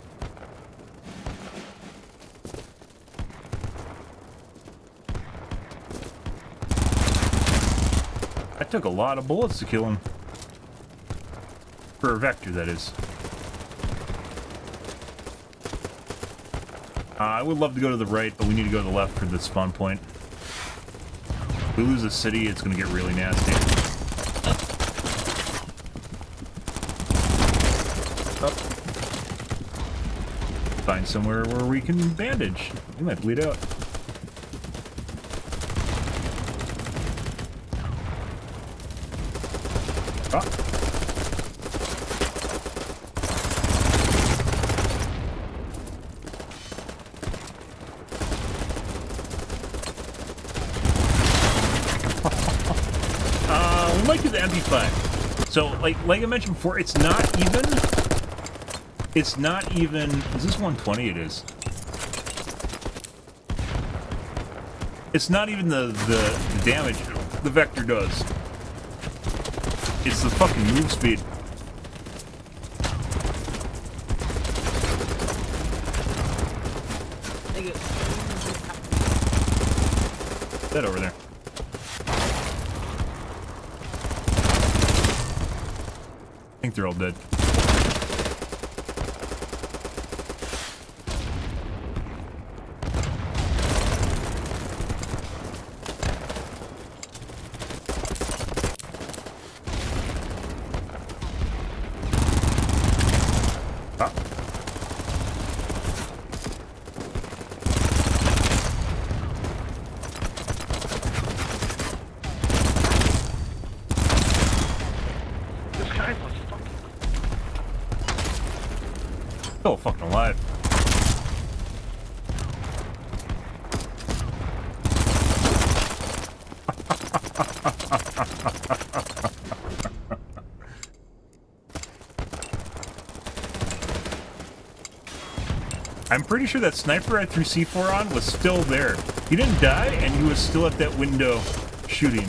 That took a lot of bullets to kill him. For a vector, that is. I would love to go to the right, but we need to go to the left for the spawn point. If we lose the city, it's going to get really nasty. Find somewhere where we can bandage. We might bleed out. Ah. We might do the MP5. So, like I mentioned before, it's not even. It's not even. Is this 120? It is. It's not even the damage the vector does. It's the fucking move speed. That over there. I think they're all dead. Still fucking alive. I'm pretty sure that sniper I threw C4 on was still there. He didn't die, and he was still at that window shooting.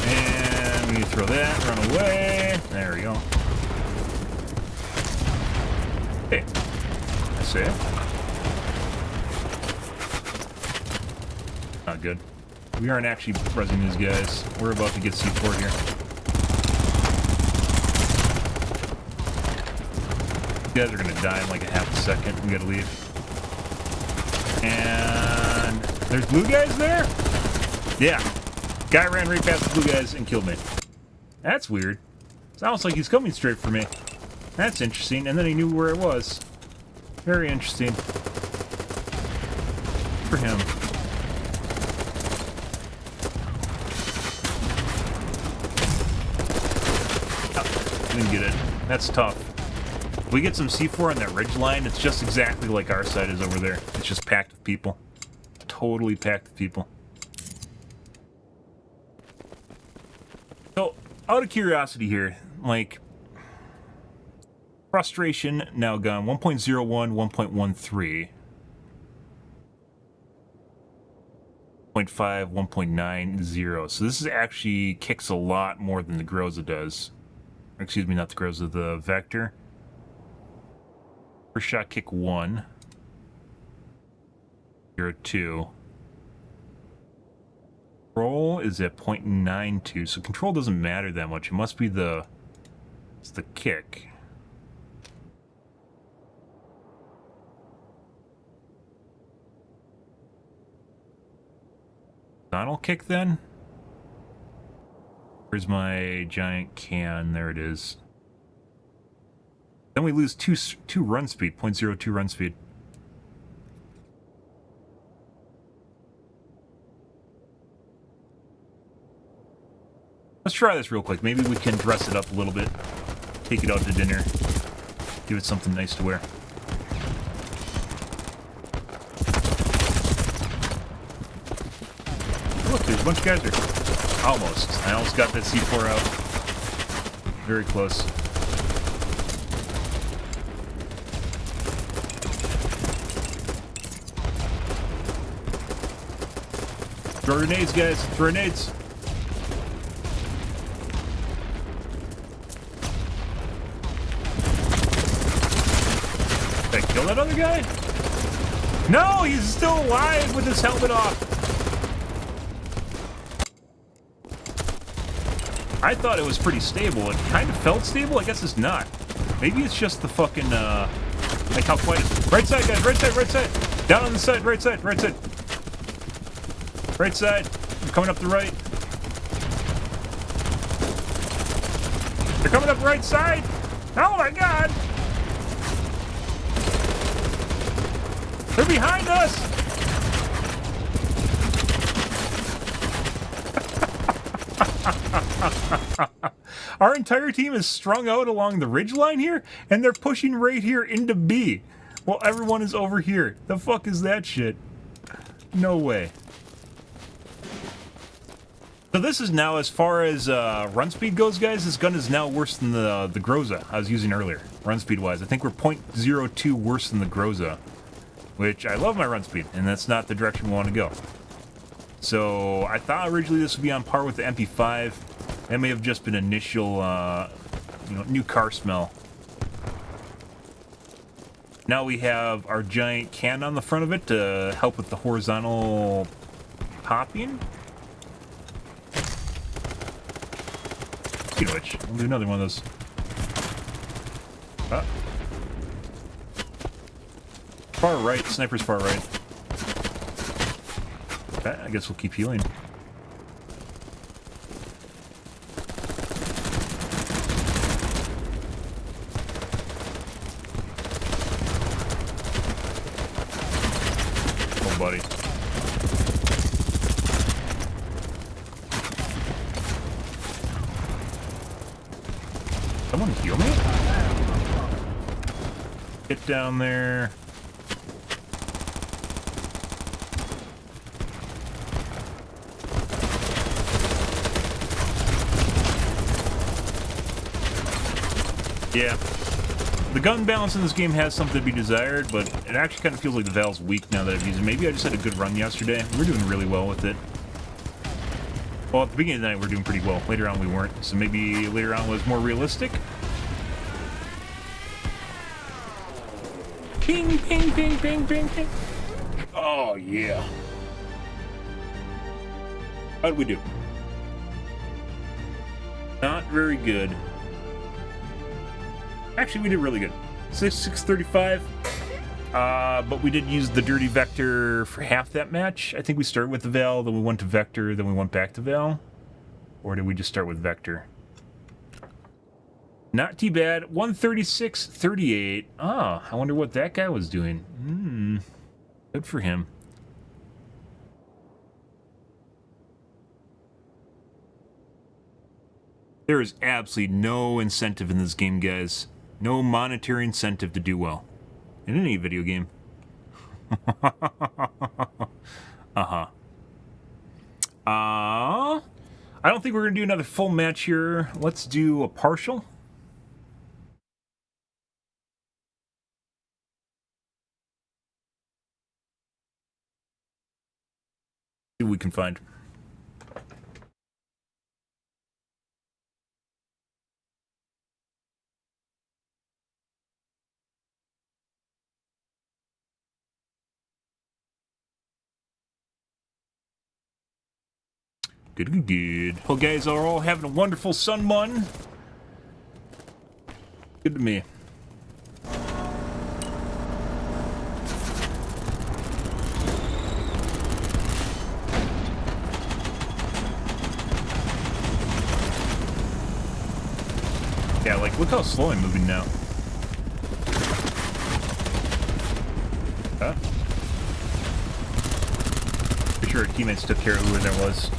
And we need to throw that, run away. There we go. Hey, I say it. Not good. We aren't actually rezzing these guys. We're about to get C4 here. These guys are gonna die in like a half a second. We gotta leave. And there's blue guys there? Yeah. Guy ran right past the blue guys and killed me. That's weird. It's almost like he's coming straight for me. That's interesting. And then he knew where it was. Very interesting. For him. Oh, didn't get it. That's tough. If we get some C4 on that ridge line, it's just exactly like our side is over there. It's just packed with people. Totally packed with people. So, out of curiosity here, like, frustration now gone 1.01, 1.13, 0.5, 1.90. So this is actually kicks a lot more than the Groza does. Excuse me, not the Groza, the Vector. First shot kick 1. 0.2. Control is at 0.92, so control doesn't matter that much. It must be it's the kick. Horizontal kick then? Where's my giant can? There it is. Then we lose two run speed, 0.02 run speed. Let's try this real quick. Maybe we can dress it up a little bit. Take it out to dinner. Give it something nice to wear. Look, there's a bunch of guys here. Almost. I almost got that C4 out. Very close. Throw grenades, guys. Throw grenades. Did I kill that other guy? No, he's still alive with his helmet off. I thought it was pretty stable. It kind of felt stable. I guess it's not. Maybe it's just the fucking, like how quiet it is. Right side, guys. Right side, right side. Down on the side, right side, right side. Right side. I'm coming up the right. They're coming up right side. Oh my god. They're behind us. Our entire team is strung out along the ridge line here, and they're pushing right here into B, while everyone is over here. The fuck is that shit? No way. So this is now, as far as run speed goes, guys, this gun is now worse than the Groza I was using earlier, run speed-wise. I think we're 0.02 worse than the Groza, which I love my run speed, and that's not the direction we want to go. So I thought originally this would be on par with the MP5. That may have just been initial, new car smell. Now we have our giant can on the front of it to help with the horizontal popping. Speaking of which, we'll do another one of those. Far right, sniper's far right. Okay, I guess we'll keep healing. Oh, buddy. Someone heal me? Get down there. Yeah. The gun balance in this game has something to be desired, but it actually kind of feels like the VAL's weak now that I've used it. Maybe I just had a good run yesterday. We're doing really well with it. Well, at the beginning of the night, we're doing pretty well. Later on, we weren't. So maybe later on was more realistic. Ping, ping, ping, ping, ping, ping. Oh, yeah. How did we do? Not very good. Actually, we did really good. 635. But we did use the dirty vector for half that match. I think we started with the VAL, then we went to vector, then we went back to VAL. Or did we just start with vector? Not too bad. 136.38. Ah, I wonder what that guy was doing. Good for him. There is absolutely no incentive in this game, guys. No monetary incentive to do well. In any video game. I don't think we're going to do another full match here. Let's do a partial. See what we can find. Good, good, good. Hope you guys are all having a wonderful sun mun. Good to me. Yeah, like, look how slow I'm moving now. Huh? Pretty sure our teammates took care of whoever there was.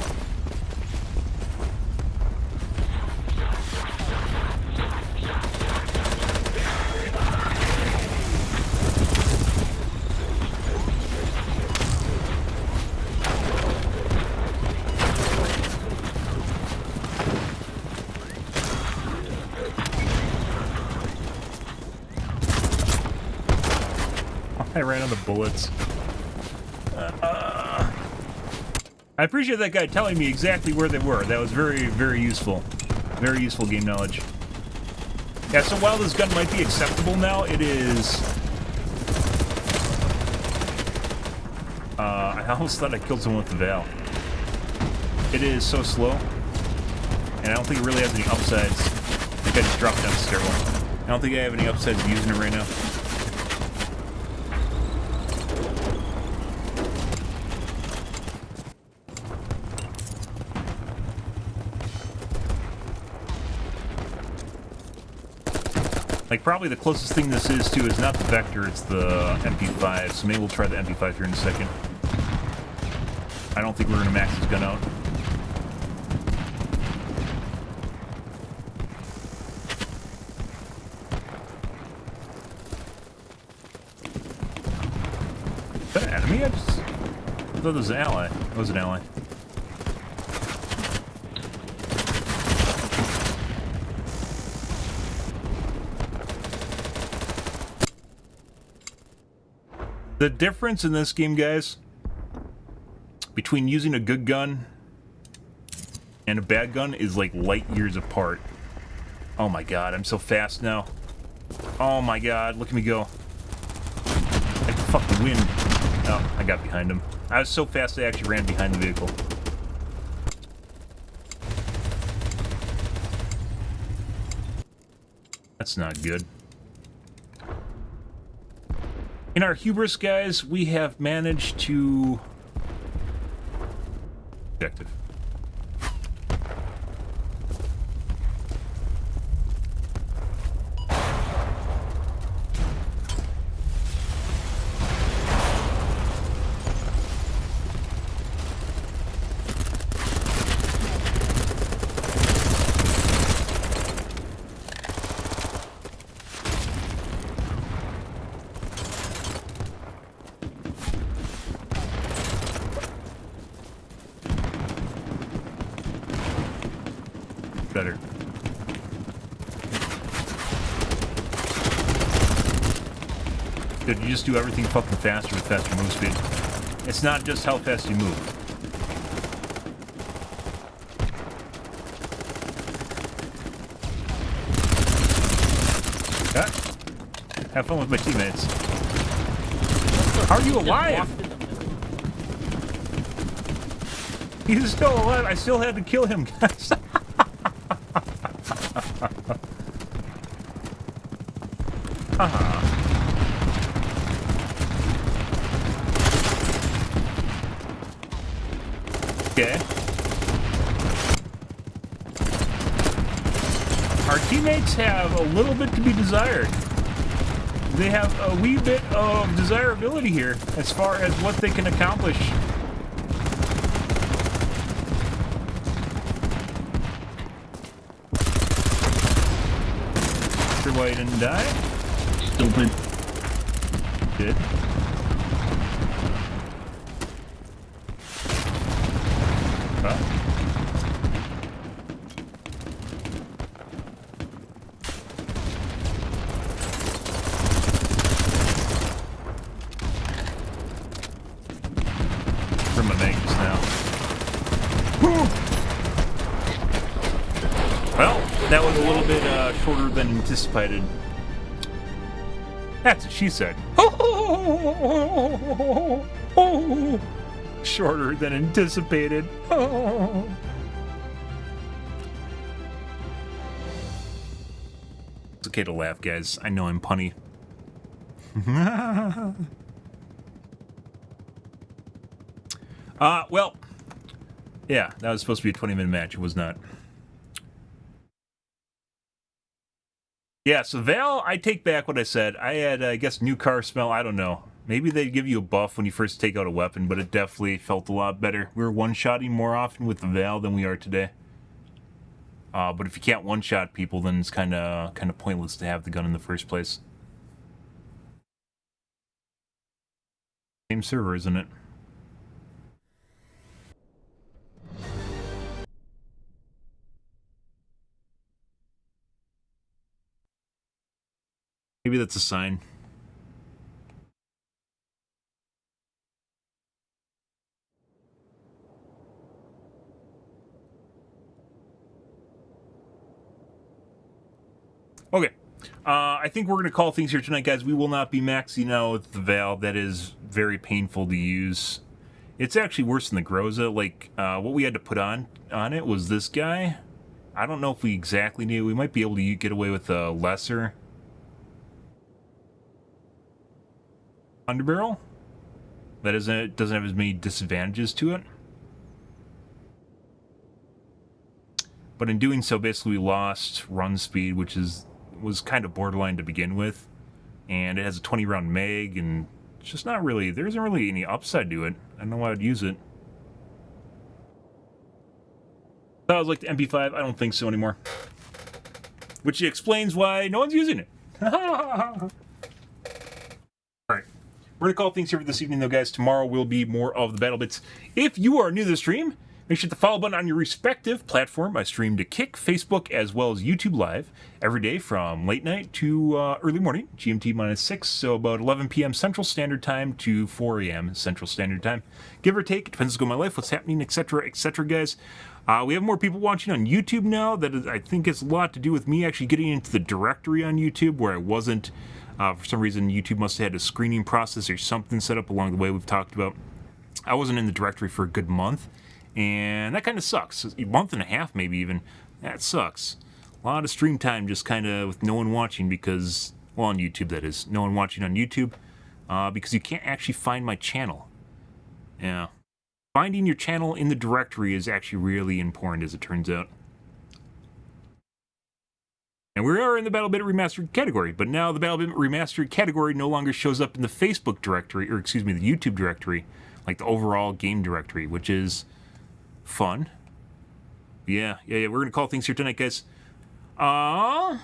I ran out of bullets. I appreciate that guy telling me exactly where they were. That was very, very useful. Very useful game knowledge. Yeah, so while this gun might be acceptable now, it is... I almost thought I killed someone with the VAL. It is so slow. And I don't think it really has any upsides. I think I just dropped down the stairwell. I don't think I have any upsides of using it right now. Like, probably the closest thing this is to is not the Vector, it's the MP5, so maybe we'll try the MP5 here in a second. I don't think we're going to max this gun out. Is that an enemy? I thought it was an ally. It was an ally. The difference in this game, guys, between using a good gun and a bad gun is like light years apart. Oh my god, I'm so fast now. Oh my god, look at me go. Like the fucking wind. Oh, I got behind him. I was so fast I actually ran behind the vehicle. That's not good. In our hubris, guys, we have managed to... Objective. Better. Dude, you just do everything fucking faster with faster move speed. It's not just how fast you move. Yeah. Have fun with my teammates. How are you alive? He's still alive. I still had to kill him, guys. Okay. Our teammates have a little bit to be desired. They have a wee bit of desirability here as far as what they can accomplish. Sure why you didn't die? Stupid. Good. From my mags now. Well, that was a little bit shorter than anticipated. That's what she said. Shorter than anticipated. It's okay to laugh, guys. I know I'm punny. Well, yeah, that was supposed to be a 20-minute match. It was not. Yeah, so VAL, I take back what I said. I had, I guess, new car smell. I don't know. Maybe they give you a buff when you first take out a weapon, but it definitely felt a lot better. We were one-shotting more often with the VAL than we are today. But if you can't one-shot people, then it's kind of pointless to have the gun in the first place. Same server, isn't it? Maybe that's a sign. Okay. I think we're going to call things here tonight, guys. We will not be maxing out the VAL. That is very painful to use. It's actually worse than the Groza. Like, what we had to put on it was this guy. I don't know if we exactly knew. We might be able to get away with a lesser underbarrel. That isn't, it doesn't have as many disadvantages to it. But in doing so, basically we lost run speed, which was kind of borderline to begin with. And it has a 20-round mag, and it's just not really, there isn't really any upside to it. I don't know why I'd use it. Thought it was like the MP5. I don't think so anymore. Which explains why no one's using it. Alright. We're going to call things here for this evening, though, guys. Tomorrow will be more of the Battlebits. If you are new to the stream, make sure to hit the follow button on your respective platform. I stream to Kick, Facebook, as well as YouTube Live every day from late night to early morning, GMT -6, so about 11 p.m. Central Standard Time to 4 a.m. Central Standard Time. Give or take, it depends what's going on in my life, what's happening, etc., etc., guys. We have more people watching on YouTube now. That is, I think it's a lot to do with me actually getting into the directory on YouTube, where I wasn't. For some reason, YouTube must have had a screening process or something set up along the way we've talked about. I wasn't in the directory for a good month. And that kind of sucks. A month and a half, maybe even. That sucks. A lot of stream time just kind of with no one watching because, well, on YouTube that is. No one watching on YouTube because you can't actually find my channel. Yeah. Finding your channel in the directory is actually really important, as it turns out. And we are in the Battlebit Remastered category, but now the Battlebit Remastered category no longer shows up in the Facebook directory, or excuse me, the YouTube directory, like the overall game directory, which is fun. Yeah, we're gonna call things here tonight, guys. Yeah,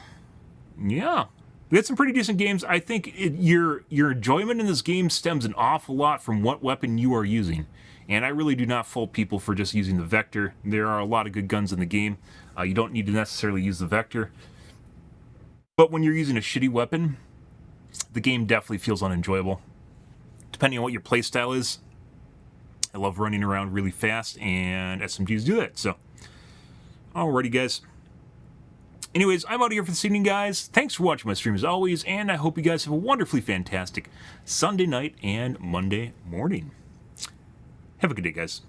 we had some pretty decent games. I think your enjoyment in this game stems an awful lot from what weapon you are using, and I really do not fault people for just using the Vector. There are a lot of good guns in the game. You don't need to necessarily use the Vector, but when you're using a shitty weapon, the game definitely feels unenjoyable, depending on what your playstyle is. I love running around really fast, and SMGs do that, so. Alrighty, guys. Anyways, I'm out of here for this evening, guys. Thanks for watching my stream, as always, and I hope you guys have a wonderfully fantastic Sunday night and Monday morning. Have a good day, guys.